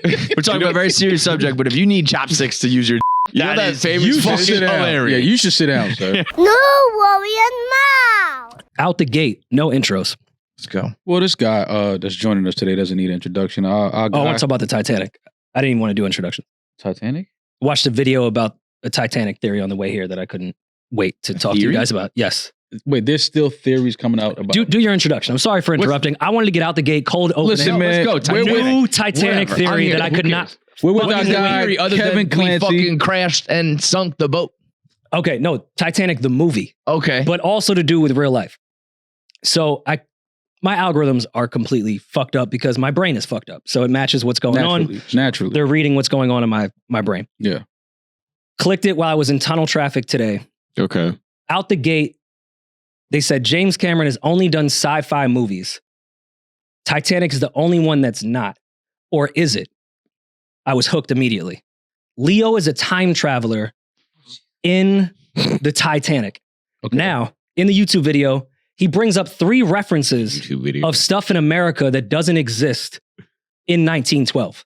We're talking about a very serious subject, but if you need chopsticks to use your that is famous fucking hilarious. Yeah, you should sit down, sir. No worry now. Out the gate, no intros. Let's go. Well, this guy that's joining us today doesn't need an introduction. I want to talk about the Titanic. I didn't even want to do introduction. Titanic? Watched a video about a Titanic theory on the way here that I couldn't wait to talk to you guys about. Yes. Wait, there's still theories coming out about Do your introduction. I'm sorry for interrupting. I wanted to get out the gate cold opening. Listen, man. Let's go. New Titanic Whatever. theory that I could not. We're with What our is the guy, theory other Kevin than we Clancy. fucking crashed and sunk the boat? Okay, no, Titanic the movie, Okay. but also to do with real life. So my algorithms are completely fucked up because my brain is fucked up. So it matches what's going on. Naturally. They're reading what's going on in my brain. Yeah. Clicked it while I was in tunnel traffic today. Okay. Out the gate, they said James Cameron has only done sci-fi movies. Titanic is the only one that's not. Or is it? I was hooked immediately. Leo is a time traveler in the Titanic. Okay. Now, in the YouTube video, he brings up 3 references YouTube video. of stuff in America that doesn't exist in 1912.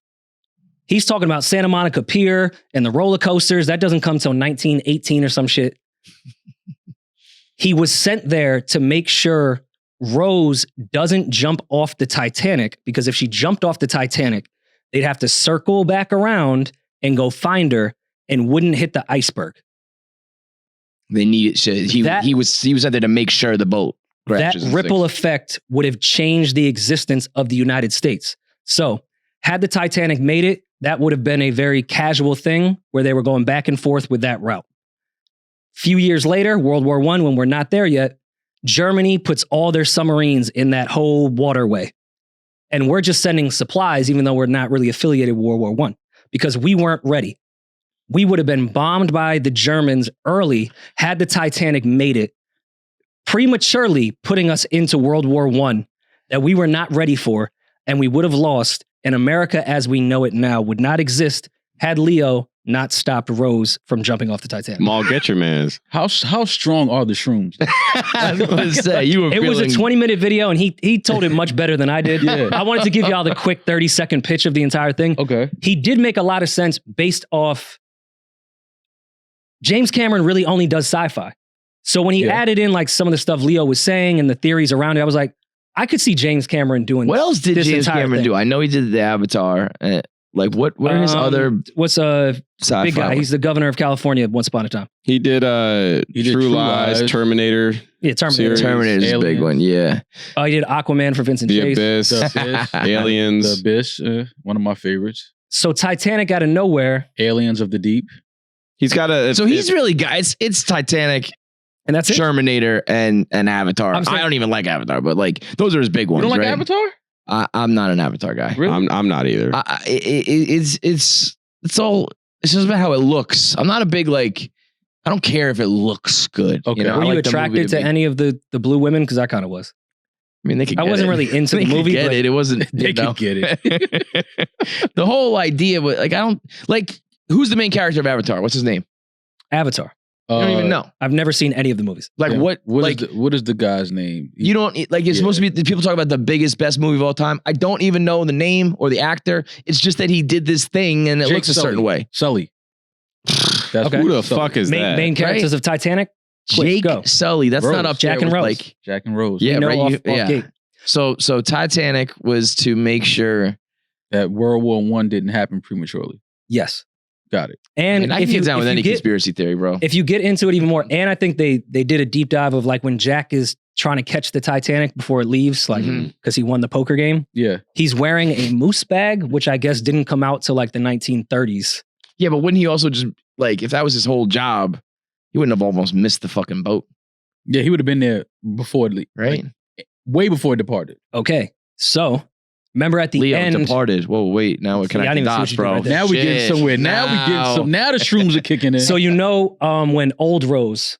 He's talking about Santa Monica Pier and the roller coasters. That doesn't come till 1918 or some shit. He was sent there to make sure Rose doesn't jump off the Titanic, because if she jumped off the Titanic, they'd have to circle back around and go find her and wouldn't hit the iceberg. They needed shit. He was out there to make sure the boat That crashes. ripple effect would have changed the existence of the United States. So had the Titanic made it, that would have been a very casual thing where they were going back and forth with that route. Few years later, World War I, when we're not there yet, Germany puts all their submarines in that whole waterway. And we're just sending supplies, even though we're not really affiliated with World War I, because we weren't ready. We would have been bombed by the Germans early had the Titanic made it, prematurely putting us into World War I that we were not ready for, and we would have lost, and America as we know it now would not exist had Leo not stopped Rose from jumping off the Titanic. Maul, get your mans. How strong are the shrooms? I was going to say, you were It was a 20-minute video, and he told it much better than I did. Yeah. I wanted to give y'all the quick 30-second pitch of the entire thing. Okay. He did make a lot of sense based off James Cameron really only does sci-fi. So when he added in like some of the stuff Leo was saying and the theories around it, I was like, I could see James Cameron doing What else did this James entire Cameron thing. do? I know he did the Avatar. What are his other What's a sci-fi big guy? ones? He's the governor of California once upon a time. He did True Lies, Terminator. Yeah, Terminator. Series. Terminator's a big Aliens. one, yeah. Oh, he did Aquaman for Vincent The Chase. Abyss. The Abyss. Aliens. The Abyss, one of my favorites. So Titanic out of nowhere, Aliens of the Deep. He's got a. So he's really guys. It's Titanic, and that's it. Terminator, and Avatar. I'm saying- I don't even like Avatar, but like those are his big You ones. don't like right? Avatar? I'm not an Avatar guy. Really? I'm not either. It's all. It's just about how it looks. I'm not a big like. I don't care if it looks good. Okay. You know, Were I you like the movie attracted to be- any of the blue women? Because I kind of was. I mean, they could. I get wasn't it. really into They the could movie, Get but it. It wasn't. They you know. can get it. The whole idea was like I don't like. Who's the main character of Avatar? What's his name? Avatar. I don't even know. I've never seen any of the movies. Like Yeah. what? What like is the guy's name? you don't like. It's Yeah. supposed to be. The people talk about the biggest, best movie of all time. I don't even know the name or the actor. It's just that he did this thing and it Jake looks a certain Sully. way. Sully. That's Okay. Who the Sully. fuck is that? Main characters of Titanic? Quick, Jake go. Sully. That's Rose. not up Jack there and with, Rose. like Jack and Rose. yeah, You know, right. off yeah. gate. So Titanic was to make sure. That World War I didn't happen prematurely. Yes. Got it. And I can if get you, down with if you any get, conspiracy theory, bro. if you get into it even more, and I think they did a deep dive of like when Jack is trying to catch the Titanic before it leaves, like Mhm. because he won the poker game. Yeah. He's wearing a moose bag, which I guess didn't come out till like the 1930s. Yeah, but wouldn't he also just like if that was his whole job, he wouldn't have almost missed the fucking boat, Yeah, he would have been there before, right? like, way before it departed. Okay, so remember at the Leo end, departed. Whoa, wait, now we're See, I didn't connecting even see what dots, you did bro. right there. Now we getting Shit. somewhere. Now we getting some. Now the shrooms are kicking in. so you know when Old Rose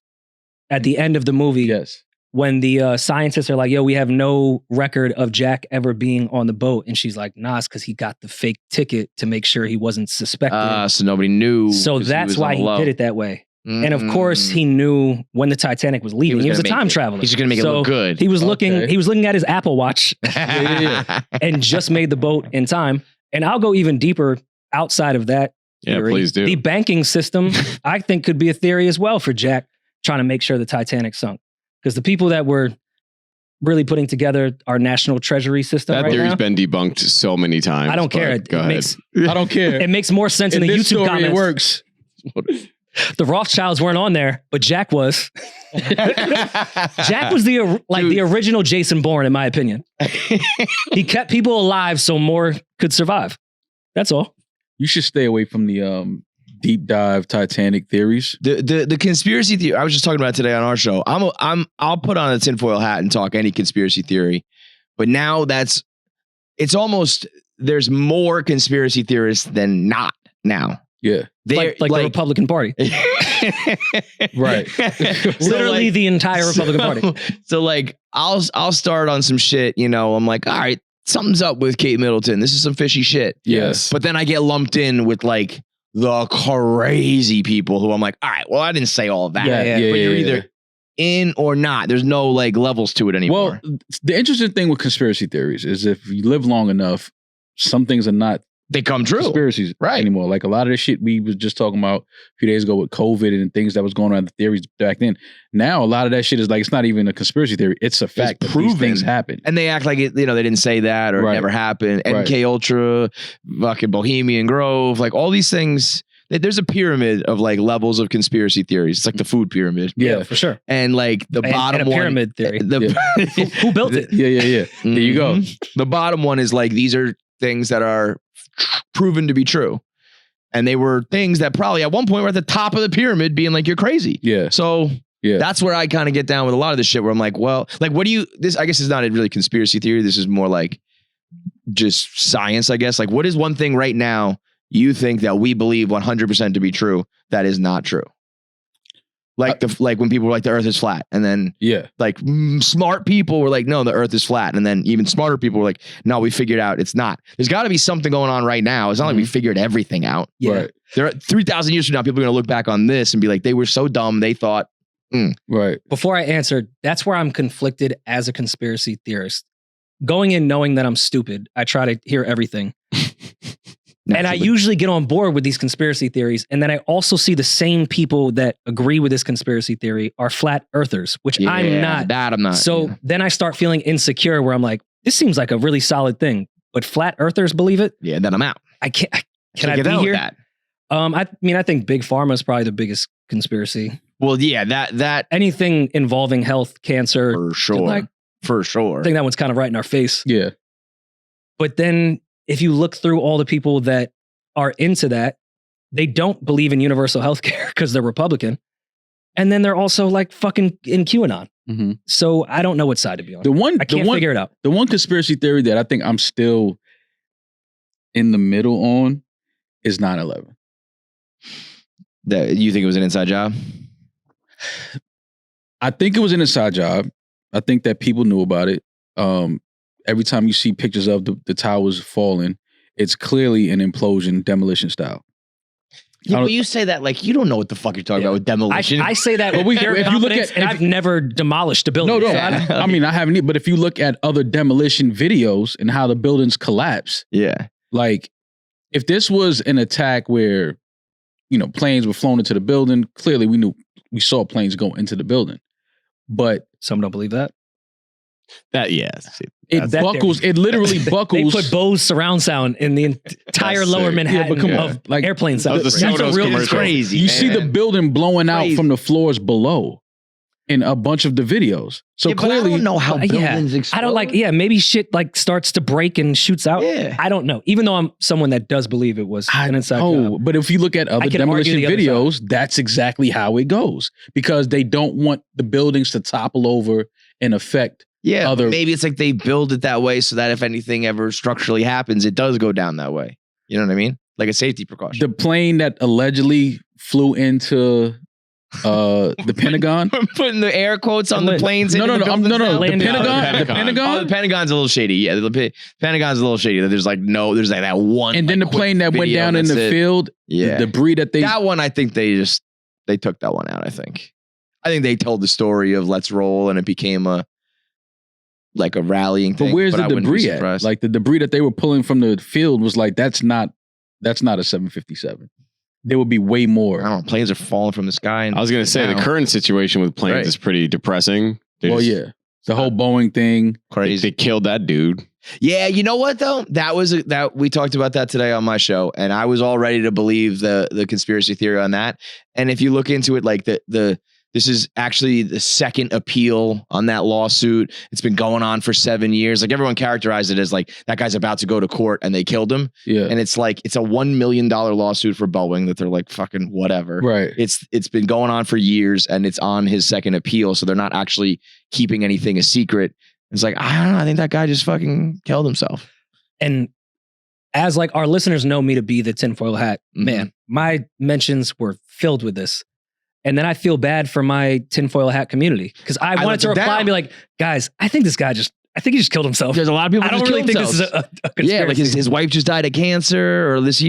at the end of the movie, yes. when the scientists are like, yo, we have no record of Jack ever being on the boat. And she's like, nah, it's because he got the fake ticket to make sure he wasn't suspected. So nobody knew. So 'cause that's was why on he the low. did it that way. And of Mm. course, he knew when the Titanic was leaving. He was a gonna time make it. traveler. He's just gonna make it So look good. He was looking. Okay. He was looking at his Apple Watch Yeah. and just made the boat in time. And I'll go even deeper outside of that. Yeah, theory. please do. The banking system, I think, could be a theory as well for Jack trying to make sure the Titanic sunk. Because the people that were really putting together our national treasury system That right theory's now, been debunked so many times. I don't care. but go ahead. I don't care. It makes more sense in the this YouTube story, comments. it works. The Rothschilds weren't on there, but Jack was. Jack was the original Jason Bourne, in my opinion. He kept people alive so more could survive. That's all. You should stay away from the deep dive Titanic theories. The conspiracy theory I was just talking about today on our show. I'll put on a tinfoil hat and talk any conspiracy theory, but now it's almost there's more conspiracy theorists than not now. Yeah, Like the Republican Party. right. Literally the entire Republican Party. So like I'll start on some shit, you know, I'm like, all right, something's up with Kate Middleton. This is some fishy shit. Yes. But then I get lumped in with like the crazy people who I'm like, all right, well, I didn't say all of that. Yeah, But you're either in or not. There's no like levels to it anymore. Well, the interesting thing with conspiracy theories is if you live long enough, some things are not they come true. conspiracies anymore. Like a lot of the shit we was just talking about a few days ago with COVID and things that was going on, the theories back then. Now a lot of that shit is like, it's not even a conspiracy theory. It's a fact that these things happen. And they act like it, you know, they didn't say that or it never happened. MK Ultra, fucking Bohemian Grove, like all these things. There's a pyramid of like levels of conspiracy theories. It's like the food pyramid. Yeah, for sure. And like the bottom and a one, pyramid theory. Who built it? Yeah. There you go. The bottom one is like, these are things that are proven to be true. And they were things that probably at one point were at the top of the pyramid being like, you're crazy. Yeah. So that's where I kind of get down with a lot of this shit where I'm like, well, like, what do you, this, I guess is not a really conspiracy theory. This is more like just science, I guess. Like, what is one thing right now you think that we believe 100% to be true that is not true? Like like when people were like the earth is flat, and then like smart people were like, no, the earth is flat. And then even smarter people were like, no, we figured out it's not. There's got to be something going on right now. It's not like we figured everything out. Yeah. Right. There are 3,000 years from now, people are going to look back on this and be like, they were so dumb. They thought, Right. Before I answer, that's where I'm conflicted as a conspiracy theorist. Going in knowing that I'm stupid, I try to hear everything. And I usually get on board with these conspiracy theories. And then I also see the same people that agree with this conspiracy theory are flat earthers, which I'm not. That I'm not. So then I start feeling insecure where I'm like, this seems like a really solid thing, but flat earthers believe it. Yeah, then I'm out. I can't. Can So I get be out with here? that. I mean, I think big pharma is probably the biggest conspiracy. Well, yeah, that Anything involving health, cancer, for sure. like, For sure. I think that one's kind of right in our face. Yeah. But then if you look through all the people that are into that, they don't believe in universal health care because they're Republican. And then they're also like fucking in QAnon. Mm-hmm. So I don't know what side to be on. I can't figure it out. The one conspiracy theory that I think I'm still in the middle on is 9/11. That you think it was an inside job? I think it was an inside job. I think that people knew about it. Every time you see pictures of the towers falling, it's clearly an implosion, demolition style. Yeah, but you say that like you don't know what the fuck you're talking about with demolition. I say that with pure if you look confidence, at, and I've never demolished a building. No, Yeah. I mean, I haven't. But if you look at other demolition videos and how the buildings collapse, yeah, like if this was an attack where, you know, planes were flown into the building, clearly we saw planes go into the building. But some don't believe that. It buckles. It literally buckles. They put Bose surround sound in the entire lower Manhattan of like airplane sound. That's a real crazy. You see the building blowing out from the floors below in a bunch of the videos. So clearly, I don't know how buildings explode. I don't like. Yeah, maybe shit like starts to break and shoots out. Yeah. I don't know. Even though I'm someone that does believe it was an inside job. But if you look at other can demolition argue the other videos, that's exactly how it goes because they don't want the buildings to topple over and affect. Yeah, maybe it's like they build it that way so that if anything ever structurally happens, it does go down that way. You know what I mean? Like a safety precaution. The plane that allegedly flew into the Pentagon. Putting the air quotes on the planes. No. The Pentagon. The Pentagon. Oh, the Pentagon's a little shady. Yeah, the Pentagon's a little shady. There's like that one. And then the plane that went down in the field. Yeah, the debris that one. I think they took that one out. I think they told the story of let's roll, and it became a. like a rallying thing. But where's the I wouldn't be debris at? surprised. Like the debris that they were pulling from the field was like, that's not a 757. There would be way I more. don't know. Planes are falling from the sky. And I was going to say the down. current situation with planes Right. is pretty depressing. Well, yeah. The whole Boeing thing. Crazy. They killed that dude. Yeah, you know what though? That we talked about that today on my show, and I was all ready to believe the conspiracy theory on that. And if you look into it, like this is actually the second appeal on that lawsuit. It's been going on for 7 years. Like everyone characterized it as like that guy's about to go to court and they killed him. Yeah. And it's like it's a $1 million lawsuit for Boeing that they're like fucking whatever. Right. It's been going on for years and it's on his second appeal. So they're not actually keeping anything a secret. It's like, I don't know. I think that guy just fucking killed himself. And as like our listeners know me to be the tinfoil hat Mhm. man, my mentions were filled with this. And then I feel bad for my tinfoil hat community because I wanted let to them reply down. and be like, guys, I think he just killed himself. There's a lot of people I don't just really kill think this is themselves. a conspiracy. Yeah, like his wife just died of cancer or last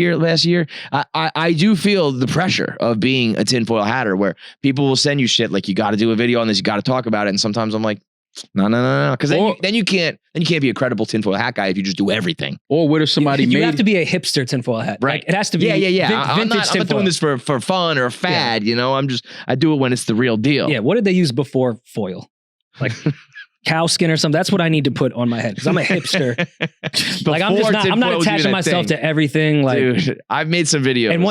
year. I do feel the pressure of being a tinfoil hatter where people will send you shit like you got to do a video on this, you got to talk about it. And sometimes I'm like, no. Because then you can't be a credible tinfoil hat guy if you just do everything. Or what if somebody you made have to be a hipster tinfoil hat. Right. Like, it has to be Yeah. I'm vintage not tinfoil. doing this for fun or a fad, you know. I do it when it's the real deal. Yeah, what did they use before foil? Like cow skin or something? That's what I need to put on my head because I'm a hipster. Like I'm not tinfoil was attaching even a myself thing. to everything. Like, Dude, I've made some videos. and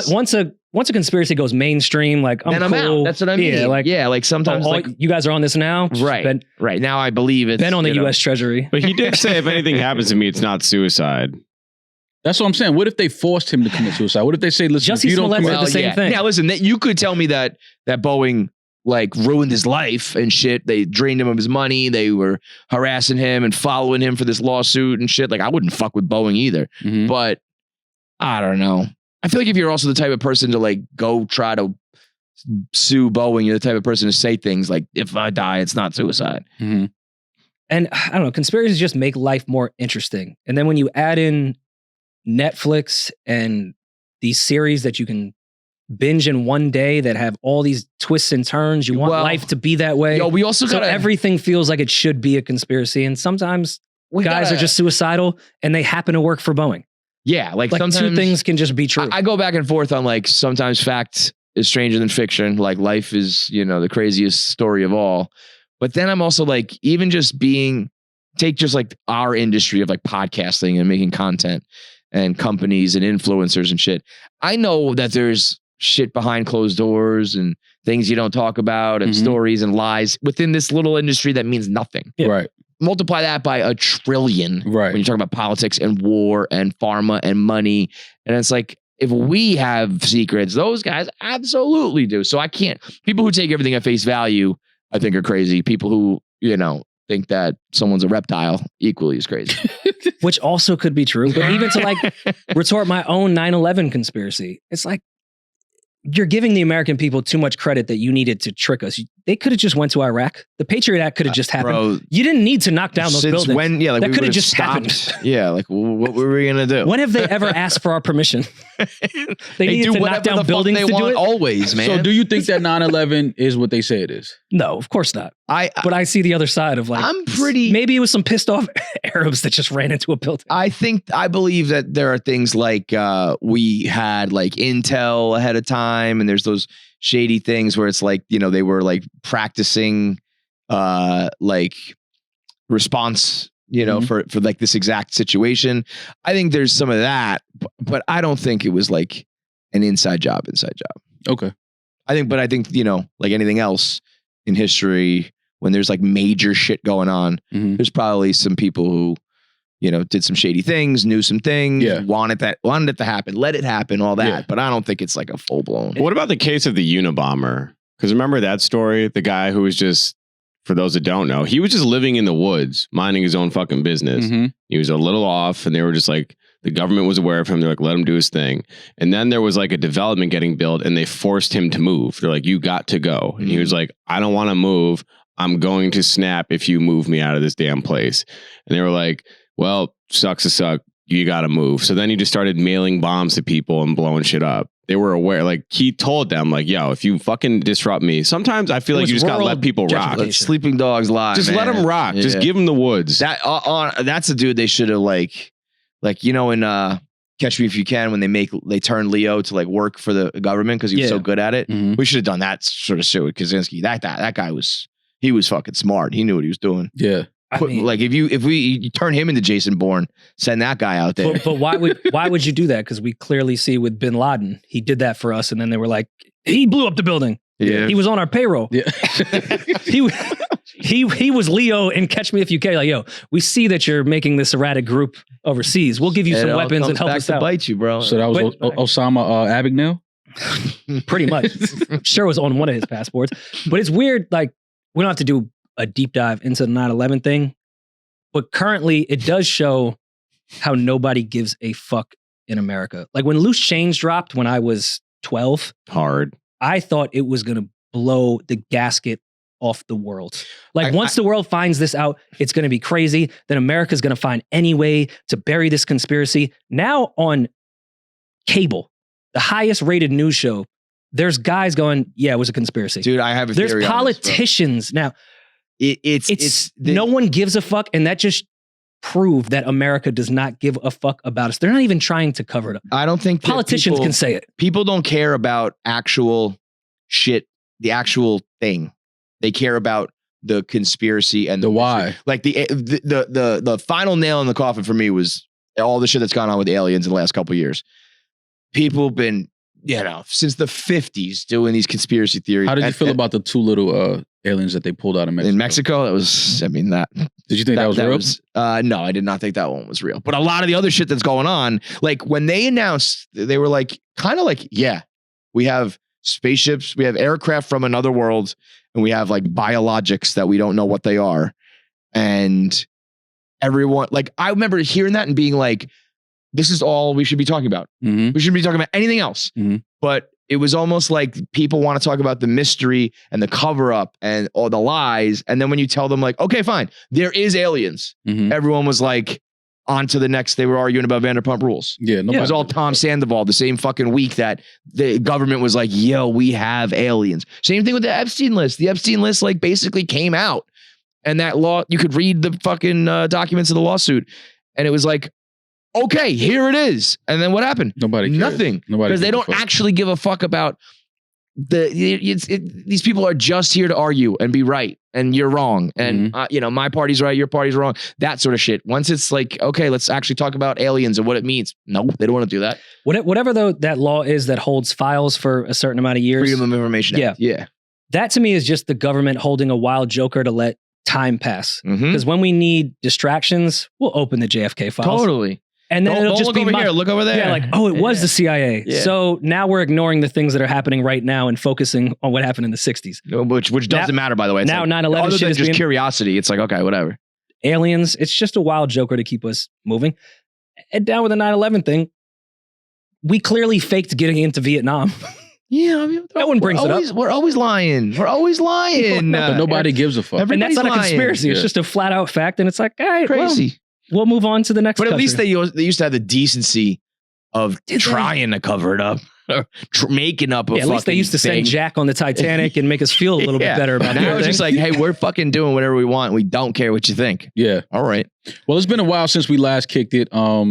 once a conspiracy goes mainstream, like I'm then I'm cool. out. That's what I mean. Yeah, like sometimes oh, you guys are on this now, right. Right now I believe it's Been on the you know, U.S. Treasury. But he did say if anything happens to me, it's not suicide. That's what I'm saying. What if they forced him to commit suicide? What if they say, listen, Jussie if you don't Smollett commit said the same thing. Yeah, listen, you could tell me that Boeing like ruined his life and shit. They drained him of his money. They were harassing him and following him for this lawsuit and shit. Like I wouldn't fuck with Boeing either. Mhm. But I don't know. I feel like if you're also the type of person to like go try to sue Boeing, you're the type of person to say things like, if I die, it's not suicide. Mhm. And I don't know, conspiracies just make life more interesting. And then when you add in Netflix and these series that you can binge in one day that have all these twists and turns, you want Well, life to be that way. Yo, we also So got everything feels like it should be a conspiracy. And sometimes guys are just suicidal and they happen to work for Boeing. yeah, like Like sometimes two things can just be true. I go back and forth on like sometimes fact is stranger than fiction. Like life is, you know, the craziest story of all. But then I'm also like, even just take just like our industry of like podcasting and making content and companies and influencers and shit. I know that there's shit behind closed doors and things you don't talk about and Mhm. stories and lies within this little industry that means nothing. Yeah. Right. Multiply that by 1 trillion Right. when you talk about politics and war and pharma and money. And it's like, if we have secrets, those guys absolutely do. So I can't, people who take everything at face value, I think are crazy. People who, you know, think that someone's a reptile equally is crazy. Which also could be true. But even to like retort my own 9/11 conspiracy, it's like you're giving the American people too much credit that you needed to trick us. They could have just went to Iraq. The Patriot Act could have just happened. Bro, You didn't need to knock down those since buildings. when? Yeah, like That we could have would've just happened. stopped. Yeah, like what were we gonna do? When have they ever asked for our permission? They needed do to knock whatever down the fuck buildings they to do want it? always, man. So do you think that 9/11 is what they say it is? No, of course not. But I see the other side of like, I'm pretty. maybe it was some pissed off Arabs that just ran into a building. I believe that there are things like we had like intel ahead of time, and there's those shady things where it's like, you know, they were like practicing like response, you know, for like this exact situation. I think there's some of that, but I don't think it was like an inside job. Okay. I think, you know, like anything else in history, when there's like major shit going on, Mhm. there's probably some people who, you know, did some shady things, knew some things, Yeah. wanted it to happen, let it happen, all that. Yeah. But I don't think it's like a full blown. What about the case of the Unabomber? Because remember that story? The guy who was just, for those that don't know, he was just living in the woods, minding his own fucking business. Mhm. He was a little off, and they were just like, the government was aware of him. They're like, let him do his thing. And then there was like a development getting built, and they forced him to move. They're like, you got to go. And he was like, I don't want to move. I'm going to snap if you move me out of this damn place. And they were like, well, sucks to suck. You got to move. So then he just started mailing bombs to people and blowing shit up. they were aware. Like he told them, like, yo, if you fucking disrupt me, sometimes I feel It like was you just gotta rural let people rock. gentrification. Let sleeping dogs lie. Just let man. them rock. Just Yeah. give them the woods. That's a dude they should have like you know in Catch Me If You Can when they turn Leo to like work for the government because he was Yeah. so good at it. Mhm. We should have done that sort of shit with Kaczynski. That guy was fucking smart. He knew what he was doing. Yeah. I mean, Like if you turn him into Jason Bourne, send that guy out there. but why would you do that? Because we clearly see with Bin Laden, he did that for us, and then they were like, he blew up the building. Yeah. He was on our payroll. Yeah. He was Leo in Catch Me If You Can. Like, yo, we see that you're making this erratic group overseas. We'll give you It some all weapons comes and help back us to out. bite you, bro. So that was But- Osama Abignale? Pretty much. I'm sure it was on one of his passports. But it's weird. Like, we don't have to do a deep dive into the 9/11 thing. But currently, it does show how nobody gives a fuck in America. Like when Loose Change dropped when I was 12, Hard. I thought it was going to blow the gasket off the world. Like once the world finds this out, it's going to be crazy. Then America's going to find any way to bury this conspiracy. Now on cable, the highest rated news show, there's guys going, yeah, it was a conspiracy. Dude, I have a There's theory on this, bro. politicians now. It's No one gives a fuck, and that just proved that America does not give a fuck about us. They're not even trying to cover it up. I don't think that Politicians people- can say it. people don't care about actual shit, the actual thing. They care about the conspiracy and The why. Like the final nail in the coffin for me was all the shit that's gone on with aliens in the last couple of years. People have been, since the 50s doing these conspiracy theories. How did you feel about the two little aliens that they pulled out of Mexico? in Mexico? That was, Did you think that was real? No, I did not think that one was real. But a lot of the other shit that's going on, like when they announced, they were like, kind of like, yeah, we have spaceships, we have aircraft from another world, and we have like biologics that we don't know what they are. And everyone, like, I remember hearing that and being like, this is all we should be talking about. Mhm. We shouldn't be talking about anything else. Mhm. But it was almost like people want to talk about the mystery and the cover up and all the lies. And then when you tell them like, okay, fine, there is aliens. Mhm. Everyone was like, on to the next. They were arguing about Vanderpump Rules. Yeah, It was all Tom Sandoval the same fucking week that the government was like, yo, we have aliens. Same thing with the Epstein list. The Epstein list like basically came out, and that law, you could read the fucking documents of the lawsuit, and it was like, okay, here it is. And then what happened? Nobody cares. Nothing. Nobody Because they gives a don't fuck. actually give a fuck about these people are just here to argue and be right, and you're wrong, and my party's right, your party's wrong, that sort of shit. Once it's like, okay, let's actually talk about aliens and what it means. No, they don't want to do that. Whatever though that law is that holds files for a certain amount of years. Freedom of Information Act. Yeah. That to me is just the government holding a wild joker to let time pass. Mhm. Because when we need distractions, we'll open the JFK files. Totally. And then it'll Don't just look be over here. Look over there. Yeah, like, oh, it was the CIA. Yeah. So now we're ignoring the things that are happening right now and focusing on what happened in the 60s. Which doesn't matter, by the way. It's now like, 9/11 other shit than is just being- curiosity, it's like, okay, whatever. Aliens, it's just a wild joker to keep us moving. And down with the 9/11 thing, we clearly faked getting into Vietnam. Yeah, I mean, No one brings it up. We're always lying. We're always lying. But nobody gives a fuck. And that's not a Everybody's lying. conspiracy. It's Yeah. just a flat out fact. And it's like, all right, well, Crazy. we'll move on to the next But at country. least they used to have the decency of Did they? trying to cover it up, or making up a Yeah, at least they fucking used to send thing. Jack on the Titanic and make us feel a little Yeah. bit better about Now everything. it's just like, hey, we're fucking doing whatever we want. We don't care what you think. Yeah. All right. Well, it's been a while since we last kicked it. Oh,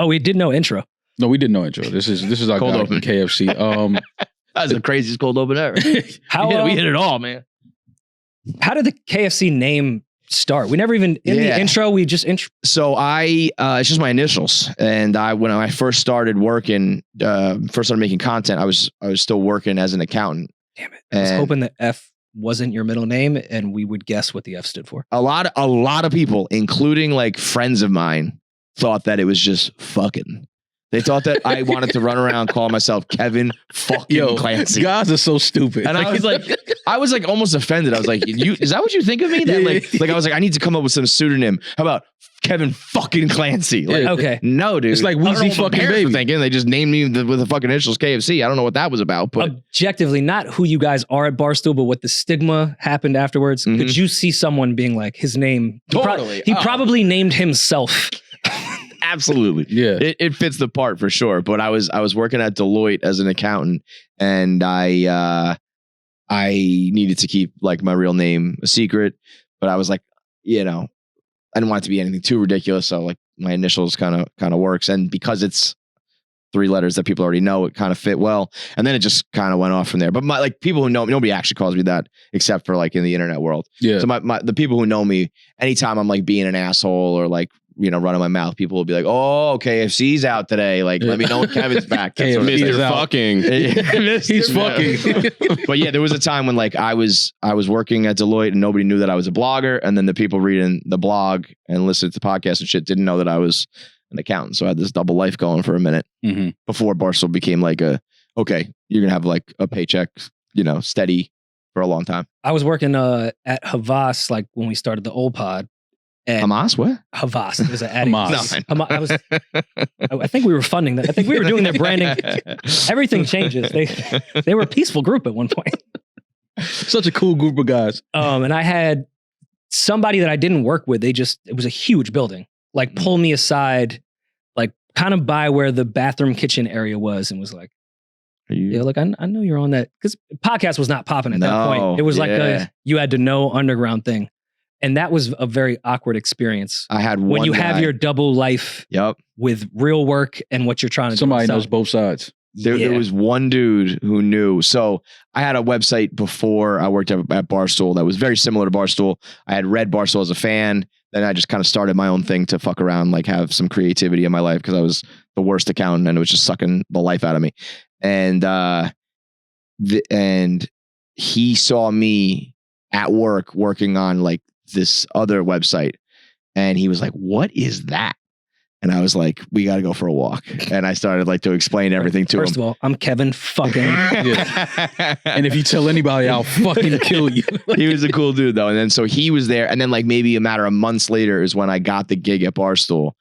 we did no intro. No, we did no intro. This is our Cold guy open. from KFC. That was the craziest cold open ever. How we hit it all, man. how did the KFC name start? We never even in Yeah. the intro. We just intro. So it's just my initials. And when I first started working, first started making content, I was still working as an accountant. Damn it! I was And- hoping the F wasn't your middle name, and we would guess what the F stood for. A lot of people, including like friends of mine, thought that it was just fucking. They thought that I wanted to run around calling myself Kevin fucking Yo, Clancy. guys are so stupid. And I was like almost offended. I was like, is that what you think of me? That like I was like, I need to come up with some pseudonym. How about Kevin fucking Clancy? Like, Yeah. Okay. no, dude. It's like I don't know Weezy what my fucking parents were Baby. thinking. They just named me with the fucking initials KFC. I don't know what that was about, but Objectively, not who you guys are at Barstool, but what the stigma happened afterwards. Mhm. Could you see someone being like his name? He Totally. he Oh. probably named himself. Absolutely. Yeah. It fits the part for sure. But I was working at Deloitte as an accountant, and I needed to keep like my real name a secret. But I was like, I didn't want it to be anything too ridiculous. So like my initials kind of works, and because it's 3 letters that people already know, it kind of fit well. And then it just kind of went off from there. But my like people who know me, nobody actually calls me that except for like in the internet world. Yeah. So the people who know me, anytime I'm like being an asshole or like, running my mouth, people will be like, "Oh, KFC's out today. Like, let me know when Kevin's back." That's sort of KFC thing. is out. Fucking. He's fucking. But yeah, there was a time when like I was working at Deloitte and nobody knew that I was a blogger, and then the people reading the blog and listening to podcasts and shit didn't know that I was an accountant. So I had this double life going for a minute before Barstool became like okay, you're gonna have like a paycheck, steady for a long time. I was working at Havas like when we started the old pod. And Hamas, what? Havas is an ad. Hamas. I think we were funding that. I think we were doing their branding. Everything changes. They were a peaceful group at one point. Such a cool group of guys. And I had somebody that I didn't work with. It was a huge building. Like pull me aside, like kind of by where the bathroom kitchen area was, and was like, like I know you're on that, because podcast was not popping at that point. It was like you had to know underground thing. And that was a very awkward experience. I had one when you guy, have your double life with real work and what you're trying to do. Somebody knows both sides. There was one dude who knew. So I had a website before I worked at Barstool that was very similar to Barstool. I had read Barstool as a fan. Then I just kind of started my own thing to fuck around, like have some creativity in my life, because I was the worst accountant and it was just sucking the life out of me. And and he saw me at work working on like this other website, and he was like, "What is that?" And I was like, "We got to go for a walk." And I started like to explain everything to him. First of all, I'm Kevin fucking. And if you tell anybody, I'll fucking kill you. He was a cool dude though. And then so he was there, and then like maybe a matter of months later is when I got the gig at Barstool.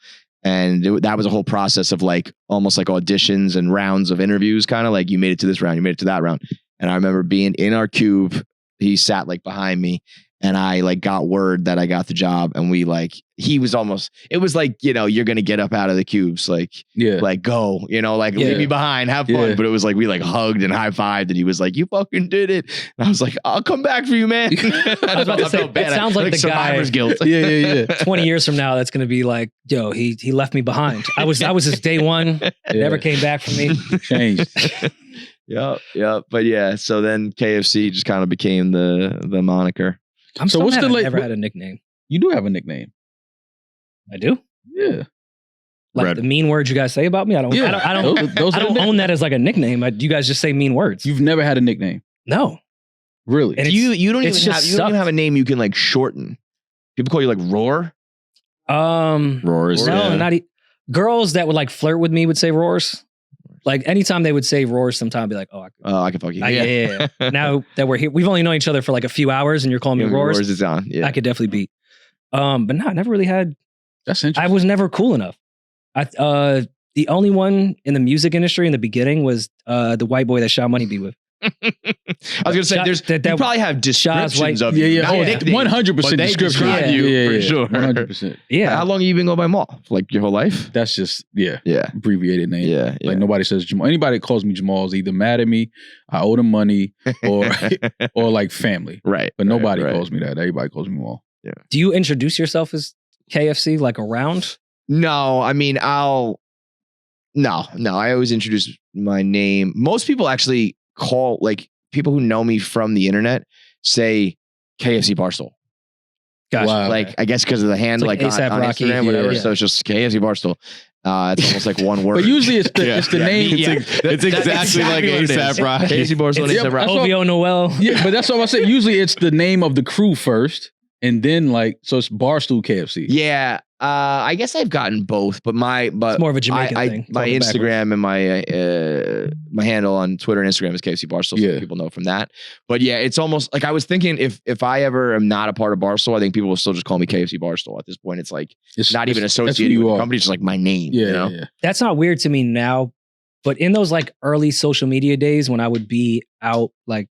And that was a whole process of like almost like auditions and rounds of interviews, kind of like you made it to this round, you made it to that round. And I remember being in our cube, he sat like behind me, and I like got word that I got the job, and we like, it was like, you're going to get up out of the cubes, like, like go, like leave me behind, have fun. But it was like, we like hugged and high fived, and he was like, "You fucking did it." And I was like, "I'll come back for you, man." I was about to say, it sounds like the survivor's guy, guilt. 20 years from now, that's going to be like, "Yo, he left me behind. I was his day one. Never came back for me." Changed. Yep. But yeah, so then KFC just kind of became the moniker. I'm so mad I never had a nickname. You do have a nickname. I do? Yeah. Like the mean words you guys say about me? I don't own that as like a nickname. You guys just say mean words. You've never had a nickname? No. Really? And you don't even have a name you can like shorten. People call you like Roar? Roars. No, not girls that would like flirt with me would say Roars. Like anytime they would say Roars, sometime I'd be like, I can fuck you. Yeah. Now that we're here, we've only known each other for like a few hours, and you're calling me Roars. Roars is on. Yeah. I could definitely beat. But no, I never really had. That's interesting. I was never cool enough. The only one in the music industry in the beginning was the white boy that Shaw Money be with. I was gonna say, you probably have descriptions of you. Yeah. 100% description. Describe you for sure. 100%. Yeah. How long have you been going by Maul? Like your whole life? That's just Yeah. abbreviated name. Yeah. Like nobody says Jamal. Anybody that calls me Jamal is either mad at me, I owe them money, or like family. Right. But nobody calls me that. Everybody calls me Jamal. Yeah. Do you introduce yourself as KFC like around? No, I mean No. I always introduce my name. Most people actually call, like people who know me from the internet say KFC Barstool. Gotcha. Wow. Like I guess because of the handle, like on Rocky, Instagram, whatever. yeah. So it's just KFC Barstool. It's almost like one word. But usually it's the name. It's exactly like ASAP Rocky. KFC Barstool. Yeah, ASAP Rocky. OVO Noel. Yeah, but that's what I said. Usually it's the name of the crew first, and then like, so it's Barstool KFC. Yeah. I guess I've gotten both, but it's more of a Jamaican thing. My Instagram and my handle on Twitter and Instagram is KFC Barstool, so people know from that. But yeah, it's almost like I was thinking if I ever am not a part of Barstool, I think people will still just call me KFC Barstool. At this point, it's like it's not even associated with the company, it's just like my name. Yeah, you know? yeah. That's not weird to me now, but in those like early social media days when I would be out like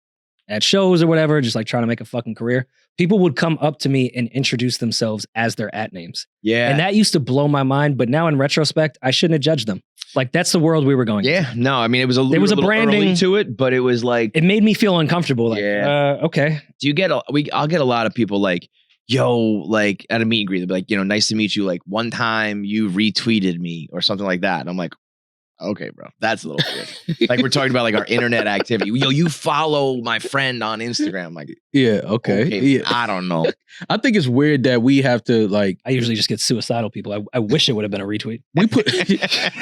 at shows or whatever, just like trying to make a fucking career, people would come up to me and introduce themselves as their at names. Yeah. And that used to blow my mind. But now in retrospect, I shouldn't have judged them. Like that's the world we were going. Yeah. No, I mean, it was a There was a little branding early to it, but it was like, It made me feel uncomfortable. Like, Yeah. Okay. do you get, I'll get a lot of people like, yo, like at a meet and greet, they'll be like, nice to meet you. Like one time you retweeted me or something like that. And I'm like, okay, bro, that's a little weird. Like we're talking about like our internet activity. Yo, you follow my friend on Instagram. I'm like, Yeah. Okay. Yeah. I don't know. I think it's weird that we have to like I usually just get suicidal people. I wish it would have been a retweet.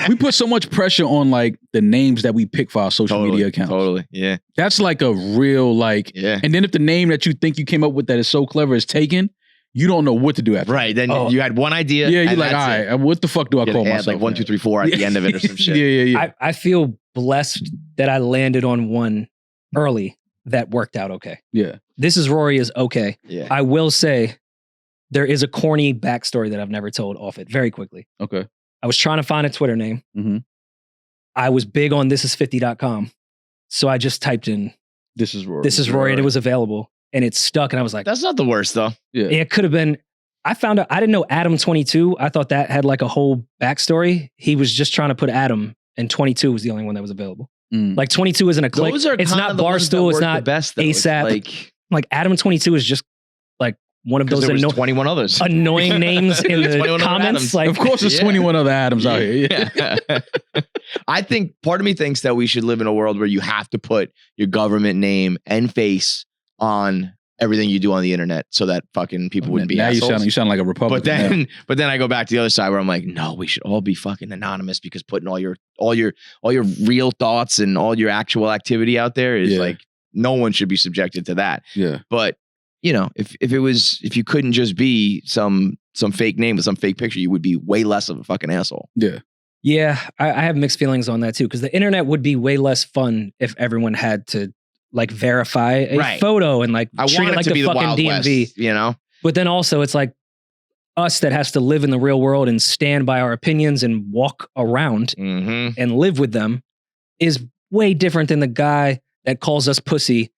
we put so much pressure on like the names that we pick for our social media accounts. Totally. Yeah. That's like a real like. Yeah. And then if the name that you think you came up with that is so clever is taken, you don't know what to do after. Right. Then Oh. you had one idea. Yeah, you're and like, all that's it. right, what the fuck do I You call gotta add, myself? like 1, 2, 3, 4 at the end of it or some shit. Yeah. I feel blessed that I landed on one early that worked out okay. Yeah. This is Rory is okay. Yeah. I will say there is a corny backstory that I've never told off it very quickly. Okay. I was trying to find a Twitter name. Mhm. I was big on thisis50.com. So I just typed in This is Rory. This is Rory and it was available and it stuck and I was like, That's not the worst though. Yeah. it could have been. I found out, I didn't know Adam 22. I thought that had like a whole backstory. He was just trying to put Adam and 22 was the only one that was available. Mm. Like 22 isn't a click. Those are It's kinda not the ones that Barstool. It's work the not best though. It's ASAP. like Adam 22 is just like one of because those there was 21 others. annoying names in There's 21 the other comments. Adams. Like, Of course, there's Yeah. 21 other Adams out here. Yeah. I think part of me thinks that we should live in a world where you have to put your government name and face on everything you do on the internet so that fucking people wouldn't be now assholes. you sound like a Republican. But then I go back to the other side where I'm like, no, we should all be fucking anonymous because putting all your real thoughts and all your actual activity out there is Yeah. like no one should be subjected to that. Yeah. But if you couldn't just be some fake name with some fake picture, you would be way less of a fucking asshole. Yeah. yeah, I have mixed feelings on that too because the internet would be way less fun if everyone had to like verify a Right. photo and like I treat want it it like to the be the fucking Wild DMV. West, you know? But then also it's like us that has to live in the real world and stand by our opinions and walk around Mm-hmm. and live with them is way different than the guy that calls us pussy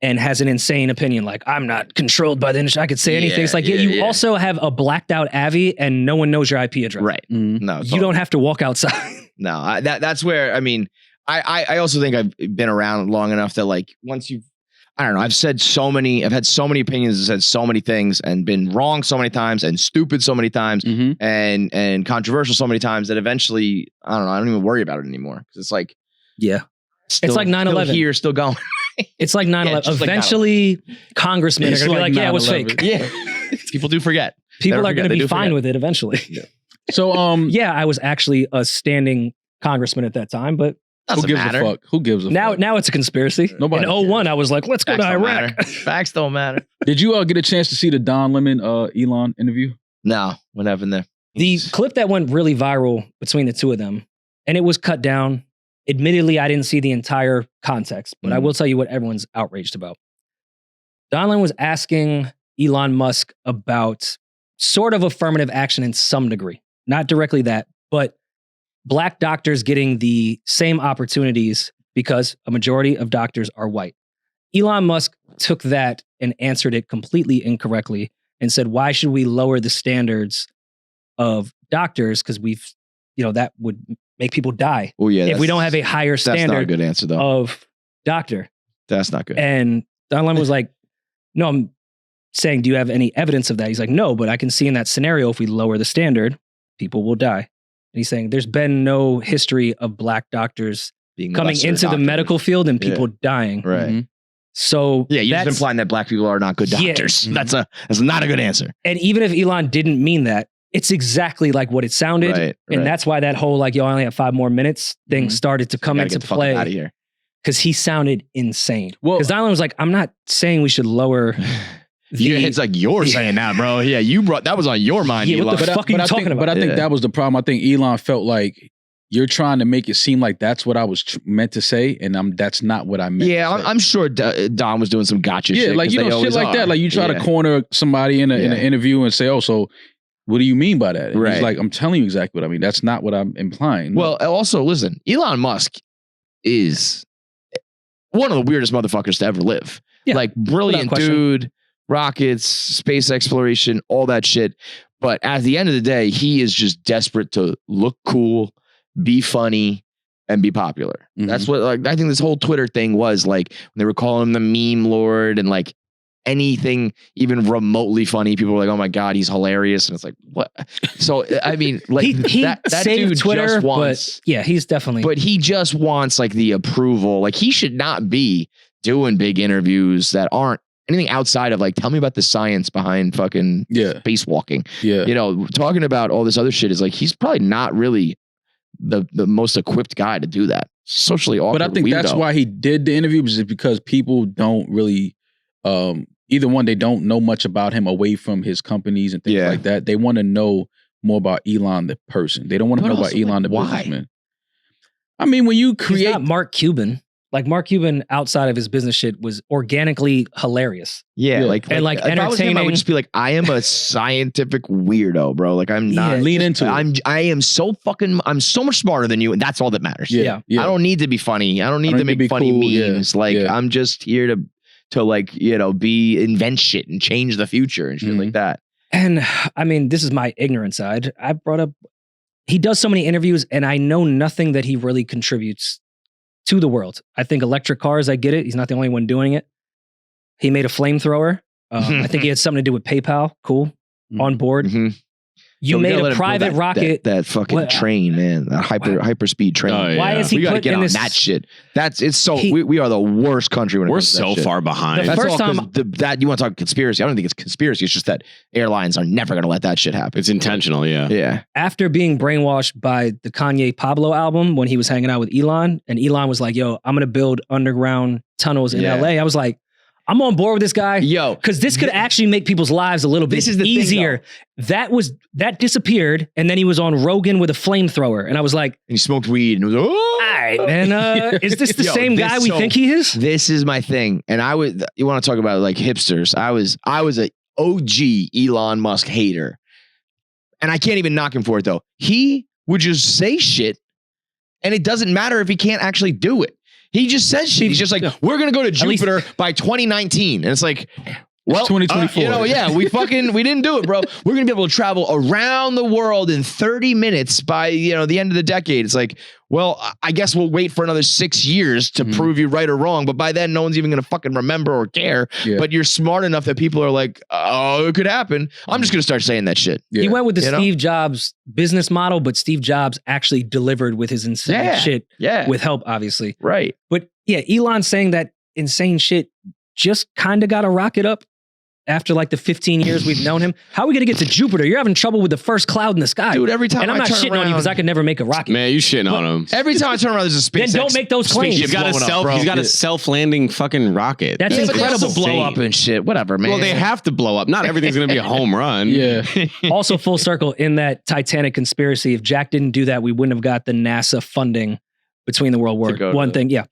and has an insane opinion. Like, I'm not controlled by the industry. I could say anything. It's like, you also have a blacked out Avi and no one knows your IP address. Right. Mm. No, You don't have to walk outside. No, that's where, I mean, I also think I've been around long enough that like once you've, I don't know, I've had so many opinions and said so many things and been wrong so many times and stupid so many times Mhm. and controversial so many times that eventually, I don't even worry about it anymore. Cause it's like, Yeah. still, like 9/11. still here, still going. It's like 9/11. just like Eventually, congressmen It's are going to be like like, yeah, it was 9/11. fake. Yeah. People do forget. People Never are forget. going to They be do fine forget. with it eventually. So Yeah, I was actually a standing congressman at that time, but who Doesn't gives matter. a fuck? Who gives a fuck? now it's a conspiracy. Nobody In 01, I was like, let's go Facts to don't Iraq. matter. Facts don't matter. Did you get a chance to see the Don Lemon Elon interview? No, what happened there? The clip that went really viral between the two of them, and it was cut down. Admittedly, I didn't see the entire context, but I will tell you what everyone's outraged about. Don Lemon was asking Elon Musk about sort of affirmative action in some degree. Not directly that, but Black doctors getting the same opportunities because a majority of doctors are white. Elon Musk took that and answered it completely incorrectly and said, why should we lower the standards of doctors? Because that would make people die Oh yeah. if we don't have a higher That's not a standard good answer though. of doctor. That's not good. And Don Lemon was like, no, I'm saying, do you have any evidence of that? He's like, no, but I can see in that scenario, if we lower the standard, people will die. And he's saying there's been no history of Black doctors Being coming lesser into the doctors. medical field and people dying. Right. Mhm. So Yeah, you're just that's, implying that black people are not good Yeah. doctors. That's not a good answer. and even if Elon didn't mean that, it's exactly like what it sounded. Right. And that's why that whole like, you only have 5 more minutes thing Mhm. started to come Gotta into get the fuck play. out of here. Because he sounded insane. Well- Because Don Lemon was like, I'm not saying we should lower It's like you're saying that, bro. Yeah, you brought that was on your mind. Yeah, what Elon. the fuck are you talking about? But I think Yeah. that was the problem. I think Elon felt like you're trying to make it seem like that's what I was meant to say, and that's not what I meant. Yeah, to say. I'm sure Don was doing some gotcha Yeah, shit. like 'cause you they know, shit always like that. are. Like you try Yeah. to corner somebody in an Yeah. interview and say, "Oh, so what do you mean by that?" And Right. he's like, "I'm telling you exactly what I mean. That's not what I'm implying." Well, also listen, Elon Musk is one of the weirdest motherfuckers to ever live. Yeah, like brilliant without question. dude, rockets, space exploration, all that shit. But at the end of the day, he is just desperate to look cool, be funny, and be popular. Mhm. That's what like I think this whole Twitter thing was like when they were calling him the meme lord and like anything even remotely funny, people were like, "Oh my god, he's hilarious!" And it's like, what? So I mean, like he that saved dude Twitter, just wants, but yeah, he's definitely. but he just wants like the approval. Like he should not be doing big interviews that aren't anything outside of like, tell me about the science behind fucking spacewalking. Yeah. You know, talking about all this other shit is like he's probably not really the most equipped guy to do that. Socially awkward. But I think that's weirdo. why he did the interview, is because people don't really, either one, they don't know much about him away from his companies and things like that. They want to know more about Elon the person. They don't want to But know about also, Elon the why? businessman. I mean, when you he's create, not Mark Cuban. Like Mark Cuban outside of his business shit was organically hilarious. Yeah, Yeah. like And, like, if I was him, I entertaining. would just be like, I am a scientific weirdo, bro. Like I'm not. Yeah, lean into it. I am so fucking. I'm so much smarter than you, and that's all that matters. Yeah. I don't need to be funny. I don't need to make be funny cool. Yeah. memes. Like Yeah. I'm just here to like invent shit and change the future and shit Mhm. like that. And I mean, this is my ignorant side. I brought up, he does so many interviews and I know nothing that he really contributes to the world. I think electric cars, I get it. He's not the only one doing it. He made a flamethrower. I think he had something to do with PayPal. Cool. Mhm. On board. Mhm. You So we made gotta let a him build private rocket. That fucking What- train, man. That hyper speed train. Oh, yeah. Why is he we gotta put get in on this? that shit. It's so He- we are the worst country when it We're comes to that so shit. far behind. The That's first all 'cause time- that you want to talk conspiracy. I don't think it's conspiracy. It's just that airlines are never going to let that shit happen. It's intentional, yeah. Yeah. After being brainwashed by the Kanye Pablo album when he was hanging out with Elon, and Elon was like, yo, I'm going to build underground tunnels in Yeah. LA. I was like, I'm on board with this guy. Yo, Because this could actually make people's lives a little bit This is the thing, easier. That disappeared, and then he was on Rogan with a flamethrower, and I was like, and he smoked weed and it was, oh! all right, man, is this the Yo, same this- guy we so- think he is? This is my thing. And you want to talk about like hipsters. I was a OG Elon Musk hater. And I can't even knock him for it though. He would just say shit and it doesn't matter if he can't actually do it. He just says shit. He's just like, we're going to go to least- Jupiter by 2019. And it's like, well, 2024. We didn't do it, bro. We're going to be able to travel around the world in 30 minutes by, the end of the decade. It's like, well, I guess we'll wait for another 6 years to prove you right or wrong. But by then, no one's even going to fucking remember or care. Yeah. But you're smart enough that people are like, oh, it could happen. I'm just going to start saying that shit. Yeah. He went with the You know? Steve Jobs business model, but Steve Jobs actually delivered with his insane Yeah. shit Yeah. with help, obviously. Right. But yeah, Elon saying that insane shit just kind of got a rocket up after like the 15 years we've known him. How are we going to get to Jupiter? You're having trouble with the first cloud in the sky. Dude, every time and I'm I not turn shitting on you around- because I could never make a rocket. Man, you shitting on him. Every time I turn around, there's a space. Then don't make those claims. He's got a self-landing fucking rocket. That's Yeah, but they incredible. also blow up and shit. Whatever, man. Well, they have to blow up. Not everything's going to be a home run. Yeah. Also, full circle in that Titanic conspiracy. If Jack didn't do that, we wouldn't have got the NASA funding between the World War go One to- thing. Yeah,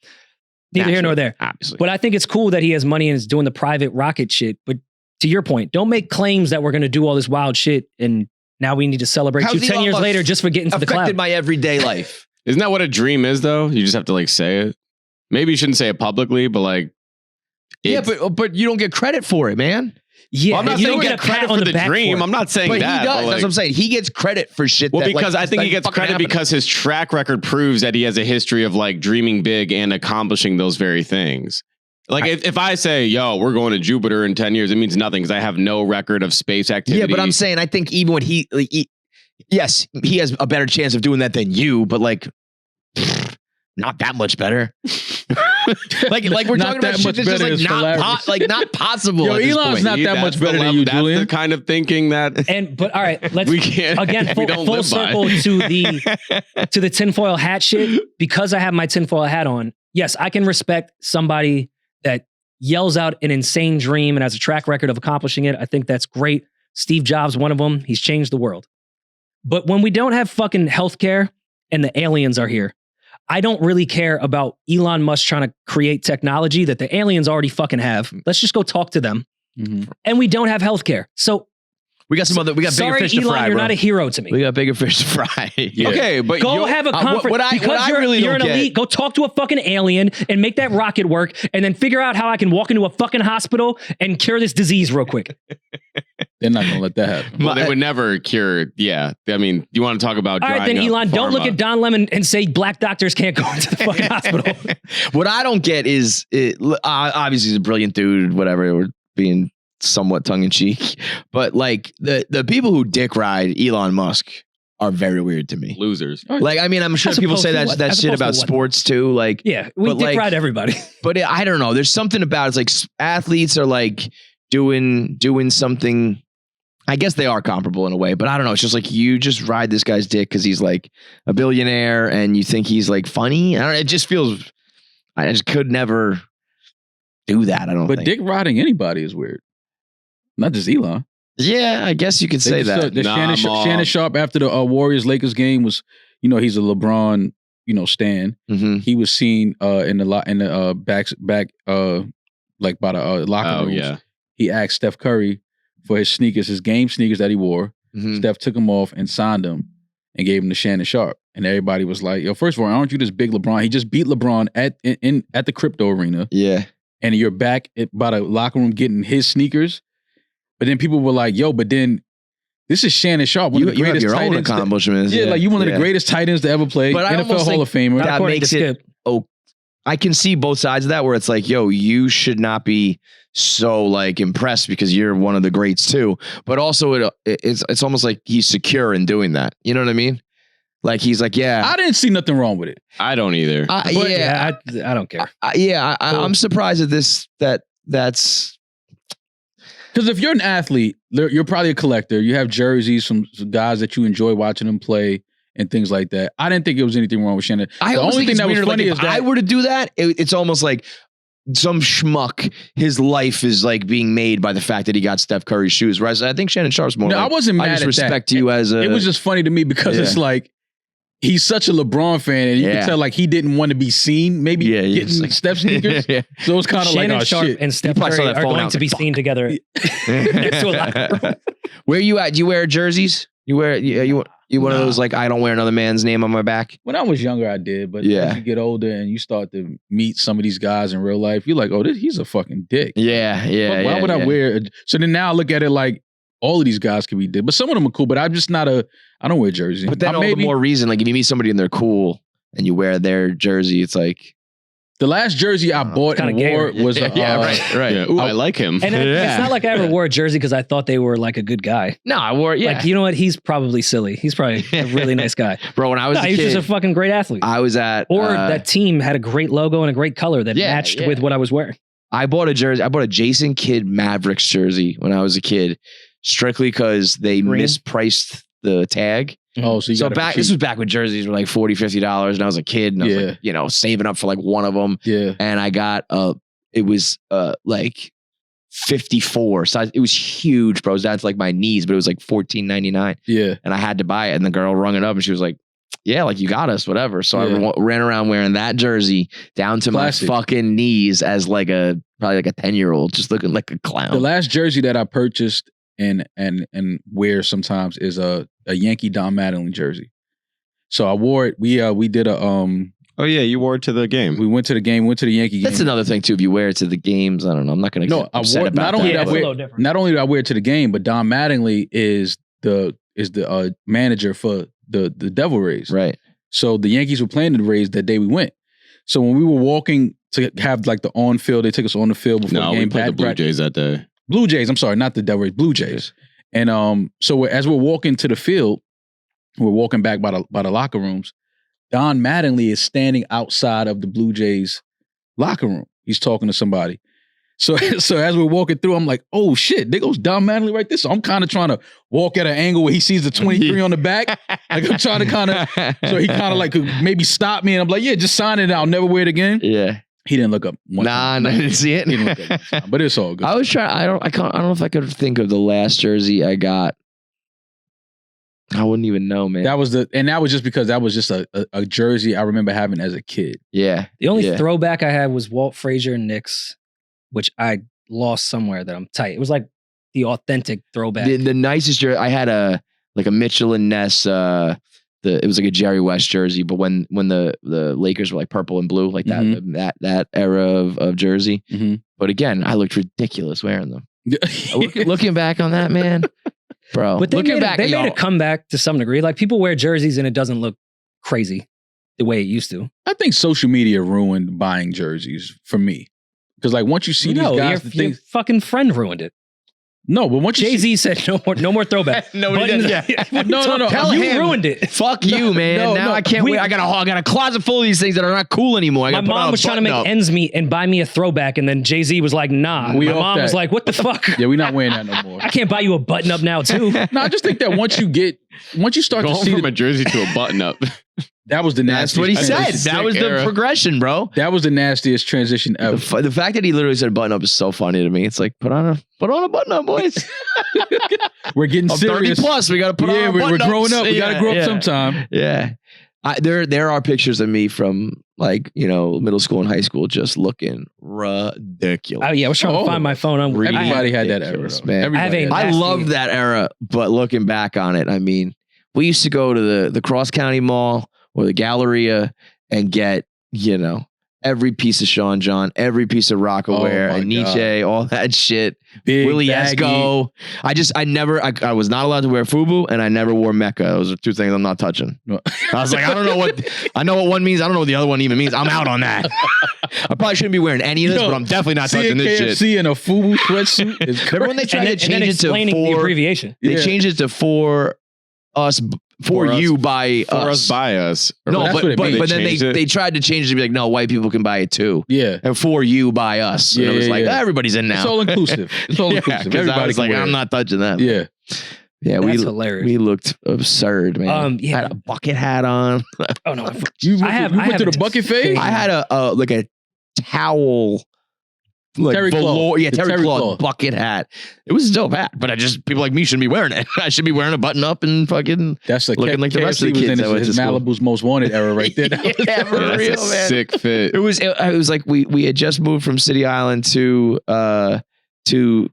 neither here nor there. Obviously. But I think it's cool that he has money and is doing the private rocket shit. But to your point, don't make claims that we're going to do all this wild shit and now we need to celebrate How's you 10 Elon years Musk later just for getting to the affected cloud. my everyday life. Isn't that what a dream is, though? You just have to like say it. Maybe you shouldn't say it publicly, but like, Yeah, it's- but you don't get credit for it, man. Yeah, Well, I'm not you saying don't get get a pat credit on for the the back dream. for it. I'm not saying But that. he does. but, That's like- what I'm saying. He gets credit for shit. Well, that, because I think he that gets fucking credit happened. because his track record proves that he has a history of like dreaming big and accomplishing those very things. Like if I say, yo, we're going to Jupiter in 10 years, it means nothing because I have no record of space activity. Yeah, but I'm saying I think even when yes, he has a better chance of doing that than you, but like not that much better. like we're Not talking that about shit much that's just better like is hilarious. not possible. Yo, at this Elon's point. not that much better than you, that's Julian. the kind of thinking that But all right, let's we can't. again we full, don't full live circle by. to the tinfoil hat shit. Because I have my tinfoil hat on, yes, I can respect somebody that yells out an insane dream and has a track record of accomplishing it. I think that's great. Steve Jobs, one of them, he's changed the world. But when we don't have fucking healthcare and the aliens are here, I don't really care about Elon Musk trying to create technology that the aliens already fucking have. Let's just go talk to them. Mhm. And we don't have healthcare. So We got bigger Sorry, fish to Elon, fry, you're bro. not a hero to me. We got bigger fish to fry. Yeah. Okay, but Go have a conference. what I because really you're don't an get- elite. Go talk to a fucking alien and make that rocket work, and then figure out how I can walk into a fucking hospital and cure this disease real quick. They're not gonna let that happen. well, they would never cure. Yeah, I mean, you want to talk about All right, then drying up Elon, don't look pharma. at Don Lemon and say black doctors can't go into the fucking hospital. What I don't get is, obviously he's a brilliant dude, whatever, we're being somewhat tongue in cheek, but like the people who dick ride Elon Musk are very weird to me. losers. Like, I mean, I'm sure As people opposed say to that what? that As shit opposed to about what? sports too. Like, Yeah, we But, dick like- ride everybody. but I don't know. There's something about it's like athletes are like doing something. I guess they are comparable in a way, but I don't know. It's just like you just ride this guy's dick because he's like a billionaire and you think he's like funny. I don't know, it just feels. I just could never do that. I don't But think. dick riding anybody is weird. Not just Elon. Yeah, I guess you could say They just, that. the Nah, Shannon Sharp after the Warriors Lakers game was, he's a LeBron, stan. Mhm. He was seen in the back like by the locker Oh rooms. yeah. He asked Steph Curry for his sneakers, his game sneakers that he wore. Mhm. Steph took them off and signed them and gave them to Shannon Sharp. And everybody was like, "Yo, first of all, aren't you this big LeBron? He just beat LeBron at the crypto arena, Yeah. and you're back by the locker room getting his sneakers." But then people were like, "Yo, but then this is Shannon Sharp, one You, of the you have greatest your tight own ends." accomplishments. Yeah, like you one of the Yeah. greatest tight ends to ever play, But I NFL almost Hall think of Famer. that According makes to it- Skip. I can see both sides of that where it's like, yo, you should not be so like impressed because you're one of the greats too. But also it's almost like he's secure in doing that. You know what I mean? Like he's like, yeah. I didn't see nothing wrong with it. I don't either. But yeah. I don't care. I'm surprised at this that's Because if you're an athlete, you're probably a collector. You have jerseys from some guys that you enjoy watching them play and things like that. I didn't think it was anything wrong with Shannon. I The almost only think thing that was weird, like, funny if is that I were to do that, it's almost like some schmuck, his life is like being made by the fact that he got Steph Curry's shoes. Whereas I think Shannon Sharp's more No, like, I wasn't mad I just at respect that. you as a It was just funny to me because it's like he's such a LeBron fan, and you Yeah. can tell like he didn't want to be seen. Maybe Yeah, yeah, it's getting like- Steph sneakers. Yeah. So it's kind of like, Shannon oh Sharp shit. and Steph probably saw Curry that are phone going out to be like, seen together next to a locker room. Where you at? Do you wear jerseys? You wear you one of Nah. those like I don't wear another man's name on my back. When I was younger, I did, but Yeah. as you get older and you start to meet some of these guys in real life, you're like, oh, he's a fucking dick. Yeah, yeah. Why would I yeah. wear? So then now I look at it like all of these guys can be dick, but some of them are cool. But I'm just not I don't wear jerseys. But then I all the more reason, like if you meet somebody and they're cool and you wear their jersey, it's like The last jersey I bought and kinda wore gay. was right. Yeah, ooh, I like him. And it's not like I ever wore a jersey because I thought they were like a good guy. No, I wore Like, you know what? He's probably silly. He's probably a really nice guy. bro. When I was No, a he's kid, just a fucking great athlete. I was at Or that team had a great logo and a great color that Yeah, matched yeah. with what I was wearing. I bought a jersey. I bought a Jason Kidd Mavericks jersey when I was a kid, strictly because they Green? mispriced the tag. Oh, so you So got back, this was back when jerseys were like $40, $50, and I was a kid, and I was Yeah. like, saving up for like one of them, yeah. and I got it was like 54 size. It was huge, bro. It was down to like my knees, but it was like $14.99, Yeah. and I had to buy it. And the girl rung it up, and she was like, "Yeah, like you got us, whatever." So I ran around wearing that jersey down to Classic. my fucking knees as like probably like a 10-year-old, just looking like a The clown. last jersey that I purchased and wear sometimes is a Yankee Don Mattingly jersey. So I wore it. We did a Oh yeah, you wore it to the game. we went to the game, went to the Yankee game. That's another thing too. If you wear it to the games, I don't know. I'm not gonna No, get I upset wore about not only that, that it's but- a I little different. not only did I wear it to the game, but Don Mattingly is the manager for the Devil Rays. right. So the Yankees were playing the Rays that day we went. So when we were walking to have like the on field, they took us on the field before No, the we game. played the Blue Jays that day. Blue Jays. I'm sorry, not the Devil Rays. Blue Jays. And so as we're walking to the field, we're walking back by the locker rooms. Don Mattingly is standing outside of the Blue Jays locker room. He's talking to somebody. So as we're walking through, I'm like, oh shit, there goes Don Mattingly right there. So I'm kind of trying to walk at an angle where he sees the 23 on the back. Like I'm trying to kind of, so he kind of like could maybe stop me, and I'm like, yeah, just sign it. I'll never wear it again. Yeah. He didn't look up. one Nah, time. I didn't see it. He didn't look up one time, but it's all good. I was trying. I don't know if I could think of the last jersey I got. I wouldn't even know, man. That was just because that was just a jersey I remember having as a kid. Yeah. The only Yeah. throwback I had was Walt Frazier and Knicks, which I lost somewhere that I'm tight. It was like the authentic throwback. The nicest jersey I had a Mitchell and Ness. It was like a Jerry West jersey, but when the Lakers were like purple and blue, like that era of jersey. Mhm. But again, I looked ridiculous wearing them. Looking back on that, man, bro. But they looking made, back, they made y'all- a comeback to some degree. Like people wear jerseys and it doesn't look crazy the way it used to. I think social media ruined buying jerseys for me. Because like once you see these guys, your fucking friend ruined it. no, but once you Jay Z said no more throwback. No, he didn't. No. Tell You him. ruined it. Fuck you, man. no, now no. I can't wait. I got a closet full of these things that are not cool anymore. I My gotta put on mom a was trying to make button-up. ends meet and buy me a throwback, and then Jay Z was like, "Nah." We My off mom was that. like, "What the fuck? yeah, we're not wearing that no more. I can't buy you a button up now too." No, I just think that once you start to Going see from a jersey to a button up. that was the That's nastiest. what he said. transition. That was the era. progression, bro. That was the nastiest transition ever. The fact that he literally said button up is so funny to me. It's like put on a button up, boys. We're getting I'm 30 serious. plus. We got to put on. Yeah, our we're button-ups. growing up. We got to Yeah, grow up yeah. sometime. Yeah. There are pictures of me from like, middle school and high school just looking ridiculous. Oh yeah, I was trying to find my phone. Everybody had that era. Ridiculous, though. man. Everybody I have had a- that. I nasty. love that era, but looking back on it, I mean, we used to go to the Cross County Mall or the Galleria and get, every piece of Sean John, every piece of Rockaware Oh, my and Nietzsche, all that shit. Big, Willie baggy. Esco. I was not allowed to wear FUBU and I never wore Mecca. Those are two things I'm not touching. No. I was like, I know what one means. I don't know what the other one even means. I'm out on that. I probably shouldn't be wearing any of this, Yo, but I'm definitely not Seeing touching this shit. KFC in a FUBU sweatsuit is Remember when they tried to and then change it to explaining the for abbreviation. they Yeah. changed it to for us for For you us- by For us, us. by us. No, That's what it means. but then changed it. they tried to change it to be like, no, white people can buy it too. Yeah. And for you by us. Yeah, and it was yeah, like, yeah. everybody's in now. It's all inclusive. It's all Yeah, inclusive. 'cause I Everybody was can like, wear I'm it. not touching that. Yeah. Yeah, That's hilarious. we looked absurd, man. Yeah. I had a bucket hat on. Oh no, You I have went to a the bucket phase? I had a like a towel, like Terry cloth. velour, yeah, The terry terry cloth cloth. bucket hat. It was a dope hat, but people like me shouldn't be wearing it. I should be wearing a button up and fucking. That's like Looking like the rest of the KFC was kids in that went his to school. Malibu's Most Wanted era right there. Yeah, for That's real, a man. sick fit. It was like we had just moved from City Island to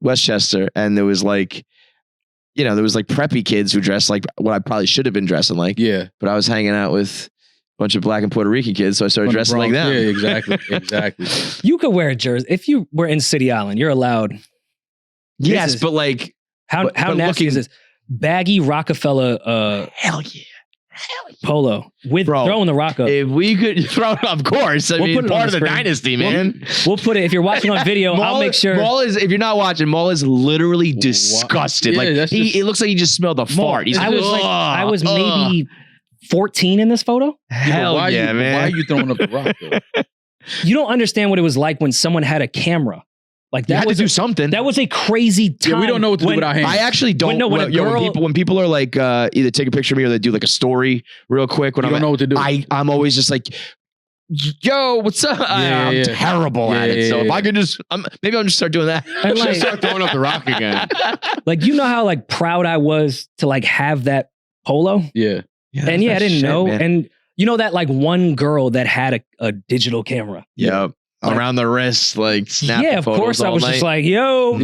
Westchester, and there was like, there was like preppy kids who dressed like what I probably should have been dressing like. Yeah. But I was hanging out with a bunch of Black and Puerto Rican kids, so I started From the dressing like Bronx. them. Yeah, exactly. Exactly. you could wear a jersey if you were in City Island. You're allowed. Yes, This is- but like, How But nasty looking- is this? Baggy Rockefeller hell yeah. polo with Bro, throwing the rock up. If we could throw it, of course. I We'll mean, put it on part of the the screen. dynasty, man. We'll put it if you're watching on video. I'll make sure. Maul is, if you're not watching, Maul is literally disgusted. Yeah, like that's just- it looks like he just smelled a fart. He's I like, I was "Ugh, maybe 14 in this photo. hell why yeah, you, man. Why are you throwing up the rock, though? You don't understand what it was like when someone had a camera. Like You that had was to do something. that was a crazy time. Yeah, we don't know what to do when- with our hands. I actually don't. When a girl- when people are like either take a picture of me or they do like a story real quick. When You I'm don't know what to do. I'm always just like, yo, what's up? I'm yeah. terrible at it. So if I could just, maybe I'll just start doing that. And Just like, start throwing up the rock again. like you know how like proud I was to like have that polo, Yeah. and yeah, I didn't know. And you know that like one girl that had a digital camera. Yep. Like- Around the wrist, like snap. Yeah, of course I was just like, yo,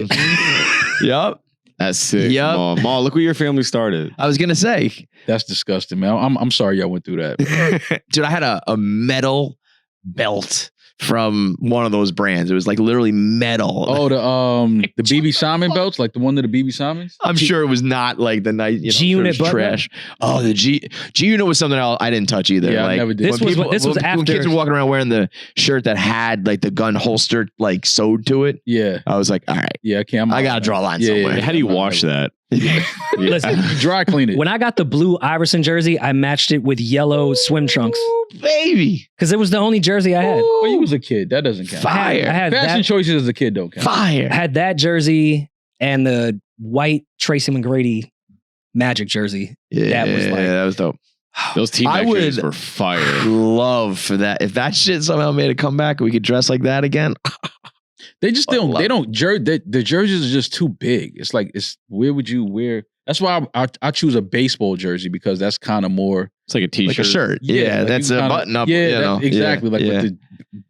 yep. That's sick. Yup. Ma, look where your family started. I was gonna say, That's disgusting, man. I'm sorry y'all went through that. dude, I had a metal belt from one of those brands. It was like literally metal. Oh, the BB Simon belts, like the one of the BB Simons? I'm sure it was not like the nice G-Unit sort of button? trash. Oh, the G Unit was something else I didn't touch either. Yeah, I like, never did. This was when after- kids were walking around wearing the shirt that had like the gun holster like sewed to it. Yeah. I was like, all right, Yeah, I can't. I gotta draw a line Yeah, somewhere. yeah. How do you wash that? listen. You dry clean it. When I got the blue Iverson jersey, I matched it with yellow swim trunks Ooh, baby, because it was the only jersey I had. Well, you was a kid. That doesn't count. Fire. I had Fashion that, choices as a kid don't count. fire. I had that jersey and the white Tracy McGrady Magic jersey. Yeah, that was like- that was dope. Those team I jerseys would- were fire. Love for that. If that shit somehow made a comeback, and we could dress like that again. They just I don't. love They don't. The jerseys are just too big. It's like where would you wear? That's why I choose a baseball jersey because that's kind of more It's like a t-shirt. Like a shirt. Yeah, like that's you a kinda- button up. Yeah, you know? exactly. Like yeah. with the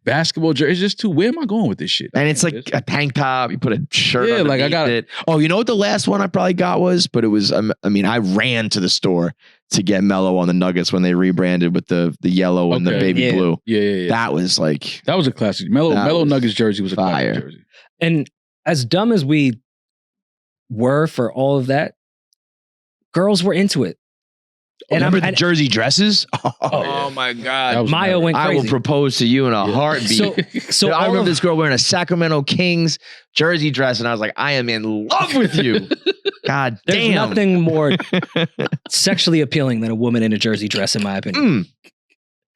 basketball jersey, it's just too. Where am I going with this shit? And it's like a tank top. You put a shirt. Yeah, like I underneath got- it. Oh, you know what the last one I probably got was? But it was. I mean, I ran to the store to get Mellow on the Nuggets when they rebranded with the yellow and the Okay. baby Yeah. blue. Yeah. That was like That was a classic. Mellow That was Nuggets jersey was a fire. classic jersey. And as dumb as we were for all of that, girls were into it. And remember the and jersey dresses. Oh, yeah. my That god! was Maya nuts. went I crazy. will propose to you in a Yeah. heartbeat. So I all remember of, this girl wearing a Sacramento Kings jersey dress, and I was like, I am in love with you. God there's damn! nothing more sexually appealing than a woman in a jersey dress, in my opinion.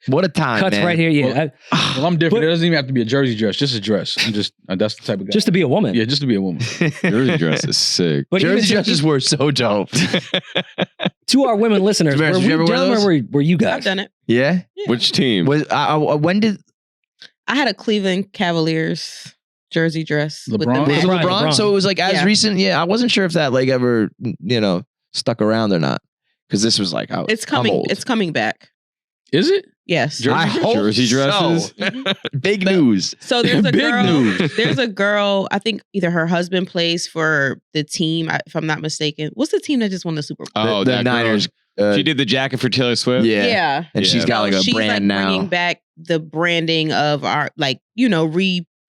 What a time, Cuts man. right here, yeah. Well, I'm different. But- it doesn't even have to be a jersey dress, just a dress. I'm just that's the type of guy. Just to be a woman. yeah, just to be a woman. Jersey dress is sick. But even Jersey to, dresses were so dope. to our women listeners, Did were you we ever wear dumb those? or were you I've guys? done it. Yeah. Yeah. Which team? Was when did I had a Cleveland Cavaliers jersey dress with the LeBron? was it match. LeBron? So it was like as Yeah. recent. Yeah, I wasn't sure if that like ever stuck around or not because this was like It's I'm coming. old. It's coming back. Is it? Yes. Jersey I dress? hope Jersey dresses? so. Big news. So there's a Big girl. news. There's a girl. I think either her husband plays for the team, if I'm not mistaken. What's the team that just won the Super Bowl? Oh, the that girl. Niners. She did the jacket for Taylor Swift. Yeah. And she's Yeah. got like a she's brand now. bringing back the branding of our,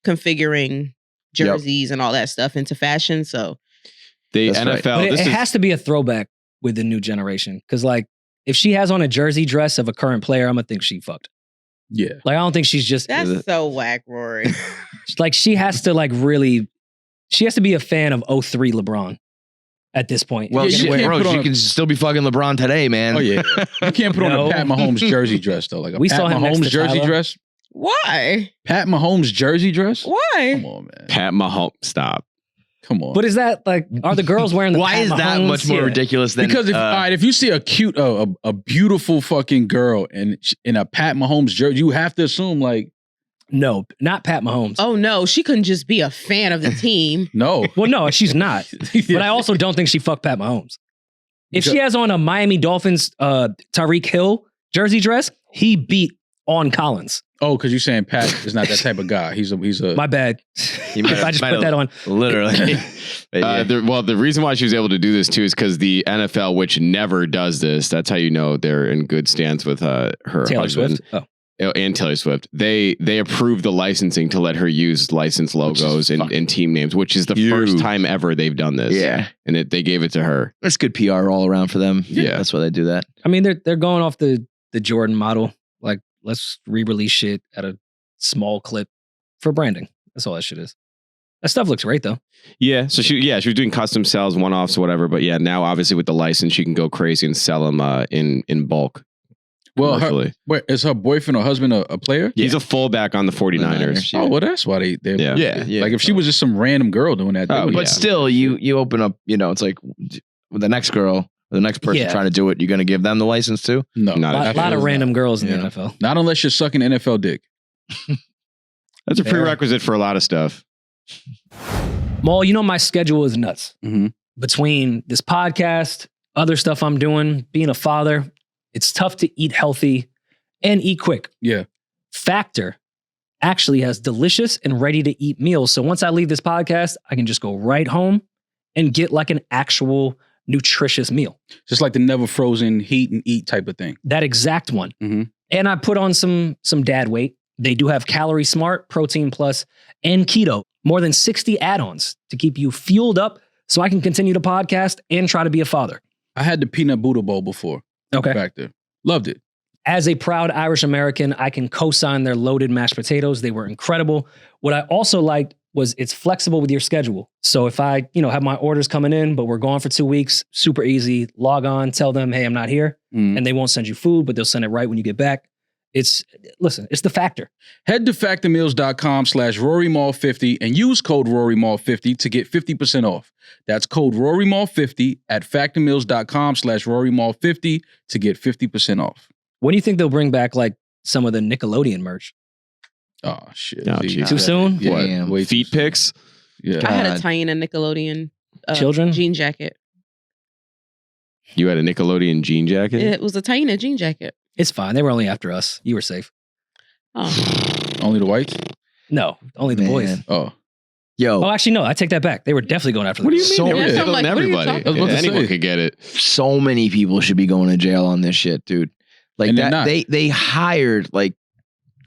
reconfiguring jerseys and all that stuff into fashion. So The That's right. NFL. But this it is has to be a throwback with the new generation. Because like if she has on a jersey dress of a current player, I'm gonna think she fucked. Yeah. Like I don't think she's just that's so whack, Rory. like she has to like really she has to be a fan of 03 LeBron at this point. Well, Yeah, she, you can't bro, put on she a- can still be fucking LeBron today, man. Oh yeah. You can't put on No. a Pat Mahomes jersey dress though. Like a We Pat saw him next Mahomes to jersey Tyler. dress. Why? Pat Mahomes jersey dress. Why? Come on, man. Pat Mahomes. Stop. Come on. But is that like are the girls wearing the Why Pat is that Mahomes? much more Yeah. ridiculous than Because if all right, if you see a cute, a beautiful fucking girl in a Pat Mahomes jersey, you have to assume like No, not Pat Mahomes. Oh no, she couldn't just be a fan of the team. no. Well, no, she's not. But I also don't think she fucked Pat Mahomes. If she has on a Miami Dolphins Tyreek Hill jersey dress, he beat on Collins. Oh, because you're saying Pat is not that type of guy. He's a My bad. You might If have- I just might put have- that on. literally. But yeah. The reason why she was able to do this too is because the NFL, which never does this, that's how you know they're in good stance with her Taylor husband Swift. Oh. and Taylor Swift. They approved the licensing to let her use licensed logos and team names, which is the huge. first time ever they've done this. Yeah. and they gave it to her. That's good PR all around for them. Yeah. That's why they do that. I mean, they're going off the Jordan model. Like, let's re-release shit at a small clip for branding. That's all that shit is. That stuff looks great though. Yeah, so she was doing custom sales, one offs, whatever. But yeah, now obviously with the license, she can go crazy and sell them in bulk. Well, commercially. wait, is her boyfriend or husband a player? He's a fullback on the 49ers. Oh, well, that's why they Yeah. Yeah. like if she was just some random girl doing that. they Oh, wouldn't- But still, you open up, it's like with the next girl, the next person Yeah. trying to do it, you're going to give them the license too? no, Not A lot, absolutely of not. random girls in Yeah. the NFL. Not unless you're sucking NFL dick. That's a Fair. prerequisite for a lot of stuff. Maul, you know my schedule is nuts. Mm-hmm. Between this podcast, other stuff I'm doing, being a father, it's tough to eat healthy and eat quick. Yeah. Factor actually has delicious and ready to eat meals. So once I leave this podcast, I can just go right home and get like an actual nutritious meal. Just like the never frozen heat and eat type of thing. That exact one. Mhm. And I put on some dad weight. They do have Calorie Smart, Protein Plus, and Keto. More than 60 add-ons to keep you fueled up so I can continue the podcast and try to be a father. I had the peanut Buddha bowl before. Okay. Factor. Loved it. As a proud Irish American, I can co-sign their loaded mashed potatoes. They were incredible. What I also liked was it's flexible with your schedule. So if I, have my orders coming in, but we're gone for 2 weeks, super easy. Log on, tell them, hey, I'm not here. Mm. And they won't send you food, but they'll send it right when you get back. It's the Factor. Head to factormeals.com/RoryMall50 and use code RoryMall50 to get 50% off. That's code RoryMall50 at factormeals.com/RoryMall50 to get 50% off. When do you think they'll bring back like some of the Nickelodeon merch? Oh, shit. Oh, See, geez. Too soon? Yeah, Damn. way too Feet soon. pics. Yeah. I had a God. Tiana Nickelodeon Children? jean jacket. You had a Nickelodeon jean jacket? It was a Taina jean jacket. It's fine. They were only after us. You were safe. Oh, Only the whites? No, only the boys. Man. Oh. Yo, Oh, actually, no. I take that back. They were definitely going after the What do you girls. mean? So- They were Yeah, killing I'm like, what are you everybody. talking I was about to Anyone say. could get it. so many people should be going to jail on this shit, dude. Like And they're that, not. they hired like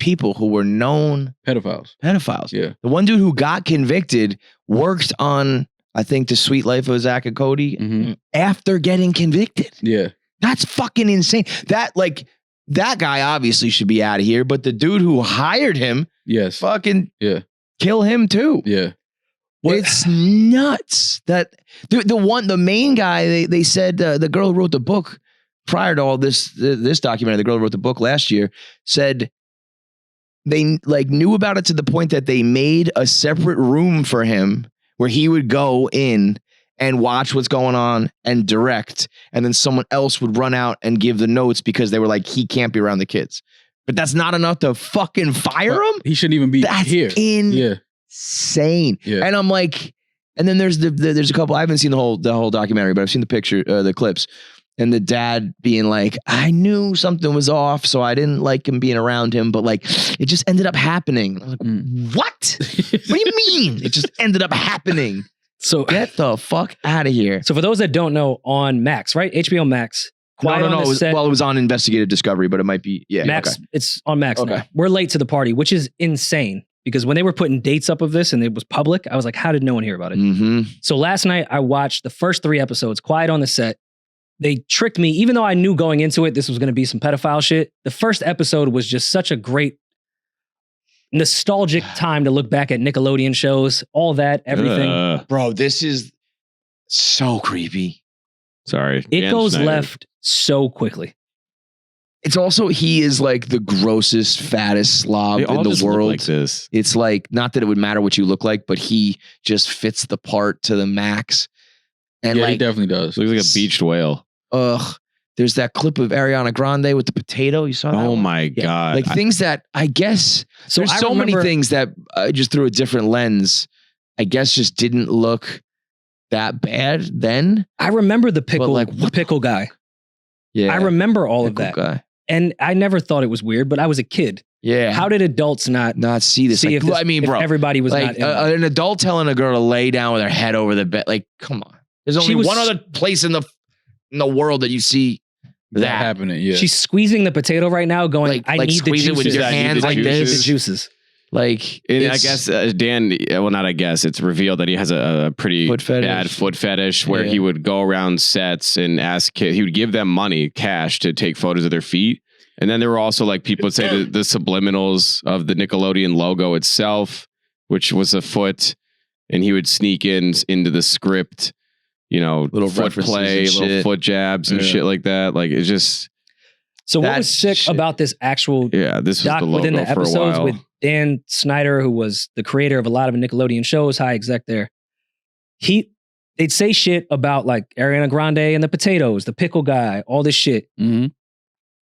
people who were known Pedophiles. pedophiles. Yeah. The one dude who got convicted worked on, I think, The Sweet Life of Zach and Cody Mm-hmm. after getting convicted. Yeah. That's fucking insane. That guy obviously should be out of here, but the dude who hired him, Yes. fucking Yeah. kill him too. Yeah. It's nuts that the main guy, they said the girl who wrote the book prior to all this documentary, the girl who wrote the book last year said they like knew about it to the point that they made a separate room for him where he would go in and watch what's going on and direct, and then someone else would run out and give the notes because they were like, he can't be around the kids. But that's not enough to fucking fire him? He shouldn't even be That's here. insane. Yeah. And I'm like, and then there's there's a couple, I haven't seen the whole documentary, but I've seen the picture, the clips, and the dad being like, I knew something was off, so I didn't like him being around him, but like, it just ended up happening. I'm like, what? What do you mean? It just ended up happening. So, Get the fuck out of here. so for those that don't know, on Max, right? HBO Max. Quiet on It the was, Set. well, it was on Investigative Discovery, but it might be, yeah. Max, Okay. it's on Max Okay. now. We're late to the party, which is insane because when they were putting dates up of this and it was public, I was like, how did no one hear about it? Mm-hmm. So last night I watched the first 3 episodes, Quiet on the Set. They tricked me, even though I knew going into it this was going to be some pedophile shit. The first episode was just such a great nostalgic time to look back at Nickelodeon shows, all that, everything. Bro, this is so creepy. Sorry. It Dan goes Schneider. left so quickly. It's also, he is like the grossest, fattest slob They all in the just look world. like this. It's like, not that it would matter what you look like, but he just fits the part to the max. And Yeah, he like, definitely does. Looks like a beached whale. there's that clip of Ariana Grande with the potato. You saw that? Oh one? my God. Like things that I guess, So there's I so many remember- things that just through a different lens, I guess just didn't look that bad then. I remember the pickle, like, the what the- pickle guy. Yeah. I remember all of Pickle that. guy. And I never thought it was weird, but I was a kid. Yeah. How did adults not not see this? see Like, if, this, I mean, if bro, everybody was like not in it? an adult telling a girl to lay down with her head over the bed. Like, come on. There's She only was- one other place in the world that you see that. happening. Yeah. She's squeezing the potato right now, going, Like- I like need the squeeze it juices. with your Yeah, I need hands the like I need this. the juices. Like, And I it's- guess Dan, well, not I guess, it's revealed that he has a pretty Foot fetish. bad foot fetish where Yeah. he would go around sets and ask kids, he would give them money, cash, to take photos of their feet. And then there were also like people would say the subliminals of the Nickelodeon logo itself, which was a foot, and he would sneak into the script, Little foot references play, and little shit. foot jabs and Yeah. shit like that. Like it's just, So what That was sick shit. about this actual yeah, this was doc the within logo the for a episodes while. with Dan Snyder, who was the creator of a lot of Nickelodeon shows, high exec there. They'd say shit about like Ariana Grande and the potatoes, the pickle guy, all this shit. Mhm.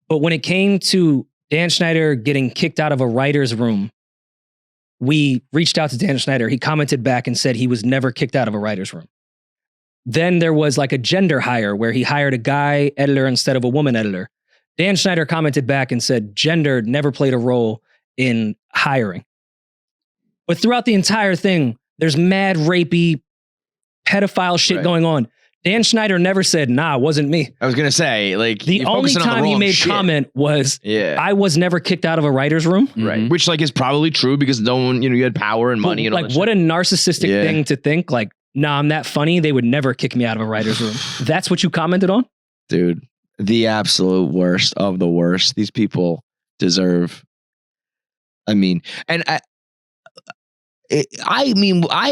But when it came to Dan Schneider getting kicked out of a writer's room, we reached out to Dan Schneider. He commented back and said he was never kicked out of a writer's room. Then there was like a gender hire where he hired a guy editor instead of a woman editor. Dan Schneider commented back and said gender never played a role in hiring. But throughout the entire thing, there's mad rapey, pedophile shit Right. going on. Dan Schneider never said, nah, it wasn't me. I was gonna say, like, The you're only focusing on the time he wrong made shit. comment was, Yeah. I was never kicked out of a writer's room. Right. Mhm. Which like is probably true because no one, you had power and money and all Like, that what shit. a narcissistic Yeah. thing to think. Like, nah, I'm that funny. They would never kick me out of a writer's room. That's what you commented on? Dude, the absolute worst of the worst. These people deserve. I mean, and I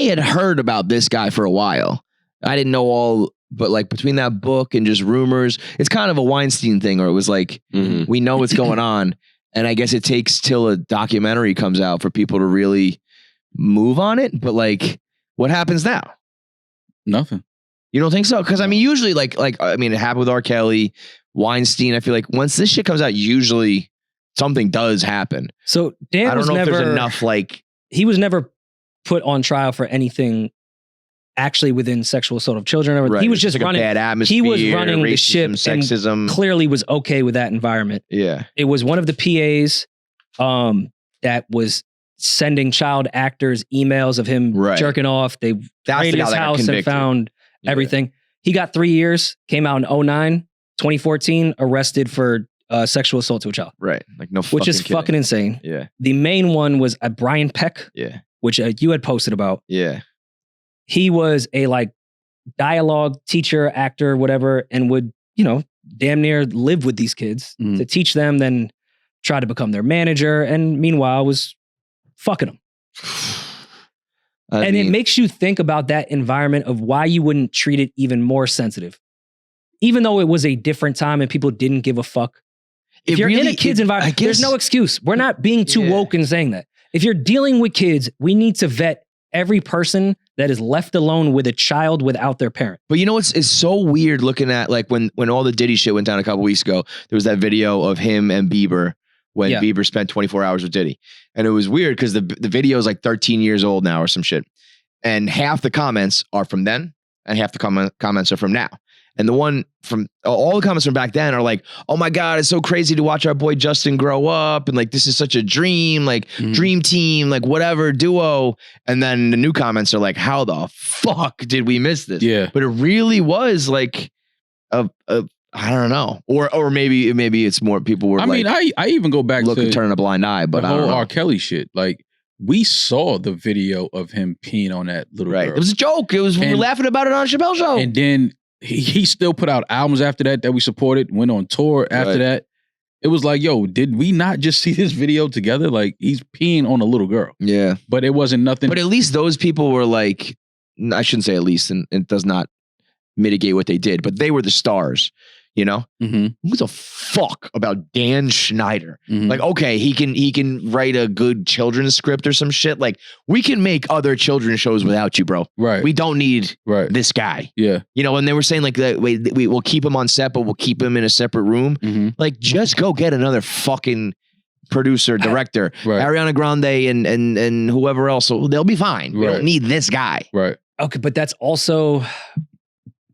had heard about this guy for a while. I didn't know all, but like between that book and just rumors, it's kind of a Weinstein thing, or it was like, Mhm. we know what's going on. And I guess it takes till a documentary comes out for people to really move on it. But like, what happens now? Nothing. You don't think so? Because I mean, usually, like I mean, it happened with R. Kelly, Weinstein. I feel like once this shit comes out, usually something does happen. So Dan I don't was know if never there's enough. Like, he was never put on trial for anything actually within sexual assault of children. Right. He was It's just like a running. bad atmosphere. He was running the ship racism, and sexism. clearly was okay with that environment. Yeah. It was one of the PAs that was sending child actors emails of him Right. jerking off. They That's raided the guy his that got house and convicted. found Yeah. everything. He got 3 years, came out in 2014, arrested for sexual assault to a child, Right. Like no which is kidding. fucking insane. Yeah. The main one was Brian Peck, Yeah. which you had posted about. Yeah. He was a like dialogue teacher, actor, whatever, and would, damn near live with these kids Mhm. to teach them, then try to become their manager, and meanwhile was fucking them. I And it mean, makes you think about that environment of why you wouldn't treat it even more sensitive. Even though it was a different time and people didn't give a fuck. If it you're in really- a kid's it- environment, I there's guess- no excuse. We're not being too Yeah. woke in saying that. If you're dealing with kids, we need to vet every person that is left alone with a child without their parent. But you know what's it's so weird looking at like when all the Diddy shit went down a couple weeks ago, there was that video of him and Bieber when Yeah. Bieber spent 24 hours with Diddy. And it was weird because the video is like 13 years old now or some shit. And half the comments are from then and half the comments are from now. And the one from all the comments from back then are like, oh my God, it's so crazy to watch our boy Justin grow up. And like, this is such a dream, like Mhm. dream team, like whatever duo. And then the new comments are like, how the fuck did we miss this? Yeah. But it really was like a I don't know. Or maybe it's more people were I like, mean, I even go back look to and turn a blind eye, but the I don't whole know. R. Kelly shit. Like, we saw the video of him peeing on that little Right. girl. It was a joke. It was we were And- laughing about it on Chappelle Show. And then he still put out albums after that we supported, went on tour after Right. that. It was like, yo, did we not just see this video together? Like, he's peeing on a little girl. Yeah. But it wasn't nothing. But at least those people were like, I shouldn't say at least, and it does not mitigate what they did, but they were the stars, you know? Mhm, Who gives a fuck about Dan Schneider? mhm. Like, okay, he can write a good children's script or some shit. Like, we can make other children's shows without you, bro. Right. We don't need right. this guy. Yeah. You know, and they were saying like that we will keep him on set, but we'll keep him in a separate room. Mhm. Like, just go get another fucking producer, director, Right. Ariana Grande and whoever else. So they'll be fine. We Right. don't need this guy. Right. Okay, but that's also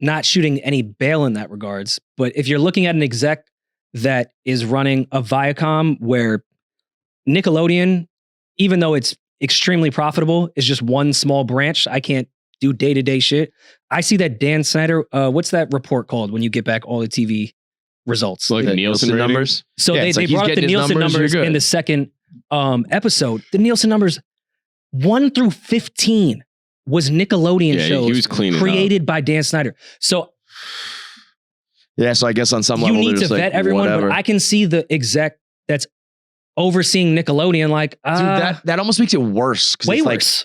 not shooting any bail in that regards. But if you're looking at an exec that is running a Viacom where Nickelodeon, even though it's extremely profitable, is just one small branch. I can't do day-to-day shit. I see that Dan Snyder, what's that report called when you get back all the TV results? So like The Nielsen Nielsen numbers. numbers. So Yeah, they it's like he's brought up the getting his Nielsen numbers, numbers you're good. in the second episode. The Nielsen numbers 1 through 15 was Nickelodeon Yeah, shows he was cleaning created by Dan Snyder. So Yeah, so I guess on some you level need they're to just vet like, everyone, whatever. but I can see the exec that's overseeing Nickelodeon like, Dude, that almost makes it worse. 'Cause way it's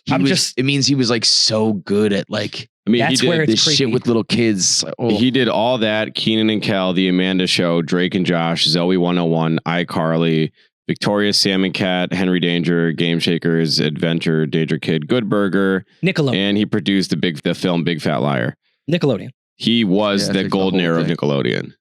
like, worse. it means he was like so good at like I mean, That's he where did. it's this shit creepy. with little kids. Oh. He did all that. Keenan and Kel, The Amanda Show, Drake and Josh, Zoe 101, iCarly, Victorious Salmon Cat, Henry Danger, Game Shakers, Adventure, Danger Kid, Good Burger, Nickelodeon. and he produced the film Big Fat Liar. Nickelodeon. He was Yeah, the that's golden the whole era of thing. Nickelodeon.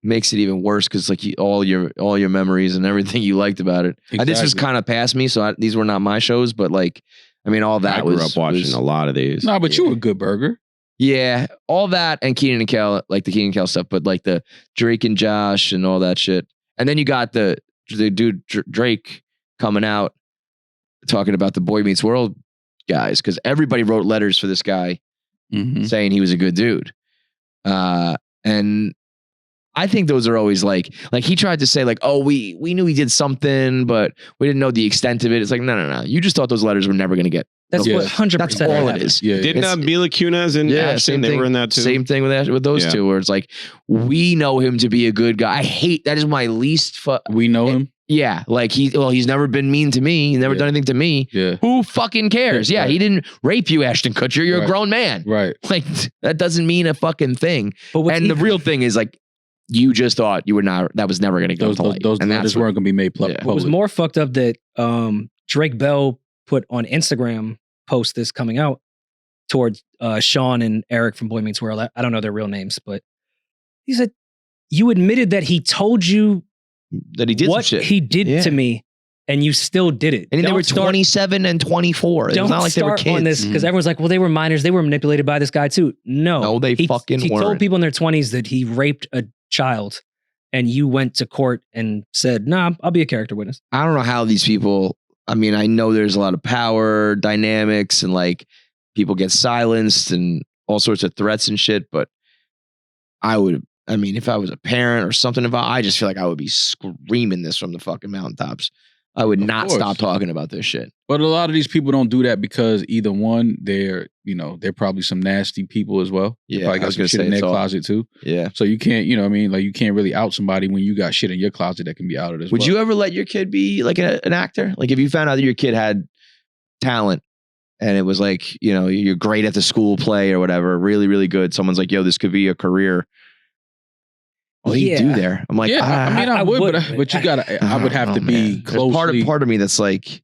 Makes it even worse because like all your memories and everything you liked about it. This was Exactly. kind of past me, so these were not my shows. But like, I mean, all that I grew was up watching was- a lot of these. Nah, but you Yeah. were a good burger. Yeah, all that and Keenan and Kel, like the Keenan and Kel stuff, but like the Drake and Josh and all that shit. And then you got the dude Drake coming out talking about the Boy Meets World guys because everybody wrote letters for this guy Mhm. saying he was a good dude. And I think those are always like he tried to say like, oh, we knew he did something, but we didn't know the extent of it. It's like, no. You just thought those letters were never going to get. That's Yeah. what 100%. That's all it happened. is. Yeah. Didn't It's- Mila Kunis and Ashton, same they thing. were in that too? Same thing with those Yeah. two, where it's like we know him to be a good guy. I hate that is my least. We know him. Yeah, like he's never been mean to me. He's never Yeah. done anything to me. Yeah. Who fucking cares? Yeah, Right. he didn't rape you, Ashton Kutcher. You're a Right. grown man. Right. Like that doesn't mean a fucking thing. But what's And the even- real thing is like you just thought you were not. That was never going to go Those to light. those and letters that's what, weren't going to be made Yeah. public. What was more fucked up that Drake Bell put on Instagram post this coming out towards Sean and Eric from Boy Meets World. I don't know their real names, but he said, you admitted that he told you that he did some what shit. he did Yeah. to me and you still did it. And they Don't were start- 27 and 24. It's Don't not like they were start on kids. this because everyone's like, well, they were minors. They were manipulated by this guy too. No, they fucking He weren't. told people in their 20s that he raped a child, and you went to court and said, nah, I'll be a character witness. I don't know how these people, I mean, I know there's a lot of power dynamics and like people get silenced and all sorts of threats and shit, but if I was a parent or something, I just feel like I would be screaming this from the fucking mountaintops. I would not course. stop talking about this shit. But a lot of these people don't do that because either one, they're probably some nasty people as well. They Yeah, probably I got was some gonna shit say in their it's all- closet too. Yeah. So you can't, you know what I mean? Like you can't really out somebody when you got shit in your closet that can be outed as Would well. you ever let your kid be like an actor? Like if you found out that your kid had talent and it was like, you're great at the school play or whatever, really, really good. Someone's like, yo, this could be a career. What do you do Yeah. there? I'm like, Yeah, I mean, I would, would, but you gotta. I would have to be There's closely. part of me that's like,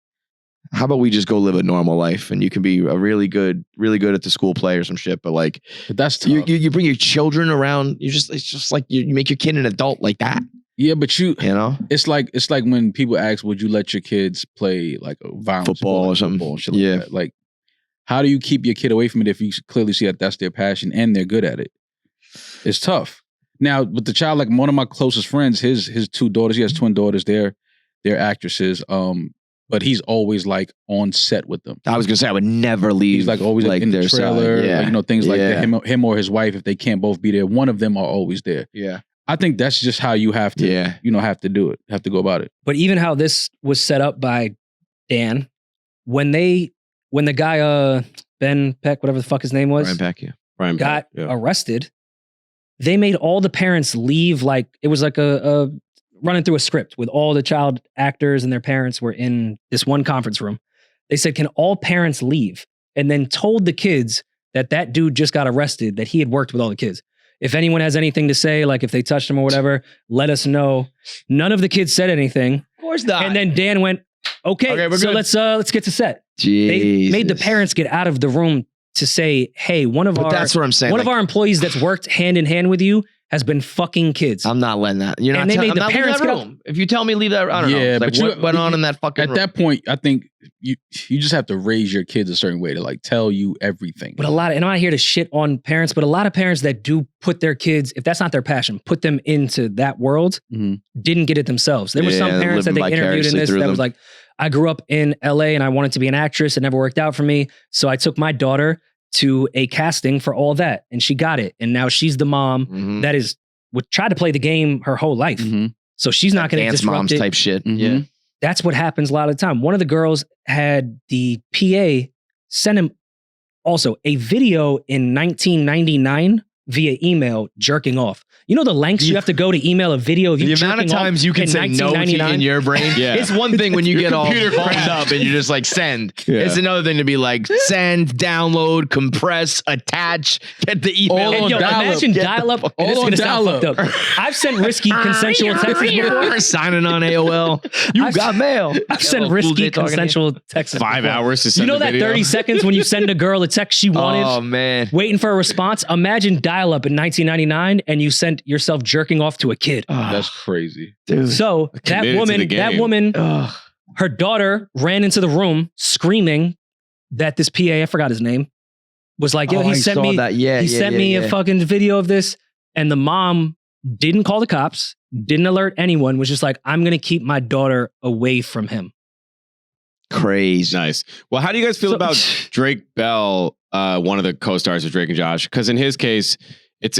how about we just go live a normal life and you can be a really good at the school play or some shit. But like, But that's tough. you bring your children around. It's just like you make your kid an adult like that. Yeah, but It's it's like when people ask, would you let your kids play like a violent Football sport, like or something. football and shit like Yeah. that? Like, how do you keep your kid away from it if you clearly see that that's their passion and they're good at it? It's tough. Now, with the child, like one of my closest friends, his two daughters, he has twin daughters. They're actresses. But he's always like on set with them. I was gonna say I would never leave. He's like always like in the their trailer, side. Yeah. like, things like Yeah. that. Him or his wife, if they can't both be there, one of them are always there. Yeah. I think that's just how you have to, Yeah. have to do it, have to go about it. But even how this was set up by Dan, when the guy Ben Peck, whatever the fuck his name was, Brian Peck, yeah. Brian got Peck, yeah. arrested, they made all the parents leave. Like it was like a running through a script with all the child actors and their parents were in this one conference room. They said, can all parents leave? And then told the kids that dude just got arrested, that he had worked with all the kids. If anyone has anything to say, like if they touched him or whatever, let us know. None of the kids said anything. Of course not. And then Dan went, okay, Okay, we're so good. let's get to set. They made the Jesus. parents get out of the room to say, hey, But that's what I'm saying. one of like, our employees that's worked hand in hand with you has been fucking kids. I'm not letting that. You're And not. they made I'm the not leaving parents that get up- room. If you tell me leave that, I don't know. Yeah, It's like, but you- what went on in that fucking At room? that point, I think you just have to raise your kids a certain way to like tell you everything. But and I'm not here to shit on parents, but a lot of parents that do put their kids, if that's not their passion, put them into that world, Mhm. didn't get it themselves. There were some Yeah, parents that living they interviewed in vicariously this through that was them. like, I grew up in LA and I wanted to be an actress. It never worked out for me. So I took my daughter to a casting for all that and she got it. And now she's the mom Mhm. that would try to play the game her whole life. Mhm. So she's not going to Dance disrupt moms it. type shit. Mhm. Yeah. That's what happens a lot of the time. One of the girls had the PA send him also a video in 1999 via email jerking off. You know the lengths you have to go to email a video of you The jerking amount of off times you can in say no 1999? in your brain. Yeah. It's one thing when you Your get all computer bummed crashed. up and you're just like send. Yeah. It's another thing to be like send, download, compress, attach, get the email. All And on yo, dial-up. imagine Get the dial-up. fuck- and this is All on gonna sound dial-up. fucked up. I've sent risky consensual texts before. Signing on AOL. You I've- got mail. I've sent Cool risky J talking to you. consensual texts. 5 before. hours to You send know a that video. 30 seconds when you send a girl a text she wanted? Oh man. Waiting for a response. Imagine dial up in 1999 and you sent yourself jerking off to a kid. That's crazy. dude. So that Committed to the game. woman, Ugh. her daughter ran into the room screaming that this PA, I forgot his name, was like, yo, Oh, he I sent saw me, that. Yeah, he yeah, sent yeah, me yeah. a fucking video of this. And the mom didn't call the cops, didn't alert anyone, was just like, I'm going to keep my daughter away from him. Crazy. Nice. Well, how do you guys feel So- about Drake Bell, one of the co-stars of Drake and Josh? Because in his case, it's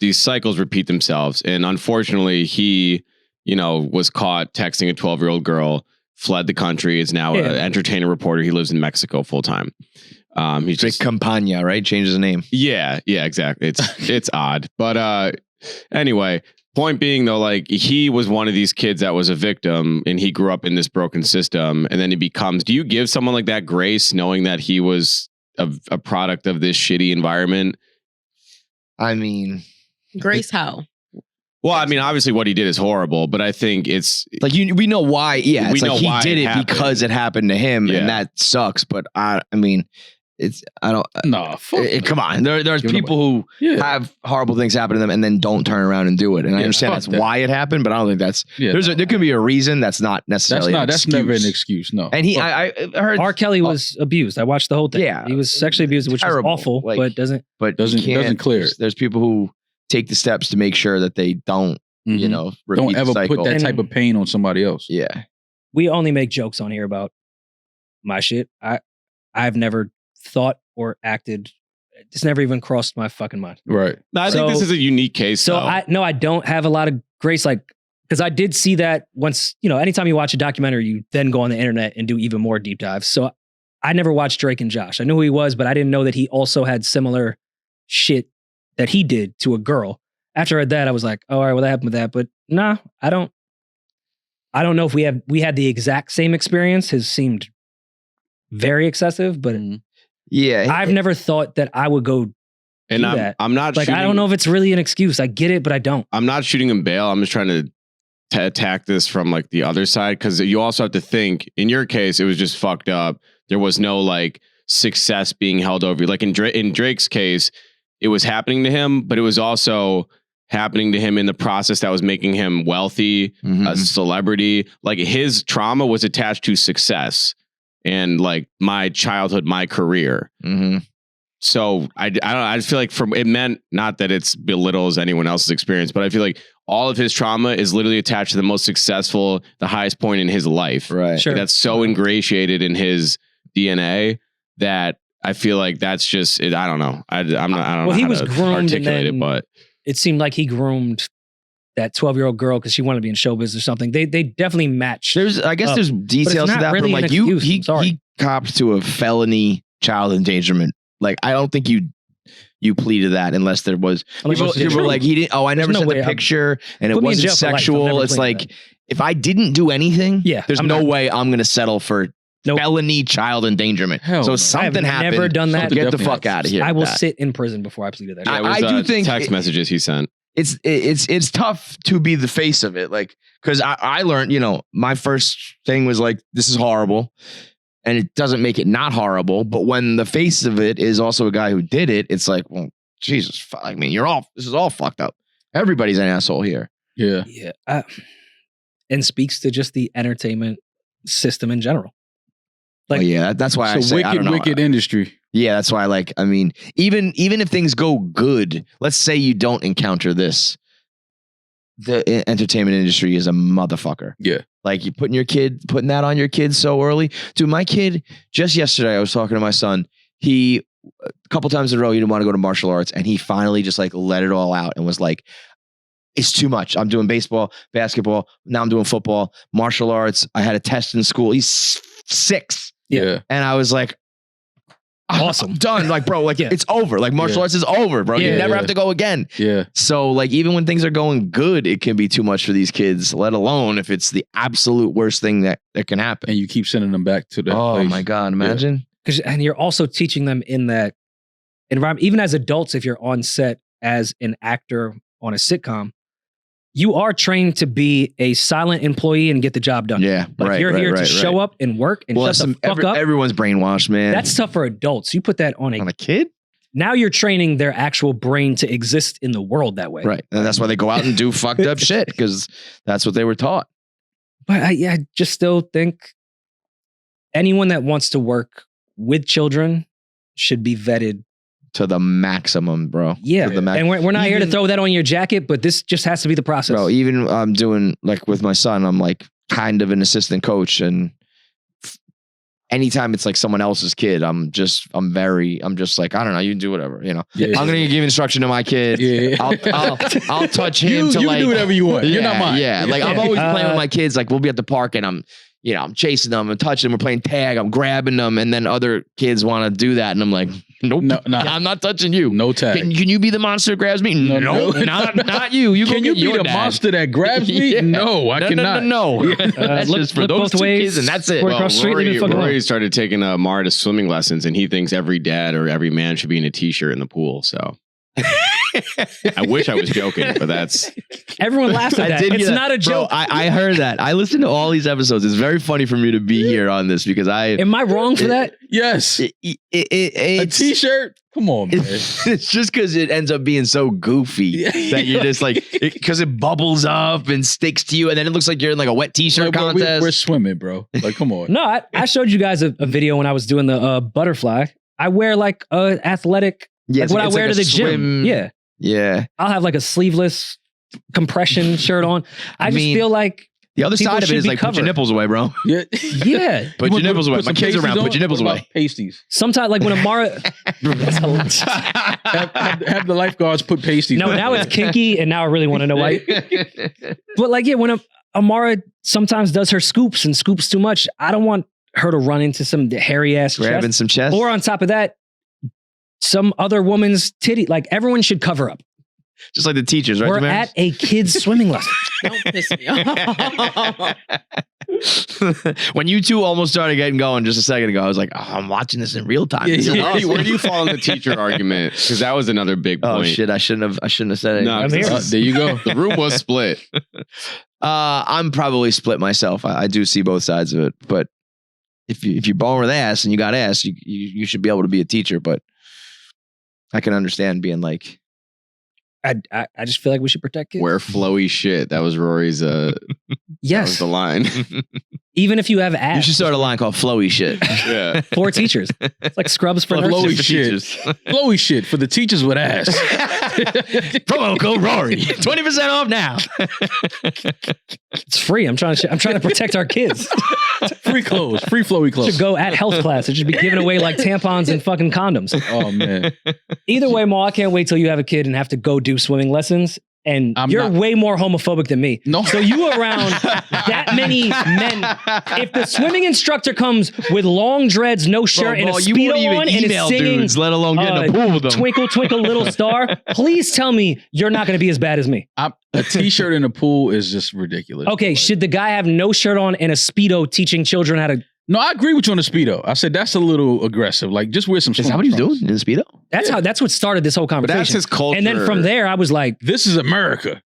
these cycles repeat themselves, and unfortunately, he was caught texting a 12-year-old girl, fled the country, is now Yeah. an entertainer reporter. He lives in Mexico full time. He's Drake just, Campagna, right? Changed his name. yeah, exactly. It's odd, but anyway. Point being though, like he was one of these kids that was a victim and he grew up in this broken system, and then he becomes, do you give someone like that grace knowing that he was a product of this shitty environment? I mean, Grace how? Well, I mean, obviously what he did is horrible, but I think it's like we know why. Yeah, We it's like know he why did it it happened. because it happened to him, Yeah. and that sucks. But I mean, it's I don't. Nah, fuck. Come on, there's Give people who Yeah. have horrible things happen to them and then don't turn around and do it. And I Yeah, understand fuck that's that. why it happened, but I don't think that's. Yeah, There can be a reason that's not that's necessarily. not. an That's never an excuse. excuse. No. And I heard, R. Kelly was abused. I watched the whole thing. Yeah. He was sexually abused, which Terrible. is awful, Like- but doesn't. but Doesn't- you can't- doesn't clear it. There's people who take the steps to make sure that they don't, you Mhm. know, repeat Don't the ever cycle. put that And- type of pain on somebody else. Yeah, We only make jokes on here about my shit. I've never thought or acted. It's never even crossed my fucking mind. Right. No, I So- think this is a unique case. So though. I don't have a lot of grace, like, because I did see that once, anytime you watch a documentary, you then go on the internet and do even more deep dives. So I never watched Drake and Josh. I knew who he was, but I didn't know that he also had similar shit that he did to a girl. After I read that, I was like, oh, all right, what happened with that? But nah, I don't know if we had the exact same experience. His seemed very excessive, but yeah. I've never thought that I would go and do that. I'm not like, shooting, I don't know if it's really an excuse. I get it, but I don't. I'm not shooting him bail. I'm just trying to attack this from like the other side, because you also have to think. In your case, it was just fucked up. There was no like success being held over you. Like in Drake's case, it was happening to him, but it was also happening to him in the process that was making him wealthy, Mhm. a celebrity. Like his trauma was attached to success and like my childhood, my career. Mhm. So I don't know. I just feel like it meant not that it's belittles anyone else's experience, but I feel like all of his trauma is literally attached to the most successful, the highest point in his life. Right. Sure. Like, that's so ingratiated in his DNA that I feel like that's just it. I don't know. I don't Well, know he how was to groomed and articulate then- it, but It seemed like he groomed that 12-year-old girl because she wanted to be in showbiz or something. They definitely matched. I guess up. there's details to not that, really but an like you, excuse, I'm sorry. he copped to a felony child endangerment. Like I don't think you pleaded that unless there was Unless people, it's true. people were like he didn't. Oh, I never There's no sent way the I'm- picture, and it Put me in wasn't jail for life. I'm sexual. never It's claiming like that. if I didn't do anything, Yeah, there's I'm no not- way I'm going to settle for Nope. felony child endangerment. Hell so no. something I have happened. never done that. Something Get the definitely fuck out of here. I will with that. sit in prison before I pleaded that. yeah, I- it was, I do think text it- messages he sent. It's tough to be the face of it, like because I learned, my first thing was like this is horrible, and it doesn't make it not horrible. But when the face of it is also a guy who did it, it's like, well, Jesus, I mean, this is all fucked up. Everybody's an asshole here. Yeah. Yeah, and speaks to just the entertainment system in general. Like, Like, yeah, that's why I It's a say I don't wicked, know. wicked industry. Yeah, that's why. Like, I mean, even if things go good, let's say you don't encounter this, the entertainment industry is a motherfucker. Yeah. Like you putting that on your kid so early. Dude, my kid, just yesterday, I was talking to my son. He, a couple times in a row, he didn't want to go to martial arts. And he finally just like let it all out and was like, it's too much. I'm doing baseball, basketball. Now I'm doing football, martial arts. I had a test in school. He's 6. Yeah. And I was like, Awesome. I'm done. Like, bro, like Yeah. it's over. Like martial Yeah. arts is over, bro. You Yeah, never yeah. have to go again. Yeah. So like even when things are going good, it can be too much for these kids, let alone if it's the absolute worst thing that can happen. And you keep sending them back to that Oh place. my God, imagine. and you're also teaching them in that environment. Even as adults, if you're on set as an actor on a sitcom, you are trained to be a silent employee and get the job done. Yeah. Like right. you're right, here right, to show right. up and work and Well, shut the fuck up. everyone's brainwashed, man. That's tough for adults. You put that on on a kid? now you're training their actual brain to exist in the world that way. Right. And that's why they go out and do fucked up shit, because that's what they were taught. But I just still think anyone that wants to work with children should be vetted. To the maximum, bro. Yeah. To the And we're not here to Even- throw that on your jacket, but this just has to be the process. Bro, even I'm doing like with my son, I'm like kind of an assistant coach, and anytime it's like someone else's kid, I'm just like, I don't know, you can do whatever, Yeah. I'm gonna give instruction to my kid. Yeah. I'll touch him You to can like do whatever you want. You're not mine. Yeah, like I'm Yeah. always playing with my kids. Like we'll be at the park and I'm chasing them and touching them. We're playing tag. I'm grabbing them, and then other kids want to do that, and I'm like, nope, No, nah. I'm not touching you. No tag. Can you be the monster that grabs me? No, No, no. not you. You Can go you get be your the dad. monster that grabs me? Yeah. No, I cannot. No. That's look- just for look those both two ways. kids, and that's it. We're across the street, leave me the fuck alone. Rory started taking Mara to swimming lessons, and he thinks every dad or every man should be in a t-shirt in the pool. So I wish I was joking, but that's Everyone laughs at that. did hear It's that. not a Bro, joke. I heard that. I listened to all these episodes. It's very funny for me to be here on this because Am I wrong for that? Yes. a A t-shirt? Come on, man. It's just because it ends up being so goofy that you're just like, because it bubbles up and sticks to you, and then it looks like you're in like a wet t-shirt Like, contest. we're swimming, bro. Like, come on. No, I showed you guys a video when I was doing the butterfly. I wear like a athletic, Yeah, like what I wear to the gym. Yeah. Yeah. I'll have like a sleeveless compression shirt on. I just mean, feel like, The other People side of it should is be like, put covered. your nipples away, bro. Yeah. yeah. Put your nipples away. My some kids pasties around. on? Put your nipples What away. about pasties. Sometimes, like when Amara, that's hilarious. Have the lifeguards put pasties. No, on. now it's kinky, and now I really want to know why. But like, yeah, when Amara sometimes does her scoops and scoops too much, I don't want her to run into some hairy ass Grabbing chest. some chest. Or on top of that, some other woman's titty. Like everyone should cover up. Just like the teachers, right? We're Jamaris? at a kid's swimming lesson. Don't piss me off. When you two almost started getting going just a second ago, I was like, oh, I'm watching this in real time. Yeah, This is yeah. awesome. where do you fall in the teacher argument? Because that was another big Oh point. shit! I shouldn't have said it. No, I'm here. There you go. the room was split. I'm probably split myself. I do see both sides of it, but if you're born with ass and you got ass, you should be able to be a teacher. But I can understand being like, I just feel like we should protect kids. Wear flowy shit. That was Rory's. That was Yes. the line. Even if you have you ass should start a line called flowy shit. yeah. for teachers. It's like scrubs for Flowy nurses. shit. Flowy shit for the teachers with ass. Promo code Rory, 20% off now. It's free. I'm trying to protect our kids. Free clothes. Free flowy clothes. Should go at health class. It should be giving away like tampons and fucking condoms. Oh man. Either way, Ma, I can't wait till you have a kid and have to go do swimming lessons. And I'm you're not- way more homophobic than me. No. So you around that many men. If the swimming instructor comes with long dreads, no shirt, and a you won't Speedo even on, and is email singing dudes, let alone get in the pool with them. Twinkle, Twinkle, Little Star, please tell me you're not going to be as bad as me. A t-shirt in a pool is just ridiculous. Okay, Like, should the guy have no shirt on and a Speedo teaching children how to... No, I agree with you on the Speedo. I said that's a little aggressive. Like, just wear some. Is that what he's trunks. doing in the Speedo? That's what started this whole But conversation. that's his culture. And then from there, I was like, This is America.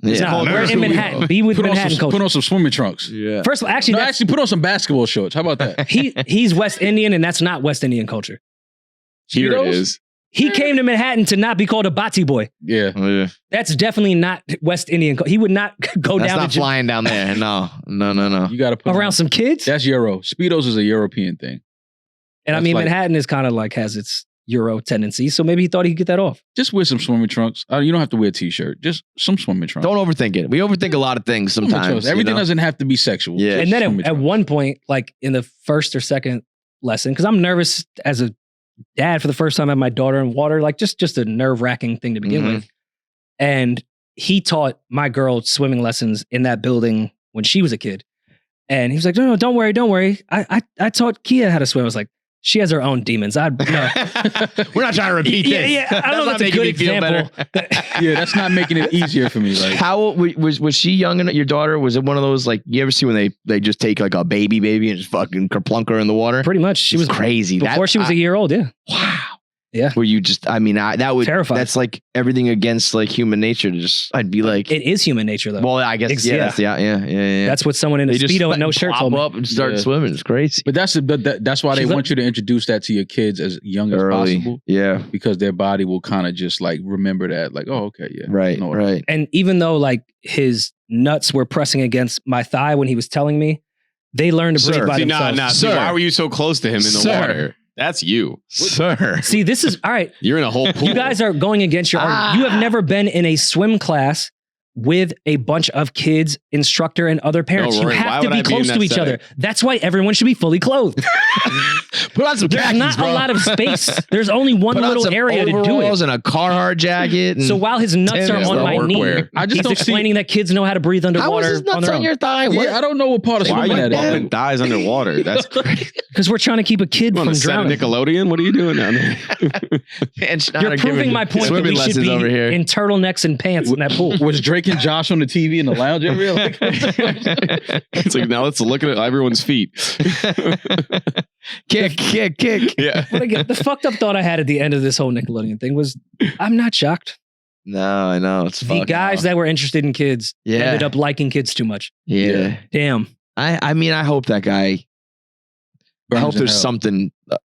it's Yeah. not. We're America in we Manhattan. go. Be with Put on Manhattan some, culture. put on some swimming trunks. Yeah. First of all, actually, No, that's, actually, put on some basketball shorts. How about that? he's West Indian, and that's not West Indian culture. Here Speedos? it is. He came to Manhattan to not be called a Bati boy. Yeah. Yeah. That's definitely not West Indian. He would not go That's down not to flying down there. No. You got to put around some kids. That's Euro. Speedos is a European thing. And I that's mean, like- Manhattan is kind of like has its Euro tendency. So maybe he thought he could get that off. Just wear some swimming trunks. You don't have to wear a t-shirt. Just some swimming trunks. Don't overthink it. We overthink a lot of things Swimming trunks. sometimes. Everything you know? doesn't have to be sexual. Yeah. And then Swimming at trunks. one point, like in the first or second lesson, because I'm nervous as a dad for the first time I have my daughter in water, like just a nerve-wracking thing to begin Mhm. with. And he taught my girl swimming lessons in that building when she was a kid. And he was like, no, don't worry. I taught Kia how to swim. I was like, she has her own demons. We're not trying to repeat this. Yeah, I don't know if That's that's a not good making me feel example. Yeah, that's not making it easier for me. Like, How old was she young enough? Your daughter, was it one of those like you ever see when they just take like a baby and just fucking kerplunk her in the water? Pretty much. She was crazy. before she was a year old. Yeah. wow. Yeah. Where you just, I mean, that would Terrified. That's like everything against like human nature. To just, I'd be like, It is human nature though. well, I guess Yeah. yeah. That's what someone in a They just Speedo and no shirt plop told me. up and start Yeah. swimming. It's crazy. but that's why they She want you to introduce that to your kids as young as Early, possible, yeah, because their body will kind of just like remember that. Like, oh, okay, yeah, right, No, right. And even though like his nuts were pressing against my thigh when he was telling me, they learned to breathe Sir. by See, themselves. See, why were you so close to him in the Sir. water? That's you. Sir. See, this is all right. You're in a whole pool. You guys are going against your argument. You have never been in a swim class with a bunch of kids, instructor, and other parents. Rory, you why have to would be I be in close that to each other. setting? That's why everyone should be fully clothed. Put on some There's khakis, not bro. a lot of space. There's only one Put on little some area to do overalls it. and a Carhartt jacket. And So while his nuts are Tim's on the my knee, workwear. I just he's don't see. explaining that kids know how to breathe how was underwater his on nuts their on own. your thigh? What? Yeah, I don't know what part of Why are swimming you that is. bumping thighs underwater? That's crazy. Because we're trying to keep a kid You on from the set of drowning. Nickelodeon? What are you doing down there? Man, You're proving my point that swimming we should lessons be over here. in turtlenecks and pants in that pool. Was Drake and Josh on the TV in the lounge area? Like, It's like, now let's look at everyone's feet. Kick. Yeah. But again, the fucked up thought I had at the end of this whole Nickelodeon thing was, I'm not shocked. No, I know it's The guys that were interested in kids ended up liking kids too much. Yeah. Damn. I mean, I hope that guy. I hope there's something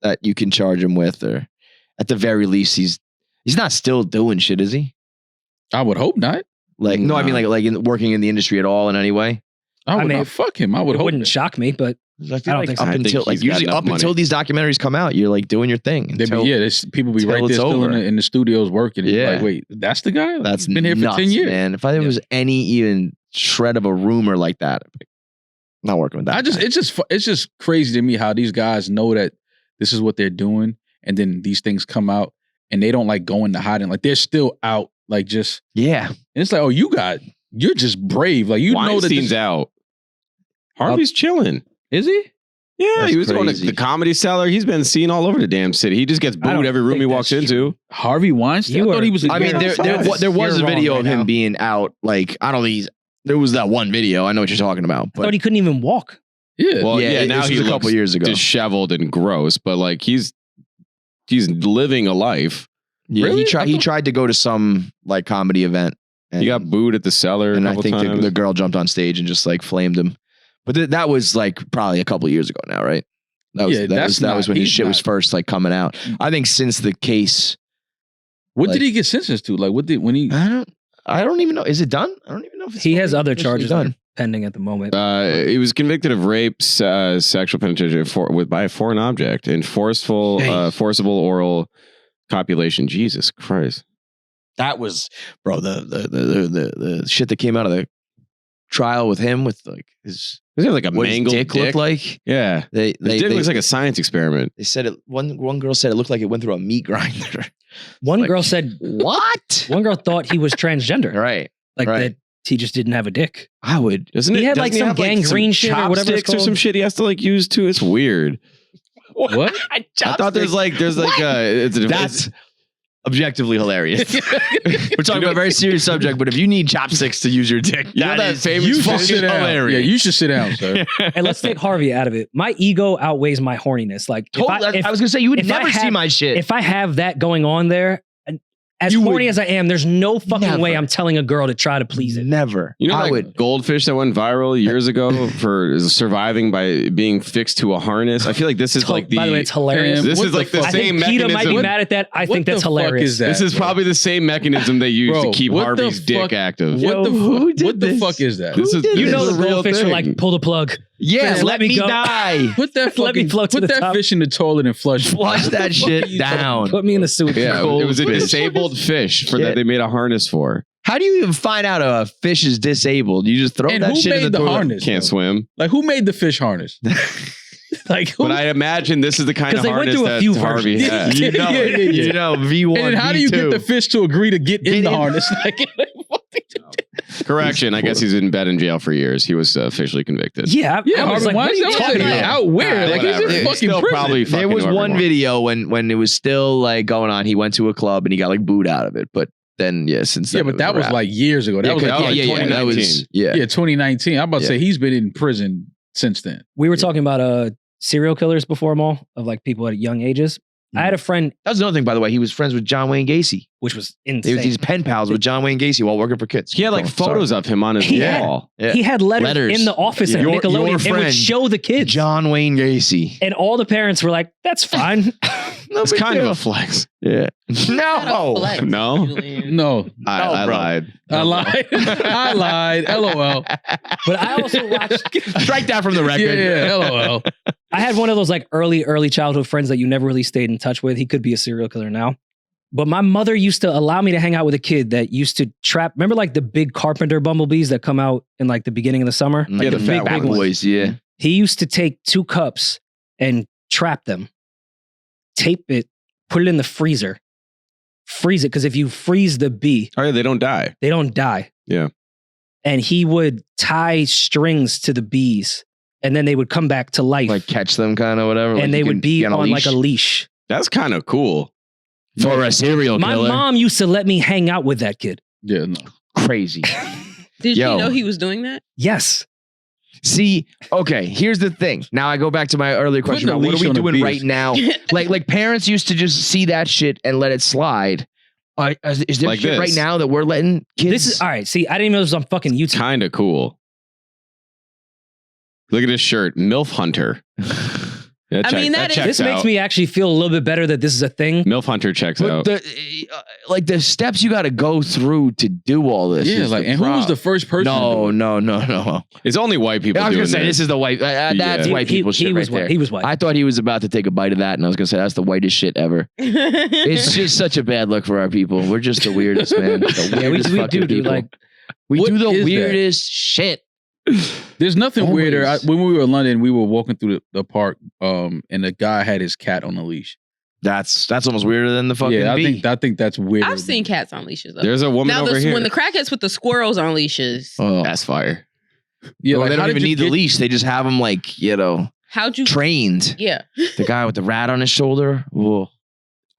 that you can charge him with, or at the very least, he's not still doing shit, is he? I would hope not. Like, no, I mean, like working in the industry at all in any way. I would mean, not. Fuck him. I would It hope. wouldn't shock me, but I feel don't like think so. up I think until he's got usually enough up until money. these documentaries come out, you're like doing your thing. They Until, people be till right there it's still over. in the studios working. Yeah. Like, wait, that's the guy? Like, that's he's been here for nuts, 10 years. man. If there was any even shred of a rumor like that, I'm not working with that. It's just crazy to me how these guys know that this is what they're doing, and then these things come out, and they don't like go into hiding. Like they're still out, like just. Yeah, And it's like, oh, you're just brave. Like you know that Weinstein's this, out. Harvey's chilling. is he? Yeah, That's he was going to crazy. the Comedy Cellar. He's been seen all over the damn city. He just gets I booed don't every room think he walks that's into. Harvey Weinstein. You I thought he was. I mean, there was a You're video wrong of right him now. being out. Like, I don't think there was that one video. I know what you're talking about, I but thought he couldn't even walk. Yeah. Well, yeah, now this he was a couple looks years ago. disheveled and gross, but like he's living a life. Yeah, Really? he tried to go to some like comedy event. And, He got booed at the Cellar a and I couple think times. the girl jumped on stage and just like flamed him. But that was like probably a couple years ago now, right? That was Yeah, that was when his he's shit was not- first like coming out. I think since the case, What like- did he get sentenced to? Like, what did when he? I don't even know. Is it done? I don't even know if it's He has other officially charges that done. are pending at the moment. He was convicted of rape, sexual penetration by a foreign object, and forcible oral copulation. Jesus Christ! That was, bro, the shit that came out of the trial with him with like his Does he have like a what his mangled dick looked like. Yeah, They his dick looks like a science experiment. they said it. One girl said it looked like it went through a meat grinder. One like- girl said, What? one girl thought he was transgender. Right. Like right. that he just didn't have a dick. I would. Doesn't He it? had, like, doesn't he some have, gangrene shit or whatever it's chopsticks or some called? shit he has to like use too. It's weird. What? I thought there's like it's a That's objectively hilarious. We're talking about a very serious subject, but if you need chopsticks to use your dick, You know that is famous You should fucking sit down. hilarious. Yeah, you should sit down, sir. And let's take Harvey out of it. My ego outweighs my horniness. Like if I was gonna say you would if I never see had- my shit. if I have that going on there, as You horny would as I am, there's no fucking never. way I'm telling a girl to try to please it. Never. You know, I like would. goldfish that went viral years ago for surviving by being fixed to a harness. I feel like this is like the. By the way, it's hilarious. this What is the like the fuck? I same think PETA might be mechanism. mad at that. I What think that's the hilarious. Fuck is that? This is bro? probably the same mechanism they use Bro, to keep what the Harvey's dick fuck- active. What Yo, the who fuck? did What the this? fuck is that? This is You this know is the a real goldfish are thing. like pull the plug. Yes, Let let me me go. die. Put that Let me fucking float to put the that top. fish in the toilet and flush. Flush that What shit are you down. Put me in the sewage. Yeah, Gold it was a fish. disabled fish for Yeah. that they made a harness for. How do you even find out a fish is disabled? You just throw And that who shit in made the the toilet. harness? Can't though? swim. Like who made the fish harness? Like who? But I imagine this is the kind 'Cause of they went harness through a that few Harvey versions. had. You know, Yeah, yeah, yeah. you know, V1. and then how do you get the fish to agree to get in the harness? Like, Correction, I guess he's in bed in jail for years. He was officially convicted. Yeah, yeah, I was Harvey like, what are you Weinstein was talking like, about? out where? Like he's Whatever. in He's fucking still prison. probably There fucking was whoever one he wants. video when it was still like going on. He went to a club and he got like booed out of it. But then, yeah, since then, Yeah, but that was like years ago. That was like that was like 2019. yeah. 2019. I'm about to Yeah. say he's been in prison since then. We were talking about serial killers before them all, of like people at young ages. I had a friend, That was another thing, by the way. He was friends with John Wayne Gacy. which was He insane. was, he's pen pals with John Wayne Gacy while working for kids. He had like Oh, sorry. photos of him on his He had- wall. Yeah. He had letters, Letters. in the office Yeah. at Your Nickelodeon and friend, would show the kids. John Wayne Gacy. And all the parents were like, that's fine. It's kind of a flex. Yeah. No. No? No, I bro. lied. I lied. I lied. LOL. But I also watched, Strike that from the record. Yeah, LOL. I had one of those like early childhood friends that you never really stayed in touch with. He could be a serial killer now. But my mother used to allow me to hang out with a kid that used to trap. Remember like the big carpenter bumblebees that come out in like the beginning of the summer? Yeah, Like the fat big ones. boys. Yeah. He used to take 2 cups and trap them, tape it, put it in the freezer, freeze it. Because if you freeze the bee, Oh, yeah, they don't die. they don't die. Yeah. And he would tie strings to the bees and then they would come back to life Like catch them kind of whatever. like and they you would can be on on like a leash. That's kind of cool. for a serial My killer. mom used to let me hang out with that kid. Yeah, no. Crazy. Did Yo. you know he was doing that? Yes. See, okay, here's the thing. Now I go back to my earlier question Putting a about what are leash we on a doing beast. right now? like parents used to just see that shit and let it slide. Is there Like shit this. right now that we're letting kids? This is all right. See, I didn't even know this was on fucking YouTube. Kind of cool. Look at his shirt, MILF Hunter. I mean, that is- checks This makes out. me actually feel a little bit better that this is a thing. MILF Hunter checks But out. the steps you got to go through to do all this. Yeah, is like, the and who was the problem. first person? to do it? No. It's only white people I was doing gonna say this is the white. That's Yeah. white people shit he right was there. white. He was white. I thought he was about to take a bite of that, and I was gonna say that's the whitest shit ever. It's just such a bad look for our people. We're just the weirdest, man. The Yeah, we weirdest do, fucking dude. people. Like, we What do the is that? weirdest shit. There's nothing Always. weirder. When we were in London, we were walking through the park, and the guy had his cat on a leash. That's almost weirder than the fucking Yeah, bee. I think that's weird. I've seen cats on leashes though. There's a woman Now over here. when the crackheads put the squirrels on leases, Oh. That's fire. Yeah, Well, like, they how don't did even you need the get- leash. They just have them like how'd you? trained. Yeah, The guy with the rat on his shoulder. Whoa.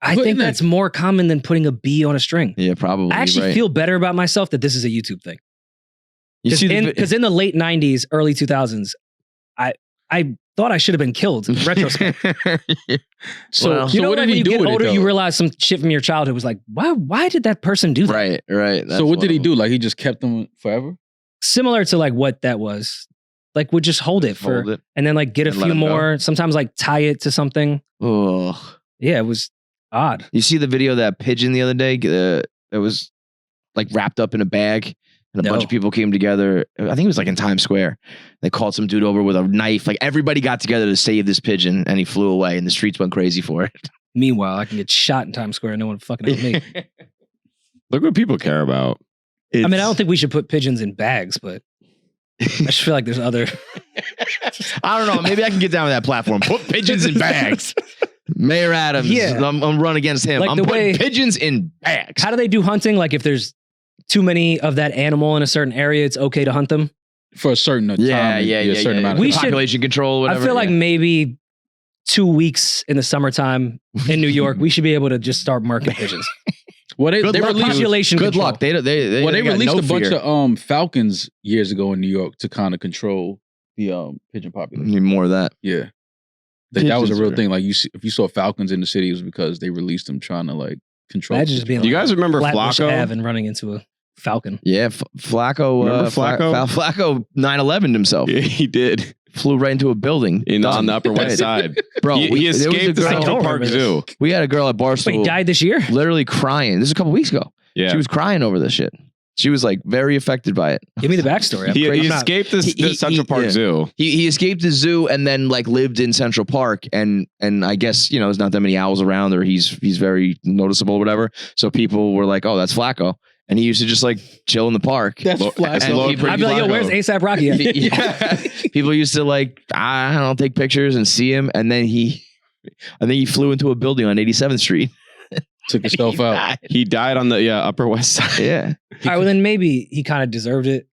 I Putting think that- that's more common than putting a bee on a string. Yeah, probably. I actually right. feel better about myself that this is a YouTube thing. You see the Because in the late 90s, early 2000s, I thought I should have been killed in retrospect. So, Well, so You know, what like did when he you do get with older, it? you though? realize some shit from your childhood was like, why did that person do that? right. So what did he That's do? Like he just kept them forever? Similar to like what that was. Like would just hold it for, Hold it. and then like get a And let few him go. more. Sometimes like tie it to something. Oh. Yeah, it was odd. You see the video of that pigeon the other day? It was like wrapped up in a bag, and a bunch No. of people came together. I think it was like in Times Square. They called some dude over with a knife. Like everybody got together to save this pigeon, and he flew away, and the streets went crazy for it. Meanwhile, I can get shot in Times Square and no one fucking help me. Look what people care about. I mean, I don't think we should put pigeons in bags, but I just feel like there's other. I don't know. Maybe I can get down with that platform. Put pigeons in bags. Mayor Adams. Yeah. I'm running against him. Like I'm the putting way- pigeons in bags. How do they do hunting? Like if there's too many of that animal in a certain area, it's okay to hunt them. For a certain time. A certain amount of We time. should- Population control, whatever. I feel like yeah. maybe 2 weeks in the summertime in New York, we should be able to just start marking pigeons. Well, they Good luck, released, population Good control. luck. They well, they got released no a bunch fear. of falcons years ago in New York to kind of control the pigeon population. Need more of that. Yeah. That was a Pigeons real are- thing. Like if you saw falcons in the city, it was because they released them trying to like control. Imagine just being Do you like guys remember Flatbush Flacco? Ave and running into a falcon. Yeah, Flacco. Remember Flacco? Flacco 9/11'd himself. Yeah, he did. Flew right into a building On Done. the Upper West Side. Bro, he there was a escaped the girl- Central don't Park remember Zoo. We had a girl at Wait, Barstool died this year? literally crying. This is a couple weeks ago. Yeah. She was crying over this shit. She was like very affected by it. Give me the backstory. He I'm not- escaped the He- Central Park yeah. Zoo. He escaped the zoo and then like lived in Central Park and I guess there's not that many owls around or he's very noticeable or whatever. So people were like, oh, that's Flacco, and he used to just like chill in the park. That's Lo- Flacco. and Lord people- I'd be like, yo, Flacco. where's ASAP Rocky at? Yeah. People used to like I don't know, take pictures and see him, and then I think he flew into a building on 87th Street. Took himself out. He died on the Upper West Side. Yeah. All right, well, then maybe he kind of deserved it.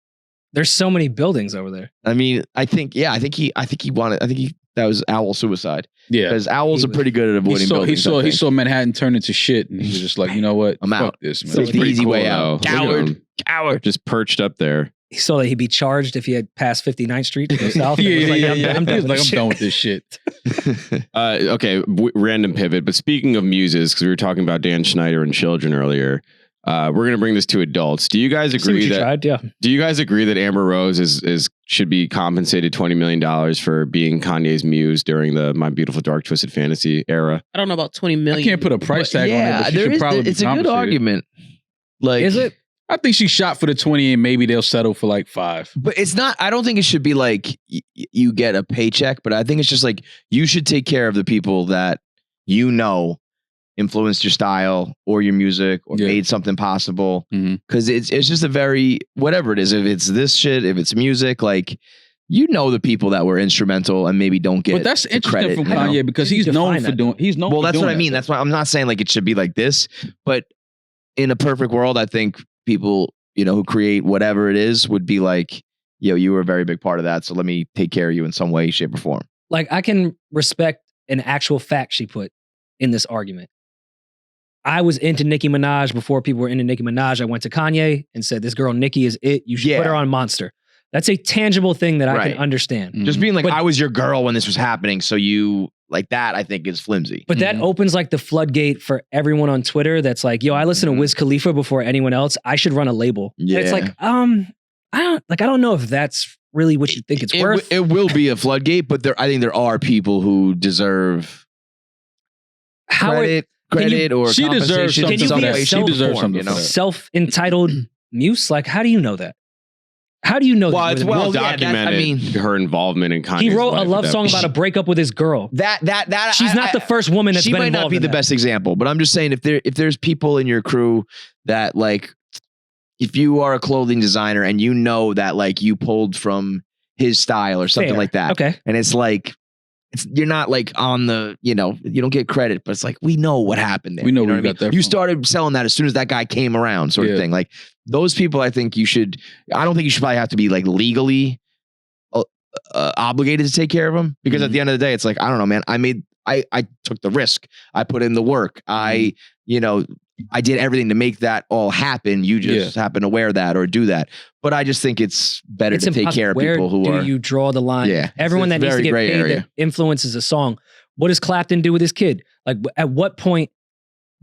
There's so many buildings over there. I mean, I think that was owl suicide Yeah. because owls He are was- pretty good at He avoiding saw, buildings. he I think. saw Manhattan turn into shit, and he was just like, you know what? I'm Fuck out. this, man. So the easy way out. Look at Coward. him. Coward. Just perched up there. He saw that he'd be charged if he had passed 59th Street to go south. and was like, I'm He was done like, with I'm done with this this shit. Okay, random pivot. But speaking of muses, because we were talking about Dan Schneider and children earlier, we're going to bring this to adults. Do you guys shit. See what agree you that? tried? Yeah. Do you guys agree that Amber Rose should be compensated $20 million for being Kanye's muse during the My Beautiful Dark Twisted Fantasy era? I don't know about 20 million. I can't put a price tag on it, but she should probably it's be a good compensated. argument. Like, Is it? I think she shot for the 20 and maybe they'll settle for like 5. But it's not. I don't think it should be like you get a paycheck. But I think it's just like you should take care of the people that influenced your style or your music or Yeah. made something possible. Mhm. Because it's just a very whatever it is. If it's this shit, if it's music, like the people that were instrumental and maybe don't get. But that's the interesting credit, from you know? Kanye because You he's known define for that, doing. He's known. Well, for that's doing what I that mean. stuff. That's why I'm not saying like it should be like this, but in a perfect world, I think people, who create whatever it is would be like, you were a very big part of that. So let me take care of you in some way, shape, or form. Like, I can respect an actual fact she put in this argument. I was into Nicki Minaj before people were into Nicki Minaj. I went to Kanye and said, this girl, Nicki, is it. You should Yeah. put her on Monster. That's a tangible thing that I Right. can understand. Just being like, But- I was your girl when this was happening, so you like that. I think is flimsy. But that opens like the floodgate for everyone on Twitter that's like, yo, I listen to Wiz Khalifa before anyone else. I should run a label. And it's Yeah. like, I don't know if that's really what you think it's worth. It will be a floodgate, but I think there are people who deserve How credit or She deserves compensation something in Can some you be a way, self- shape, or She deserves form, something you know? for that. self-entitled muse? Like, how do you know that? How do you know Well, that? it's He was- well yeah, documented. I mean- her involvement in Kanye's he wrote a life love at song that about a point. breakup with his girl. That She's not the first woman that's she been might not involved be in the that. best example, but I'm just saying if there's people in your crew that like, if you are a clothing designer and you know that like you pulled from his style or something Fair. like that, Okay. and it's like. You're not like on the, you don't get credit, but it's like, we know what happened there. We know You where what you I got that You from. started selling that as soon as that guy came around, sort of Yeah. thing. Like those people, I think I don't think you should probably have to be like legally obligated to take care of them because at the end of the day, it's like, I don't know, man, I took the risk. I put in the work. I did everything to make that all happen. You just happen to wear that or do that. But I just think it's better to take impossible. care of Where people who do are. you draw the line? Yeah. Everyone It's that needs to very get gray paid area. that influences a song. What does Clapton do with his kid? Like, at what point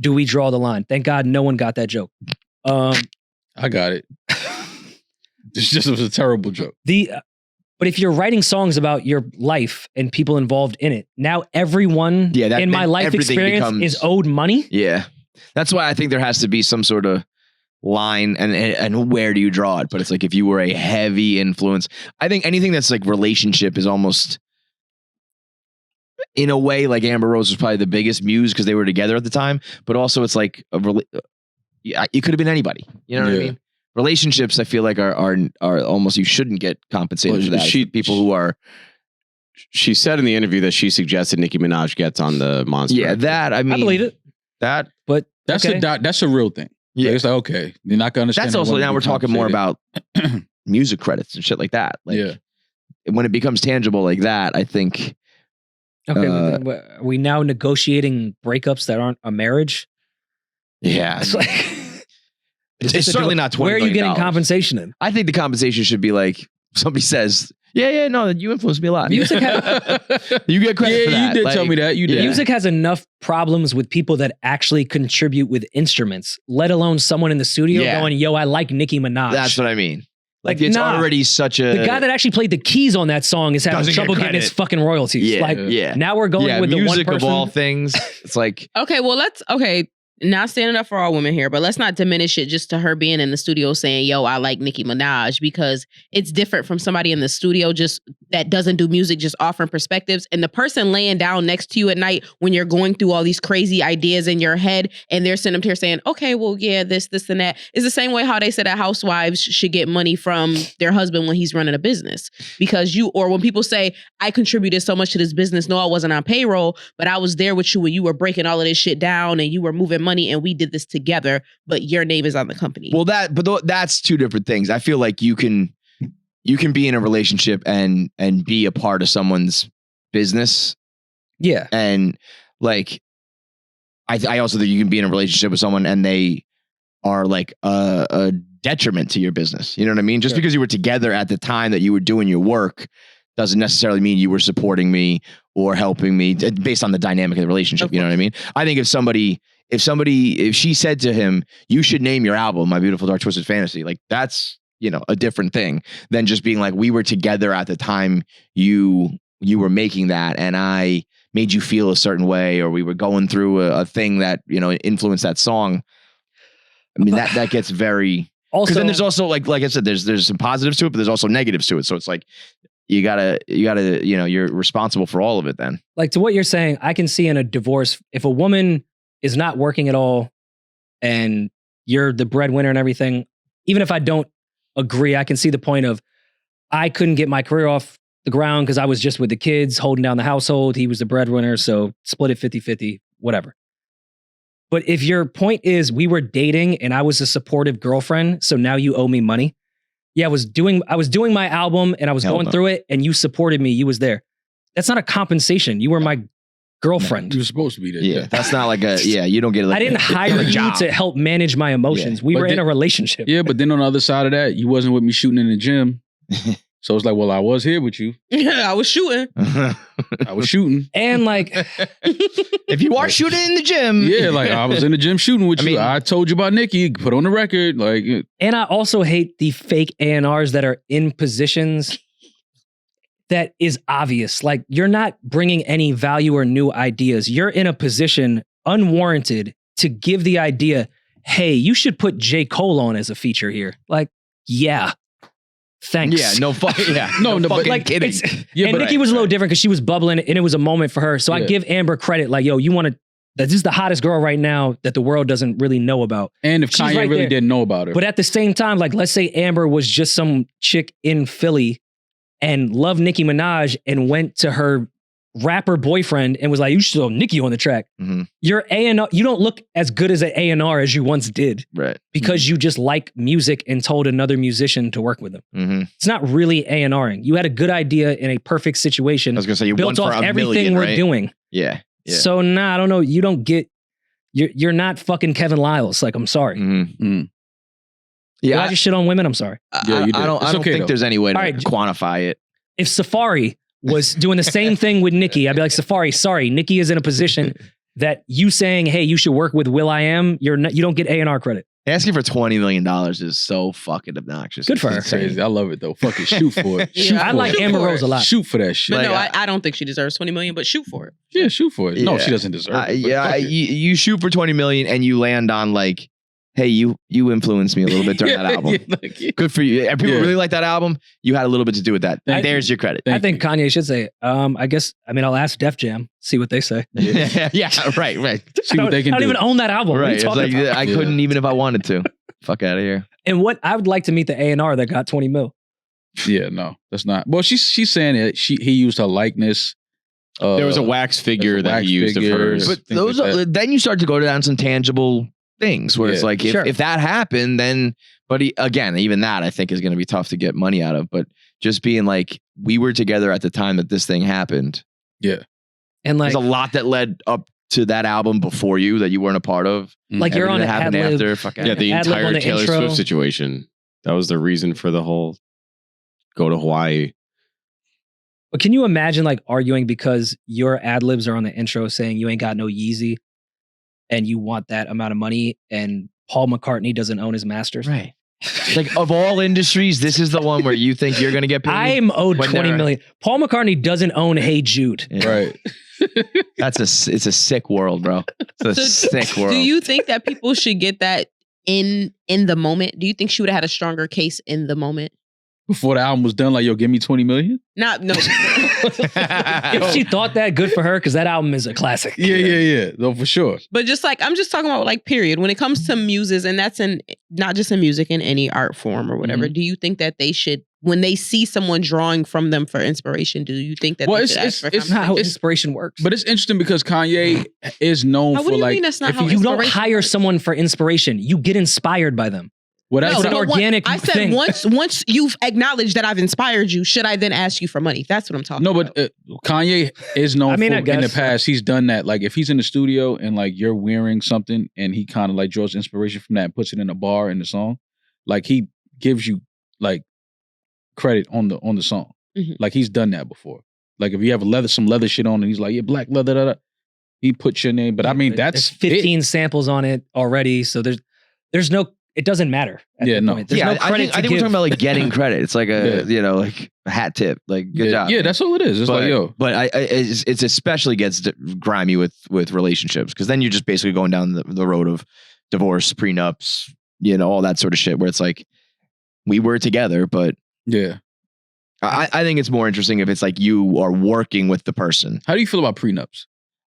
do we draw the line? Thank God no one got that joke. I got it. It was a terrible joke. But if you're writing songs about your life and people involved in it, now everyone in my life everything experience becomes- is owed money. Yeah. That's why I think there has to be some sort of line and where do you draw it? But it's like if you were a heavy influence, I think anything that's like relationship is almost in a way like Amber Rose was probably the biggest muse because they were together at the time, but also it's like it could have been anybody. You know what I Yeah. mean? Relationships I feel like are almost you shouldn't get compensated Well, for that. People who are She said in the interview that she suggested Nicki Minaj gets on the Monster. yeah, record. that I mean I believe it. that But That's okay. that's a real thing. Yeah. Like, it's like, okay, you're not gonna understand. that's I also wanna now be we're talking more compensated. about music credits and shit like that. Like Yeah. when it becomes tangible like that, I think Okay, but then are we now negotiating breakups that aren't a marriage? yeah, It's like, it's certainly not $20 where are you million. getting compensation in? I think the compensation should be like somebody says, no, you influenced me a lot. Music you get credit for that. you did Like, tell me that. You did. Yeah. Music has enough problems with people that actually contribute with instruments, let alone someone in the studio Yeah. going, yo, I like Nicki Minaj. That's what I mean. Like Like, it's nah. already such a The guy that actually played the keys on that song is having Doesn't get trouble getting credit. his fucking royalties. yeah, Like, yeah. now we're going with the one music person. of all things. It's like Okay, well, not standing up for all women here, but let's not diminish it just to her being in the studio saying, yo, I like Nicki Minaj, because it's different from somebody in the studio just that doesn't do music, just offering perspectives. And the person laying down next to you at night when you're going through all these crazy ideas in your head and they're sitting up here saying, okay, well, yeah, this, and that. It's the same way how they say that housewives should get money from their husband when he's running a business. Because or when people say, I contributed so much to this business, no, I wasn't on payroll, but I was there with you when you were breaking all of this shit down and you were moving money and we did this together, but your name is on the company. well that's two different things. I feel like you can be in a relationship and be a part of someone's business. Yeah. And like, I also think you can be in a relationship with someone and they are like a detriment to your business. You know what I mean? Just Sure. because you were together at the time that you were doing your work doesn't necessarily mean you were supporting me or helping me based on the dynamic of the relationship. Of You know what I mean? I think if she said to him, you should name your album My Beautiful Dark Twisted Fantasy, like that's, a different thing than just being like, we were together at the time you were making that and I made you feel a certain way, or we were going through a thing that, influenced that song. I mean, that gets very, Also, because then there's also like I said, there's some positives to it, but there's also negatives to it. So it's like, you gotta, you're responsible for all of it then. like to what you're saying, I can see in a divorce, if a woman is not working at all and you're the breadwinner and everything, even if I don't agree, I can see the point of, I couldn't get my career off the ground because I was just with the kids holding down the household. He was the breadwinner, so split it 50-50, whatever. But if your point is we were dating and I was a supportive girlfriend, so now you owe me money. Yeah, I was doing my album and I was Hell going no. through it and you supported me. You was there. That's not a compensation. You were my girlfriend. You were supposed to be there. Yeah, that's not like you don't get like I didn't hire a you job. to help manage my emotions. We But were in then- a relationship. Yeah, but then on the other side of that, you wasn't with me shooting in the gym. So it's like, well, I was here with you. I was shooting. I was shooting. And like, If you are shooting in the gym, Yeah, like I was in the gym shooting with I you. mean- I told you about Nikki. Put on the record. Like, and I also hate the fake A&Rs that are in positions that is obvious. Like, you're not bringing any value or new ideas. You're in a position unwarranted to give the idea, hey, you should put J. Cole on as a feature here. Like, yeah. Thanks. yeah, no fucking, yeah, No, but fucking Like, kidding. it's, yeah, and but Nikki was a little different because she was bubbling and it was a moment for her. So I Yeah. give Amber credit. Like, yo, you want to, this is the hottest girl right now that the world doesn't really know about. and if She's Kanye right really there. didn't know about her, But at the same time, like, let's say Amber was just some chick in Philly and loved Nicki Minaj and went to her rapper boyfriend and was like, you should throw Nicki on the track. Mhm. Your A&R, you don't look as good as an A&R as you once did Right. because you just like music and told another musician to work with them. Mm-hmm. It's not really A&Ring. You had a good idea in a perfect I situation, was gonna say you won built for off a everything million, we're right? doing. Yeah. Yeah. So nah, I don't know. You don't get, you're not fucking Kevin Lyles. Like, I'm sorry. Mhm. Mm. Did Yeah. I just shit on women? I'm sorry. Yeah, you did. I don't. It's I don't okay, think though. there's any way to All right. quantify it. If Safari was doing the same thing with Nicki, I'd be like, Safari, sorry, Nicki is in a position that you saying, hey, you should work with Will.i.am, you don't get A&R credit. Asking for $20 million is so fucking obnoxious. Good for her. It's insane. Crazy. I love it though. Fucking shoot for it. Yeah, Shoot I for like it. Amber for Rose it. a lot. Shoot for that shit. But no, Like, I don't think she deserves 20 million, but shoot for it. Yeah, shoot for it. No, Yeah. she doesn't deserve it. but yeah, fuck you, it. you shoot for 20 million and you land on like, hey, you influenced me a little bit during that album. Yeah, like, yeah. Good for you. And people Yeah. really like that album. You had a little bit to do with that. Thank There's your credit. I think Kanye should say, I'll ask Def Jam, see what they say. yeah, right. See what they can I don't do. even own that album. What are Right. you It's talking like about? I Yeah. couldn't even if I wanted to. Fuck out of here. And what I would like to meet the A&R that got 20 mil. Yeah, no, that's not. Well, she's saying that he used her likeness. There was a wax figure that he used of hers. But things those like are, then you start to go down some tangible things where it's Yeah. like Sure. if that happened, then again, even that I think is going to be tough to get money out of. But just being like, we were together at the time that this thing happened. And like, There's a lot that led up to that album before you that you weren't a part of. like you're on Everything the that happened ad-lib. after. Fuck Yeah, the Ad-lib on entire the Taylor intro. Swift situation. That was the reason for the whole go to Hawaii. But can you imagine like arguing because your ad libs are on the intro saying you ain't got no Yeezy and you want that amount of money and Paul McCartney doesn't own his masters? Right. Like of all industries, this is the one where you think you're going to get paid. I'm owed When 20 they're- million. Paul McCartney doesn't own Hey Jude. Yeah. right. It's a sick world, bro. It's a sick world. Do you think that people should get that in the moment? Do you think she would have had a stronger case in the moment? Before the album was done, like, yo, give me 20 million. No. If she thought that, good for her because that album is a classic. Yeah. No, for sure. But just like I'm just talking about like period when it comes to muses, and that's in not just in music, in any art form or whatever. Mm-hmm. Do you think that they should, when they see someone drawing from them for inspiration, do you think that Well, they it's- should ask for it's That's not how compensation? inspiration works. But it's interesting because Kanye is known What for do you like. mean that's not if how he- you don't inspiration hire works? someone for inspiration. You get inspired by them. well, No, that's an but organic I said thing. once you've acknowledged that I've inspired you, should I then ask you for money? That's what I'm talking no, about. but Kanye is known I mean, for I in the guess. past. He's done that. Like if he's in the studio and like you're wearing something and he kind of like draws inspiration from that and puts it in a bar in the song, like he gives you like credit on the song. Mhm. Like he's done that before. Like if you have some leather shit on and he's like, yeah, black leather, da, da, he puts your name. But I mean, There's that's 15 samples on it already. So there's no, it doesn't matter. At Yeah, that no. point. There's yeah, no I credit think to we're give. talking about like getting credit. It's like a Yeah. like a hat tip. Like good yeah, job. Yeah, that's all it is. It's but, like, yo, but it's especially gets grimy with relationships because then you're just basically going down the road of divorce, prenups, all that sort of shit. Where it's like we were together, but yeah. I think it's more interesting if it's like you are working with the person. How do you feel about prenups?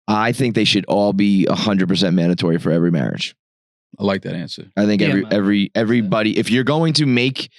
I think they should all be 100% mandatory for every marriage. I like that answer. I think Yeah, everybody, if you're going to make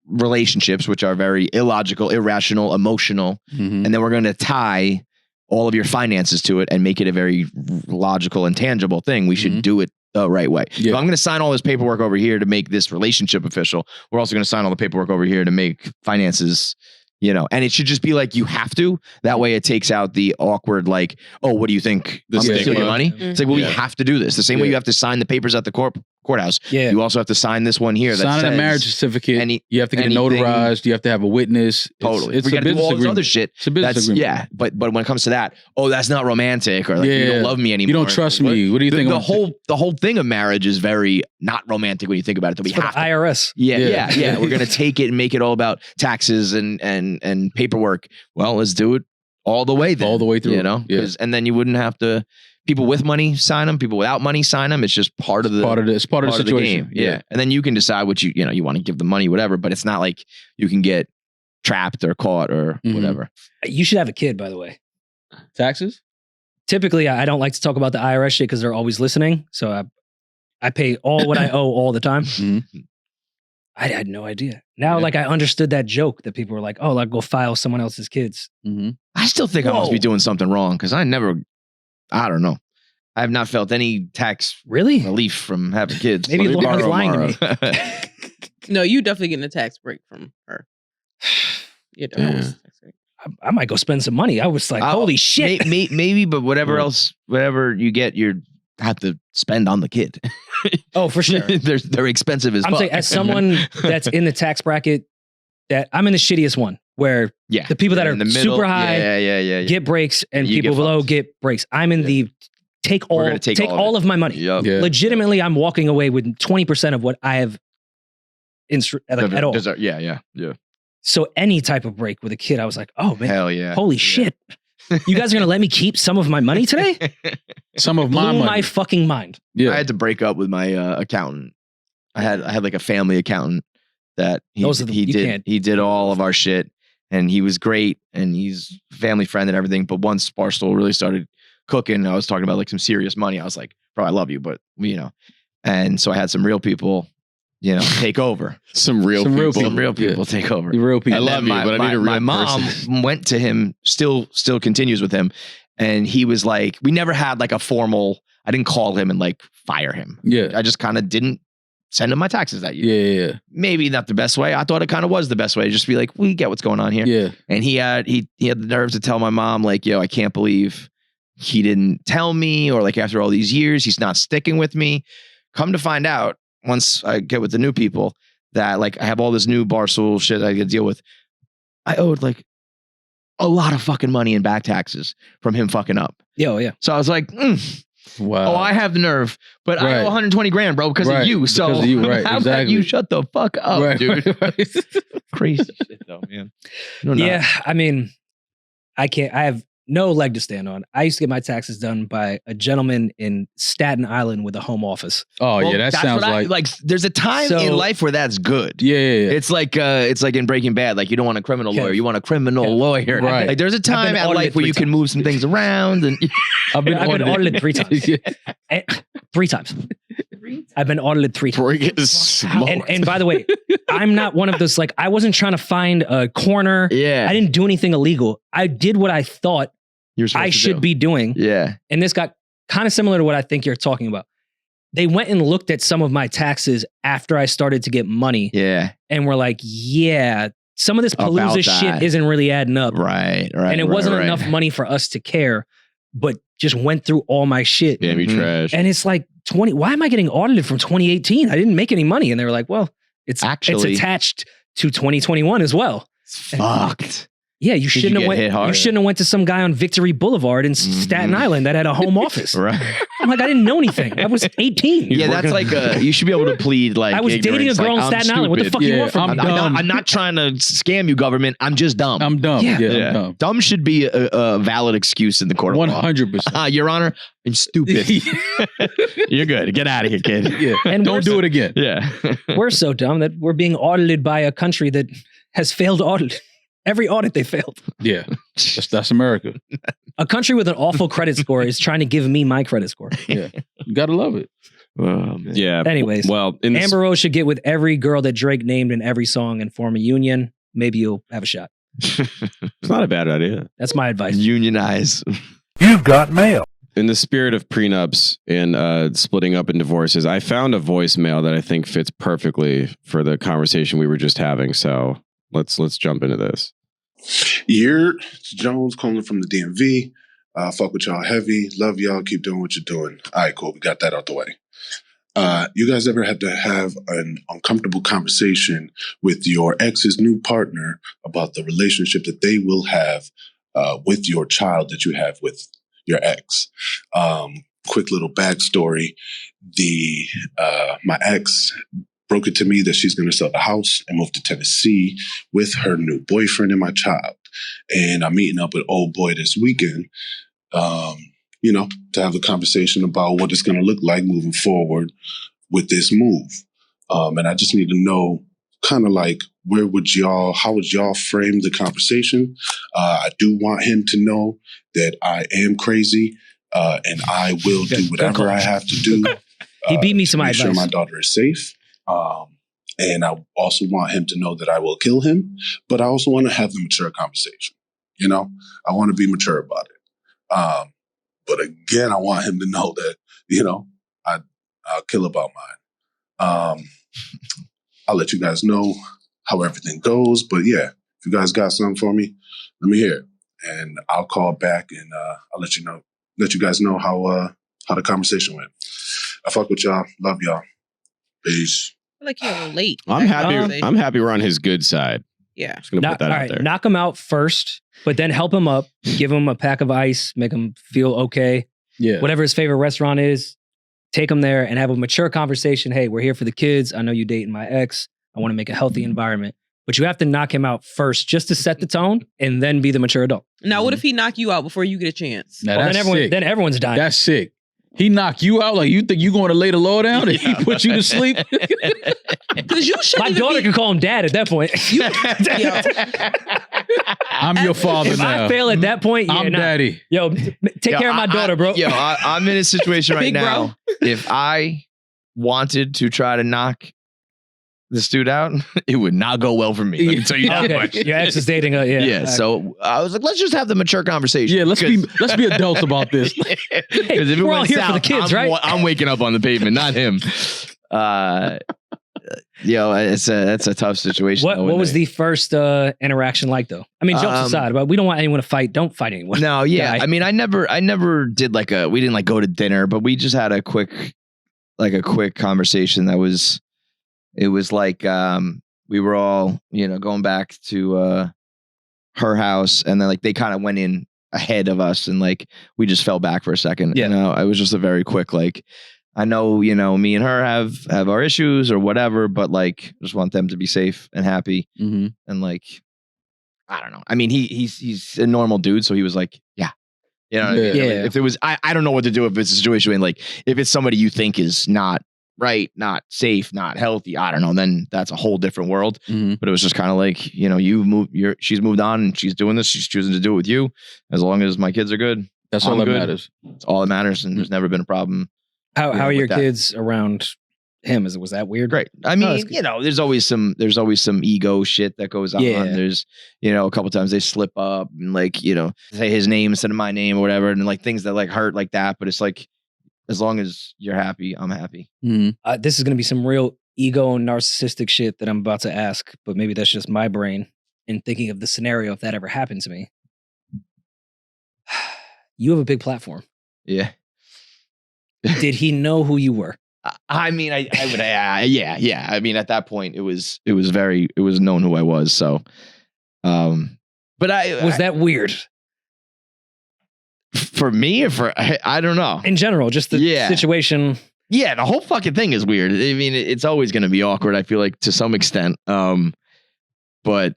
relationships, which are very illogical, irrational, emotional, Mhm. and then we're going to tie all of your finances to it and make it a very logical and tangible thing, we should Mhm. do it the right way. If Yeah. I'm going to sign all this paperwork over here to make this relationship official, we're also going to sign all the paperwork over here to make finances, and it should just be like you have to. That way it takes out the awkward, like, oh, what do you think? The I'm going to steal your stigma. money? It's like, well, we Yeah. have to do this. The same way Yeah. you have to sign the papers at the courthouse. Yeah. You also have to sign this one here. That Signing says a marriage certificate. any- you have to get it anything- notarized. You have to have a witness. Totally. It's we a got to do business all this agreement. other shit. It's a business That's agreement. yeah. But when it comes to that, oh, that's not romantic, or like, you Yeah. don't love me anymore. You don't trust What- me. What do you think? The whole thing of marriage is very not romantic when you think about it. That we It's for the have to IRS. Yeah. We're gonna take it and make it all about taxes and paperwork. Well, let's do it all the way then. All the way through. You know, Yeah. and then you wouldn't have to. People with money sign them. People without money sign them. It's just part of the It's part of the situation. game. Yeah. And then you can decide what you want to give the money, whatever. But it's not like you can get trapped or caught or Mhm. whatever. You should have a kid, by the way. Taxes? Typically, I don't like to talk about the IRS shit because they're always listening. So I pay all what I owe all the time. Mhm. I had no idea. Now, Yeah. like, I understood that joke that people were like, oh, like, go file someone else's kids. Mm-hmm. I still think I must be Whoa. doing something wrong because I don't know. I have not felt any tax Really? relief from having kids. Maybe Let me Lauren's borrow lying to me. Mara. No, you definitely getting a tax break from her. You know, Yeah. I might go spend some money. I was like, I'll- holy shit. Maybe, but whatever Yeah. else, whatever you get, you have to spend on the kid. Oh, for sure. they're expensive as I'm fuck. saying, as someone that's in the tax bracket, that I'm in the shittiest one where yeah, the people that You're are in the middle. super high yeah. get breaks and You people get below fucked. get breaks. I'm in Yeah. the take We're all gonna take all of all it. of my money. Yup. Yeah. Legitimately, I'm walking away with 20% of what I have at all. Yeah. So any type of break with a kid, I was like, oh man, Hell yeah. holy Yeah. shit. You guys are gonna let me keep some of my money today? Some of my Blew money. my fucking mind. yeah. I had to break up with my accountant. I had like a family accountant that Those are the- you can't- he did all of our shit, and he was great, and he's family friend and everything. But once Barstool really started cooking, I was talking about like some serious money. I was like, bro, I love you, but and so I had some real people, take over. Some real Some real people. Some real Yeah. people take over. The real people. I love And you, then but I need a real my mom person. went to him, still continues with him. And he was like, we never had like a formal, I didn't call him and like fire him. Yeah. I just kind of didn't send him my taxes that year. Yeah. Maybe not the best way. I thought it kind of was the best way. Just be like, we get what's going on here. Yeah. And he had the nerve to tell my mom, like, yo, I can't believe he didn't tell me, or like after all these years, he's not sticking with me. Come to find out, once I get with the new people, that like I have all this new Barstool shit I got to deal with. I owed like a lot of fucking money in back taxes from him fucking up. Yo, yeah. So I was like, Wow. oh, I have the nerve, but I Right. owe 120 grand, bro, because Right. of you. So Because of you, right, how about exactly. you shut the fuck up, Right, dude? right. Crazy shit though, man. No, no. Yeah, I mean, I have no leg to stand on. I used to get my taxes done by a gentleman in Staten Island with a home office. Oh, Well, yeah. That that's sounds what like. there's a time So- in life where that's good. Yeah. It's like in Breaking Bad, like you don't want a criminal Kev. lawyer, you want a criminal Kev. lawyer. Right. Like there's a time been at audited life where 3 you can times. move some things around and I've been audited 3 times. Yeah. 3 times. I've been audited 3 times. Bring it smoked. And by the way, I'm not one of those, like, I wasn't trying to find a corner. yeah. I didn't do anything illegal. I did what I thought You're supposed I to should do. be doing. Yeah. And this got kind of similar to what I think you're talking about. They went and looked at some of my taxes after I started to get money Yeah. and were like, yeah, some of this About Palooza that. shit isn't really adding up. Right. And it wasn't enough money for us to care, but just went through all my shit. Damn you Mhm. trash. And it's like, why am I getting audited from 2018? I didn't make any money. And they were like, well, it's Actually- attached to 2021 as well. Fucked. Yeah, you you shouldn't have get went. hit hard? You shouldn't have went to some guy on Victory Boulevard in Staten Mhm. Island that had a home office. Right. I'm like, I didn't know anything. I was 18. Yeah, that's like you should be able to plead like I was dating a ignorance, girl like, in I'm Staten Island. What the stupid. fuck you Yeah, want from I'm me? dumb. I'm not trying to scam you, government. I'm just dumb. I'm dumb. Yeah. Yeah. Yeah. I'm dumb. Dumb should be a valid excuse in the court of law. 100%. Your Honor, I'm stupid. You're good. Get out of here, kid. Yeah. And Don't do it again. Yeah. We're so dumb that we're being audited by a country that has failed audit. Every audit they failed. Yeah. That's America. A country with an awful credit score is trying to give me my credit score. Yeah. You gotta love it. Oh, man. Yeah. Anyways, Well, in this, Amber Rose should get with every girl that Drake named in every song and form a union. Maybe you'll have a shot. it's not a bad idea. That's my advice. Unionize. You've got mail. In the spirit of prenups and splitting up in divorces, I found a voicemail that I think fits perfectly for the conversation we were just having. So let's jump into this. It's Jones calling from the DMV. Fuck with y'all heavy. Love y'all. Keep doing what you're doing. All right, cool. We got that out the way. You guys ever had to have an uncomfortable conversation with your ex's new partner about the relationship that they will have with your child that you have with your ex? Quick little backstory. My ex broke it to me that she's going to sell the house and move to Tennessee with her new boyfriend and my child. And I'm meeting up with old boy this weekend, to have a conversation about what it's going to look like moving forward with this move. And I just need to know kind of like, how would y'all frame the conversation? I do want him to know that I am crazy and I will do whatever I have to do. He beat me to my make sure advice. my daughter is safe. And I also want him to know that I will kill him, but I also want to have the mature conversation. I want to be mature about it. But again, I want him to know that, I'll kill about mine. I'll let you guys know how everything goes. But yeah, if you guys got something for me, let me hear it. And I'll call back and I'll let you guys know how the conversation went. I fuck with y'all. Love y'all. Peace. I feel like you're late. I'm happy we're on his good side. Yeah. Just gonna put that out there. Knock him out first, but then help him up. Give him a pack of ice. Make him feel okay. Yeah. Whatever his favorite restaurant is, take him there and have a mature conversation. Hey, we're here for the kids. I know you dating my ex. I want to make a healthy environment. But you have to knock him out first just to set the tone and then be the mature adult. Now, what if he knock you out before you get a chance? Now, Well, that's then, sick. then everyone's dying. That's sick. He knock you out like you think you going to lay the law down and he put you to sleep. Because you should. My daughter can call him dad at that point. I'm your father If now. I fail at that point, yeah, I'm nah. daddy. Yo, take care of my daughter, bro. I'm in a situation right Big bro. now. If I wanted to try to knock this dude out, it would not go well for me. Let me tell you that Okay, much. your ex is dating a Yeah. So I was like, let's just have the mature conversation. Yeah, let's be adults about this. Because if it we're all went here for the south, kids, I'm, right? I'm waking up on the pavement, not him. That's a tough situation. What was the first interaction like, though? I mean, jokes aside, but we don't want anyone to fight. Don't fight anyone. No, yeah. Guy. I mean, I never did we didn't go to dinner, but we just had a quick conversation that was, it was like, we were all, going back to her house, and then they kind of went in ahead of us, and we just fell back for a second. Yeah. It was just a very quick, I know, me and her have our issues or whatever, but just want them to be safe and happy. Mm-hmm. And I don't know. I mean, he's a normal dude, so he was like, yeah. You know what I mean? Yeah. If it was, I don't know what to do if it's a situation when if it's somebody you think is not right, not safe, not healthy, I don't know, then that's a whole different world. Mm-hmm. But it was just kind of she's moved on and she's doing this. She's choosing to do it with you. As long as my kids are good, That's I'm all that good. matters. It's all that matters. And there's never been a problem. How are your with that. kids around him? Was that weird? Great. I No, mean, that's there's always some ego shit that goes on. Yeah. There's, a couple times they slip up and say his name instead of my name or whatever. And things that hurt like that. But it's as long as you're happy, I'm happy. Mm-hmm. This is going to be some real ego and narcissistic shit that I'm about to ask, but maybe that's just my brain in thinking of the scenario if that ever happened to me. You have a big platform. Yeah. Did he know who you were? I mean, I would, yeah. I mean, at that point, it was known who I was. So, but Was that weird? For me, or I don't know. In general, just the situation. Yeah, the whole fucking thing is weird. I mean, it's always going to be awkward, I feel like, to some extent. But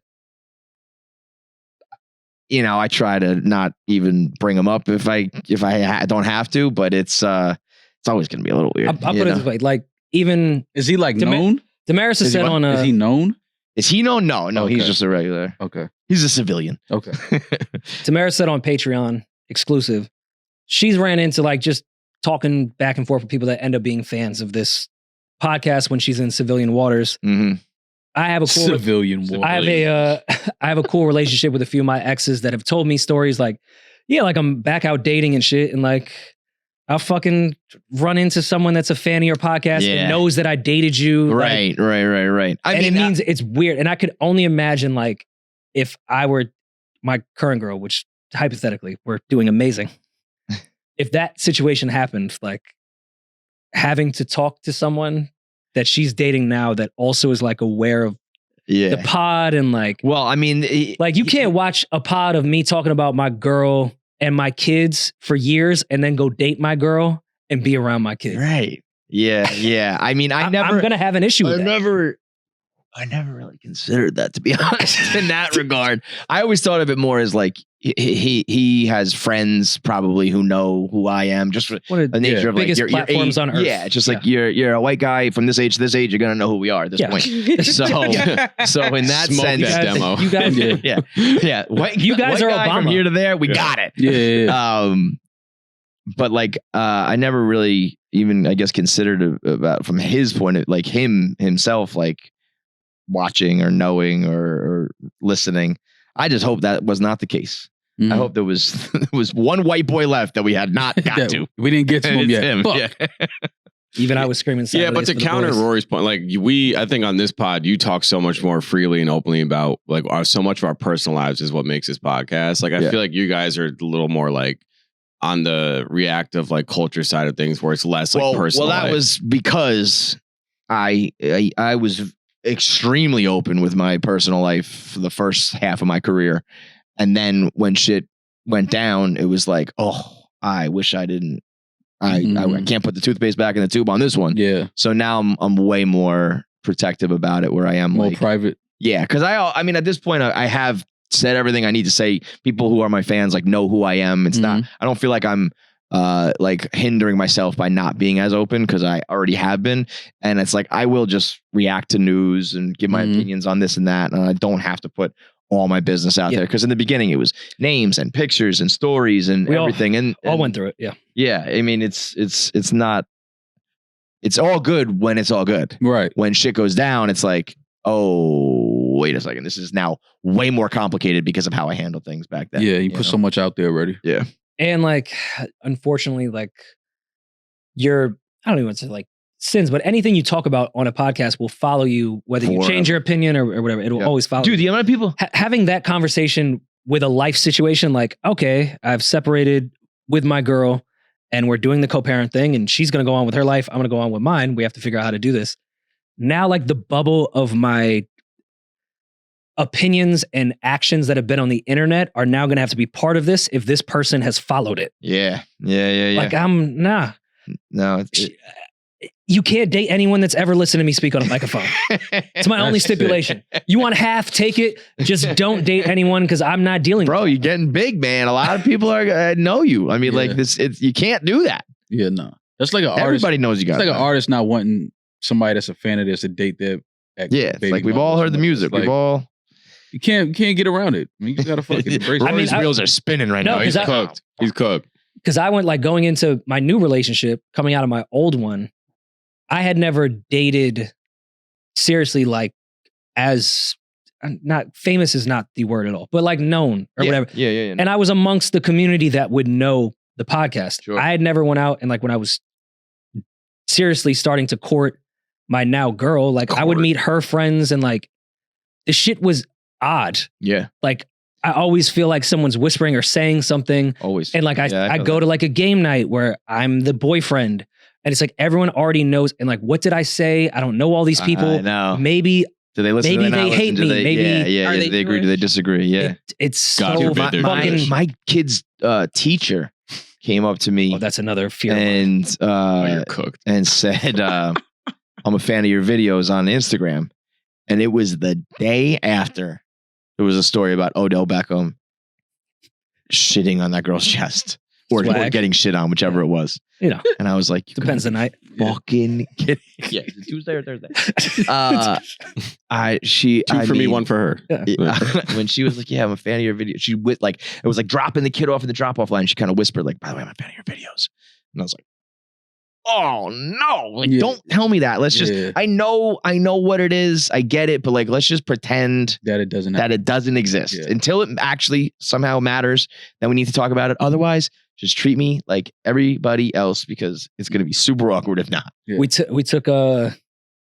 I try to not even bring them up if I don't have to, but it's always going to be a little weird. I'll put it this way. Even Is he known? Damaris has said on Is he known? Is he known? No, Okay. he's just a regular. Okay. He's a civilian. Okay. Damaris said on Patreon exclusive, she's ran into just talking back and forth with people that end up being fans of this podcast when she's in civilian waters. Mm-hmm. I have a cool Civilian war. I have a cool relationship with a few of my exes that have told me stories I'm back out dating and shit, and I'll fucking run into someone that's a fan of your podcast and knows that I dated you. Right. It means it's weird. And I could only imagine if I were my current girl, which hypothetically we're doing amazing. If that situation happened, having to talk to someone that she's dating now that also is like aware of Yeah. the pod and like Well, I mean, you can't watch a pod of me talking about my girl and my kids for years and then go date my girl and be around my kids. right. Yeah, yeah. I mean, I'm gonna have an issue with that. I never really considered that, to be honest, in that regard. I always thought of it more as like he has friends probably who know who I am, just for One of the nature of like biggest your platforms on earth. Yeah, it's just like you're a white guy from this age to this age, you're gonna know who we are at this point. So so in that Smoke sense, that demo. You guys, yeah. White, You guys white are guy from Obama. here to there, we got it. Yeah. But like I never really even I guess considered about from his point of like himself like watching or knowing or listening. I just hope that was not the case. Mhm. I hope there was one white boy left that we had not got Yeah, to. we didn't get to him It's yet. him. Fuck. Yeah. even I was screaming. Yeah, but Saturdays to for the counter boys. Rory's point, like I think on this pod, you talk so much more freely and openly about like so much of our personal lives is what makes this podcast. Like I Yeah. feel like you guys are a little more like on the reactive like culture side of things, where it's less like personal. Well, that life. was because I was extremely open with my personal life for the first half of my career, and then when shit went down, it was like, oh, I wish I didn't. I can't put the toothpaste back in the tube on this one. Yeah. So now I'm way more protective about it. Where I am More like, private. yeah, because I mean at this point I have said everything I need to say. People who are my fans like know who I am. It's not. I don't feel like I'm like hindering myself by not being as open because I already have been. And it's like I will just react to news and give my opinions on this and that, and I don't have to put all my business out there. Because in the beginning it was names and pictures and stories and We all- everything. And all went through it. Yeah. yeah, I mean it's not. It's all good when it's all good. Right. When shit goes down, it's like, oh, wait a second. This is now way more complicated because of how I handled things back then. Yeah, you put know? so much out there already. And like, unfortunately, like I don't even want to say like sins, but anything you talk about on a podcast will follow you, whether you change your opinion or whatever. It will Yeah. always follow Dude, you. the amount of people. Having that conversation with a life situation, like, okay, I've separated with my girl and we're doing the co-parent thing and she's going to go on with her life. I'm going to go on with mine. We have to figure out how to do this. Now, like the bubble of my opinions and actions that have been on the internet are now going to have to be part of this if this person has followed it. Yeah. Like nah. No, You can't date anyone that's ever listened to me speak on a microphone. It's my only That's sick. stipulation. You want half, take it. Just don't date anyone because I'm not dealing bro, with you're getting big, man. A lot of people are know you. I mean, Yeah. like this. You can't do that. Yeah, no. That's like an artist. Everybody knows you got. It's like that. an artist not wanting somebody that's a fan of this to date their ex Yeah, it's baby like we've mama all or heard the something. music. It's like, You can't. you can't get around it. I mean, you just gotta fucking embrace it. I mean, Rory's I- wheels are spinning right No, now. He's 'cause I- cooked. He's cooked. because I went like going into my new relationship, coming out of my old one, I had never dated seriously, like as not famous is not the word at all, but like known or whatever. Yeah. And I was amongst the community that would know the podcast. Sure. I had never went out and like when I was seriously starting to court my now girl, like I would Court. meet her friends and like the shit was odd. Yeah. Like I always feel like someone's whispering or saying something. Always. And like Yeah, I know go that. to like a game night where I'm the boyfriend and it's like everyone already knows. And like, what did I say? I don't know all these people. I know. Maybe Do they listen? maybe do they, not they listen? hate Do me. They, Maybe- yeah. Are Do they they agree? Do they Jewish? disagree? Yeah. it's God so forbid they're fucking. My kid's teacher came up to me Oh, that's another fear. of mine. and Oh, you're cooked. and said, "I'm a fan of your videos on Instagram." And it was the day after there was a story about Odell Beckham shitting on that girl's chest or Swag. getting shit on, whichever it was. You know, And I was like, "You depends the night. fucking kidding?" Yeah, is it Tuesday or Thursday. Two for me, one for her. Yeah. When she was like, "Yeah, I'm a fan of your video," she went like it was like dropping the kid off at the drop off line. She kind of whispered like, "By the way, I'm a fan of your videos," and I was like, "Oh no! Like, Yeah. don't tell me that. Let's just. Yeah. I know what it is. I get it, but like, let's just pretend that it doesn't that happen. it doesn't exist Yeah. until it actually somehow matters. Then we need to talk about it. Otherwise, just treat me like everybody else because it's going to be super awkward if not." Yeah. We took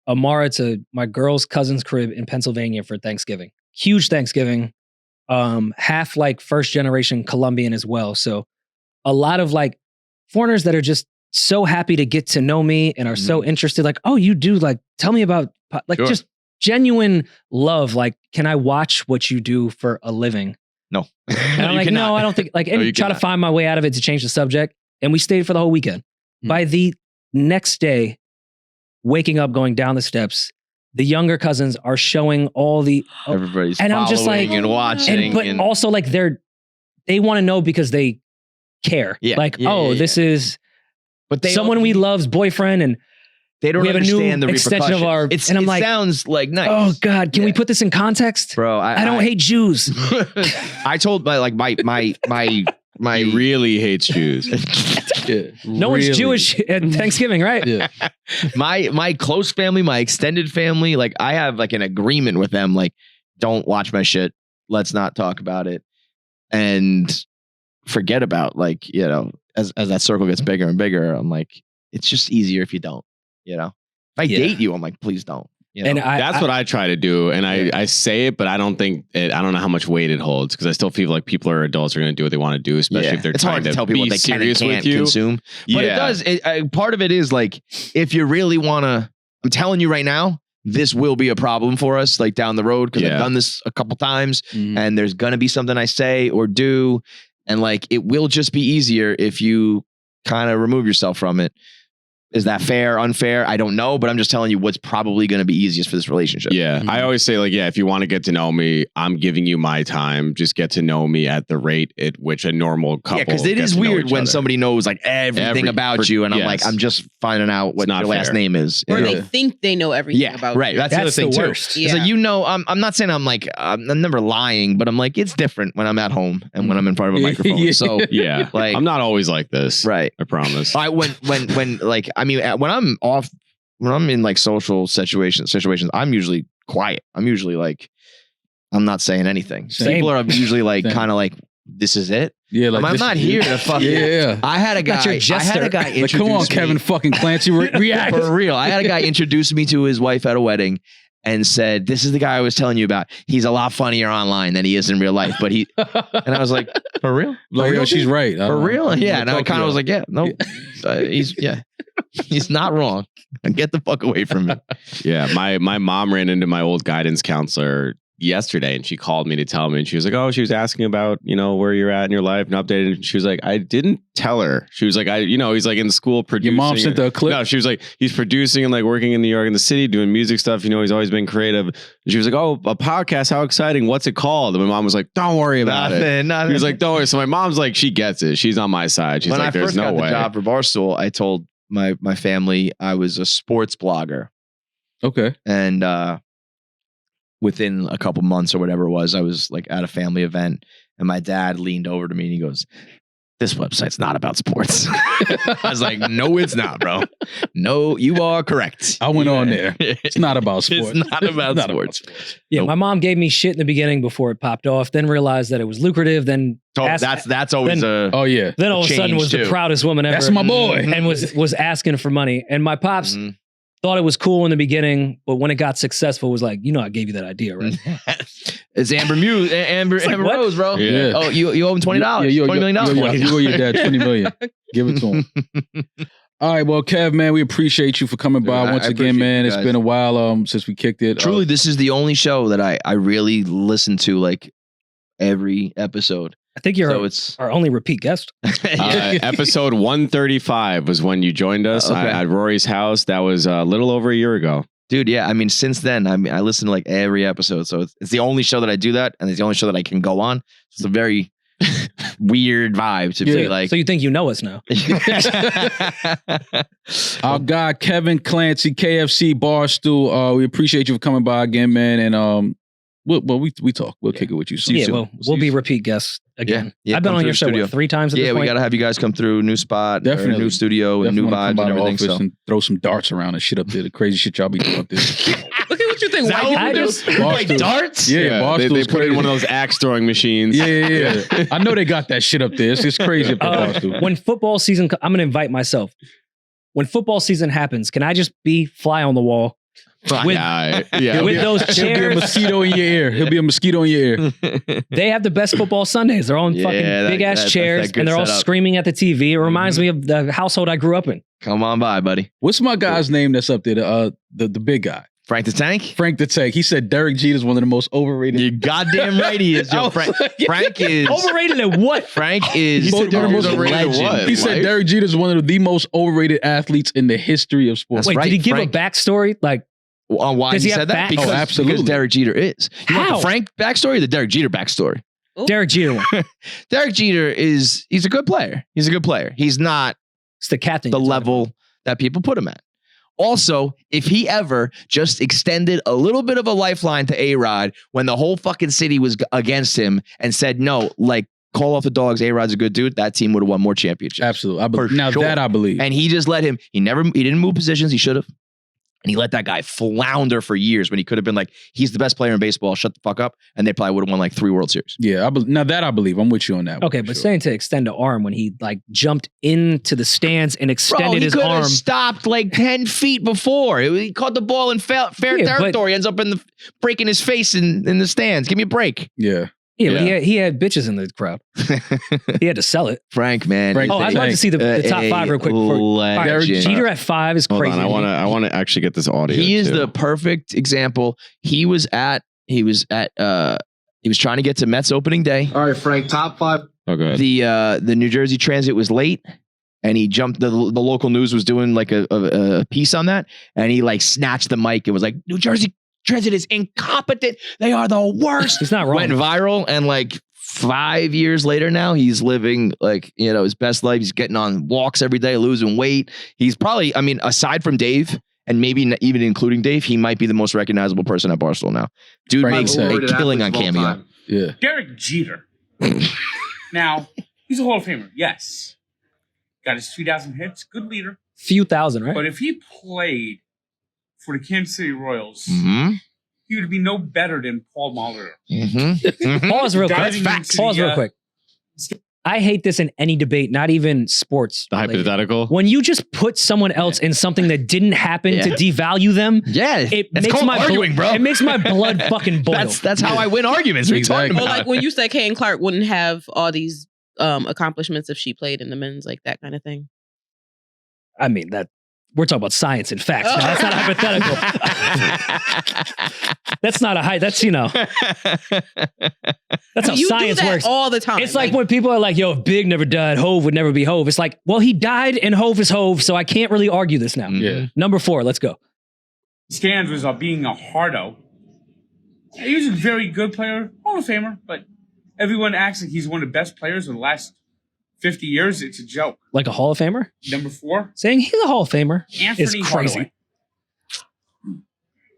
Amara to my girl's cousin's crib in Pennsylvania for Thanksgiving. Huge Thanksgiving. Half like first generation Colombian as well. So a lot of like foreigners that are just so happy to get to know me and are so interested. Like, oh, you do like, tell me about like Sure. just genuine love. Like, can I watch what you do for a living? No. And I'm like, no, I don't think like, and No, you try to cannot. find my way out of it to change the subject. And we stayed for the whole weekend. Mm. By the next day, waking up, going down the steps, the younger cousins are showing all the, Everybody's And I'm just following like- and watching. and, but also like they want to know because they care. Yeah, Like, yeah, oh, yeah, this is but they someone we love's boyfriend. And they don't we have a new understand the extension of repercussions. our- and I'm it like, sounds like nice. oh God, can we Yeah. put this in context? Bro, I don't hate Jews. I told my He really hates Jews. Yeah, No one's Jewish at Thanksgiving, right? Yeah. my close family, my extended family, like I have like an agreement with them, like don't watch my shit. Let's not talk about it. And forget about like, you know, as that circle gets bigger and bigger, I'm like, it's just easier if you don't, you know. If I Yeah. date you, I'm like, please don't. You know? And That's what I try to do, and I say it, but I don't think I don't know how much weight it holds because I still feel like people are adults are going to do what they want to do, especially if they're it's trying hard to tell be people what they can and serious can't with you. consume. But it does. Part of it is like, if you really want to, I'm telling you right now, this will be a problem for us like down the road because I've Yeah. done this a couple times Mhm. and there's going to be something I say or do. And like, it will just be easier if you kind of remove yourself from it. Is that fair, unfair? I don't know, but I'm just telling you what's probably going to be easiest for this relationship. Yeah, I always say like, yeah, if you want to get to know me, I'm giving you my time. Just get to know me at the rate at which a normal couple. Yeah, because it gets is to know weird each when other. somebody knows like everything about you, and I'm like, yes. I'm just finding out what not your last fair. name is. Or you they know? think they know everything Yeah, about right. you. That's the other That's thing the too. worst. It's like, you know, I'm not saying I'm like I'm never lying, but I'm like it's different when I'm at home and when I'm in front of a microphone. Yeah. So Yeah, like I'm not always like this. right. I promise. I when like I mean when I'm off when I'm in like social situations I'm usually quiet. I'm usually like I'm not saying anything. Same. People are usually like Same. kind of like this is it. Yeah, like I'm this not is- here to fucking. Yeah. I had a guy. Not your I had jester. a guy Like, introduce come on, me- Kevin fucking Clancy, react. For real. I had a guy introduce me to his wife at a wedding and said, "This is the guy I was telling you about. He's a lot funnier online than he is in real life." But he and I was like, "For real? Like, yo, she's right. For real?" Yeah. And I Fuck kind yeah. of was like, "Yeah, no, he's not wrong. Get the fuck away from me." Yeah, my mom ran into my old guidance counselor yesterday, and she called me to tell me, and she was like, "Oh, she was asking about where you're at in your life and updated." And she was like, "I didn't tell her." She was like, he's like in school Your producing." mom sent her a clip. No, she was like, he's producing and like working in New York in the city doing music stuff. He's always been creative. And she was like, "Oh, a podcast, how exciting! What's it called?" And my mom was like, "Don't worry about it." Nothing. He was like, "Don't worry." So my mom's like, she gets it. She's on my side. She's when like, I "There's first no got way." the job for Barstool, I told my family I was a sports blogger. Okay. And within a couple months or whatever it was, I was like at a family event and my dad leaned over to me and he goes, "This website's not about sports." I was like, "No, it's not, bro. No, you are correct." I went on there. It's not about sports. It's not about sports. Yeah, Nope. my mom gave me shit in the beginning before it popped off, then realized that it was lucrative, then That's always a Oh yeah. then all of a sudden change, was the too. proudest woman ever. That's my boy. and was asking for money. And my pops Mhm. thought it was cool in the beginning, but when it got successful, was like, I gave you that idea, right? It's Amber Muse, Amber like, what? Rose, bro. Yeah. Oh, you owe him $20. $20 million. You owe your dad $20 million. Give it to him. All right, well, Kev, man, we appreciate you for coming by Dude, I once again, appreciate man. you It's guys. been a while since we kicked it. Truly, this is the only show that I really listen to like every episode. I think you're So it's our only repeat guest. Episode 135 was when you joined us Okay. at Rory's house. That was a little over a year ago. dude, yeah. I mean, since then, I listen to like every episode. So it's the only show that I do that, and it's the only show that I can go on. It's a very weird vibe to be like. So you think you know us now? Our guy, Kevin Clancy, KFC Barstool. We appreciate you for coming by again, man. And we talk. We'll kick it with you soon. Yeah, we'll be repeat guests again. Yeah, I've been come on through your the show studio. what, 3 times at Yeah, this we point. got to have you guys come through. New spot, Definitely. new studio, and new Definitely wanna vibes come and by the everything. office So and throw some darts around and shit up there. The crazy shit y'all be doing up there. Look at what you think. Is that White what people we do? do? Barstool. Like darts? Yeah, they Barstool's put in crazy. one of those axe throwing machines. Yeah. I know they got that shit up there. It's crazy up at Barstool. When football season, I'm going to invite myself. When football season happens, can I just be fly on the wall with, yeah. with those He'll be a chairs? mosquito in your ear. He'll be a mosquito in your ear. They have the best football Sundays. They're all in Yeah, fucking that- big ass that's chairs, that good and they're all setup. screaming at the TV. It reminds me of the household I grew up in. Come on by, buddy. What's my guy's name that's up there? The big guy. Frank the Tank? Frank the Tank. He said Derek Jeter is one of the most overrated. You're goddamn right he is, I Joe. was Frank, like- Frank is Overrated at what? Frank is He said Derek was a overrated legend. what? He said Life? Derek Jeter is one of the most overrated athletes in the history of sports. That's Wait, right, did he give Frank. a backstory? Like, On why Does he he have said that? back- Because, Oh, absolutely. because Derek Jeter is. You want How? the Frank backstory or the Derek Jeter backstory? Derek Jeter one. Derek Jeter he's a good player. He's a good player. He's not It's the captain. the you're talking level that people put him at. Also, if he ever just extended a little bit of a lifeline to A-Rod when the whole fucking city was against him and said, no, like, call off the dogs, A-Rod's a good dude, that team would have won more championships. Absolutely. I believe. For Now sure. that I believe. And he just let him, he didn't move positions, he should have. And he let that guy flounder for years when he could have been like, he's the best player in baseball, shut the fuck up. And they probably would have won like 3 World Series. Yeah, now that I believe. I'm with you on that. Okay, one, but for sure. saying to extend the arm when he like jumped into the stands and extended his could arm. have stopped like 10 feet before. He caught the ball in fair Yeah, but- territory, ends up breaking his face in the stands. Give me a break. Yeah. Yeah, but he had bitches in the crowd. He had to sell it. Frank, man. Frank, Oh, I'd like to see the top 5 real quick. All right, Legend. Jeter at 5 is Hold crazy. on, I want to actually get this audio. He is too. the perfect example. He was trying to get to Mets opening day. All right, Frank, top 5. Oh, good. The New Jersey Transit was late, and he jumped. The local news was doing like a piece on that, and he like snatched the mic and was like, "New Jersey Transit is incompetent. They are the worst." He's not wrong. Went viral, and like 5 years later now, he's living like his best life. He's getting on walks every day, losing weight. He's probably, I mean, aside from Dave. And maybe even including Dave, he might be the most recognizable person at Barstool now. Dude Frank makes said- a killing on Cameo. Yeah. Derek Jeter. Now, he's a Hall of Famer, yes. Got his 3,000 hits, good leader. Few thousand, right? But if he played for the Kansas City Royals, Mm-hmm. he would be no better than Paul Molitor. Mm-hmm. Pause real quick. Diving into Pause the, real quick. I hate this in any debate, not even sports. The hypothetical. When you just put someone else in something that didn't happen to devalue them, Yeah, it that's makes called my arguing, bro. It makes my blood fucking boil. That's how I win arguments. What are you talking Exactly. Or about? like when you said Kane Clark wouldn't have all these accomplishments if she played in the men's, like that kind of thing. I mean, that we're talking about science and facts. Now. That's not hypothetical. That's not a high. That's that's how you science do that works. all the time. It's like when people are like, "Yo, if Big never died, Hove would never be Hove." It's like, well, he died, and Hove is Hove, so I can't really argue this now. Yeah. Number 4, let's go. Stands was being a hardo. He was a very good player, Hall of Famer, but everyone acts like he's one of the best players of the last 50 years. It's a joke. Like a Hall of Famer, Number 4, saying he's a Hall of Famer Anthony is crazy. Hardaway.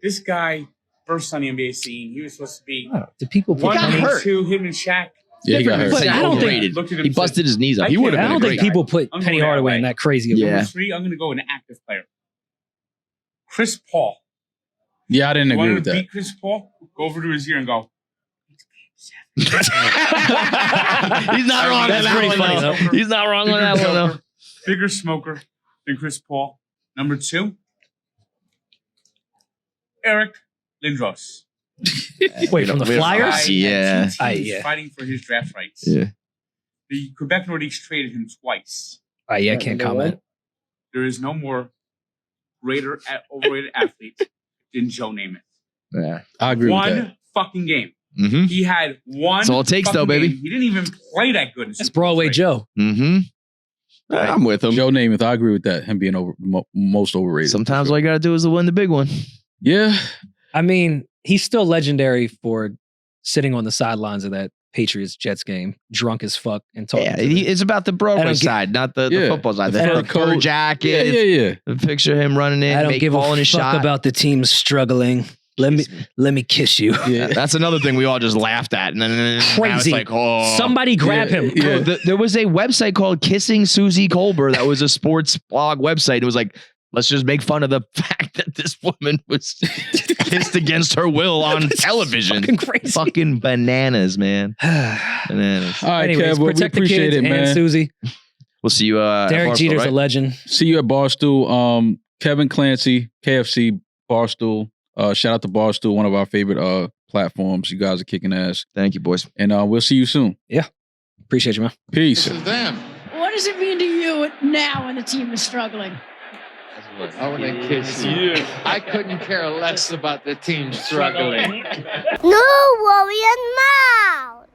This guy burst on the NBA scene. He was supposed to be Oh, do people put 1 got and hurt. 2, him and Shaq. Yeah, he got hurt. But I don't think- Overrated. Looked at him He and said, busted his knees up. I He would have can't- I been a don't great think guy. people put I'm Penny going that Hardaway in way. that crazy. Yeah. Number 3, I'm going to go an active player. Chris Paul. Yeah, I didn't agree Want with to that. beat Chris Paul? Go over to his ear and go. He's not wrong on That's that pretty one, funny, though. though. He's not wrong on that one, though. Bigger smoker than Chris Paul. Number 2, Eric Lindros. Wait, from the We don't- Flyers? Guy had Yeah. 2 teams Yeah. fighting for his draft rights. Yeah. The Quebec Nordiques traded him twice. Yeah, I can't comment. There is no more overrated athlete than Joe Namath. Yeah. I agree with that. One fucking game. Mm-hmm. He had one. That's all it takes, though, fucking baby. game. He didn't even play that good. in That's Super Bowl Broadway three. Joe. Mm-hmm. I'm with him. Joe Namath, I agree with that. Him being most overrated. Sometimes all you got to do is win the big one. Yeah. I mean, he's still legendary for sitting on the sidelines of that Patriots Jets game, drunk as fuck, and talking. Yeah, to the- it's about the I Broadway don't get- side, not the Yeah. football side. The I fur don't- coat Yeah, jacket, yeah. the picture of him running in, I don't give calling a his fuck shot. about the team struggling. Let me kiss you. Yeah. That's another thing we all just laughed at, and then now it's Crazy. like, oh, Somebody grab Yeah, him. yeah. Bro, there was a website called Kissing Susie Colbert that was a sports blog website. It was like, let's just make fun of the fact that this woman was kissed against her will on television. Fucking crazy. Fucking bananas, man. Bananas. All right, Anyways, Kev, well, we protect the appreciate kids it, and man. Susie. We'll see you. At Derek Barstool, Jeter's right? a legend. See you at Barstool. Kevin Clancy, KFC, Barstool. Shout out to Barstool, one of our favorite platforms. You guys are kicking ass. Thank you, boys. And we'll see you soon. Appreciate you, man. Peace. What does it mean to you it now when the team is struggling. I want to kiss you. I couldn't care less about the team struggling. No worry, Mom.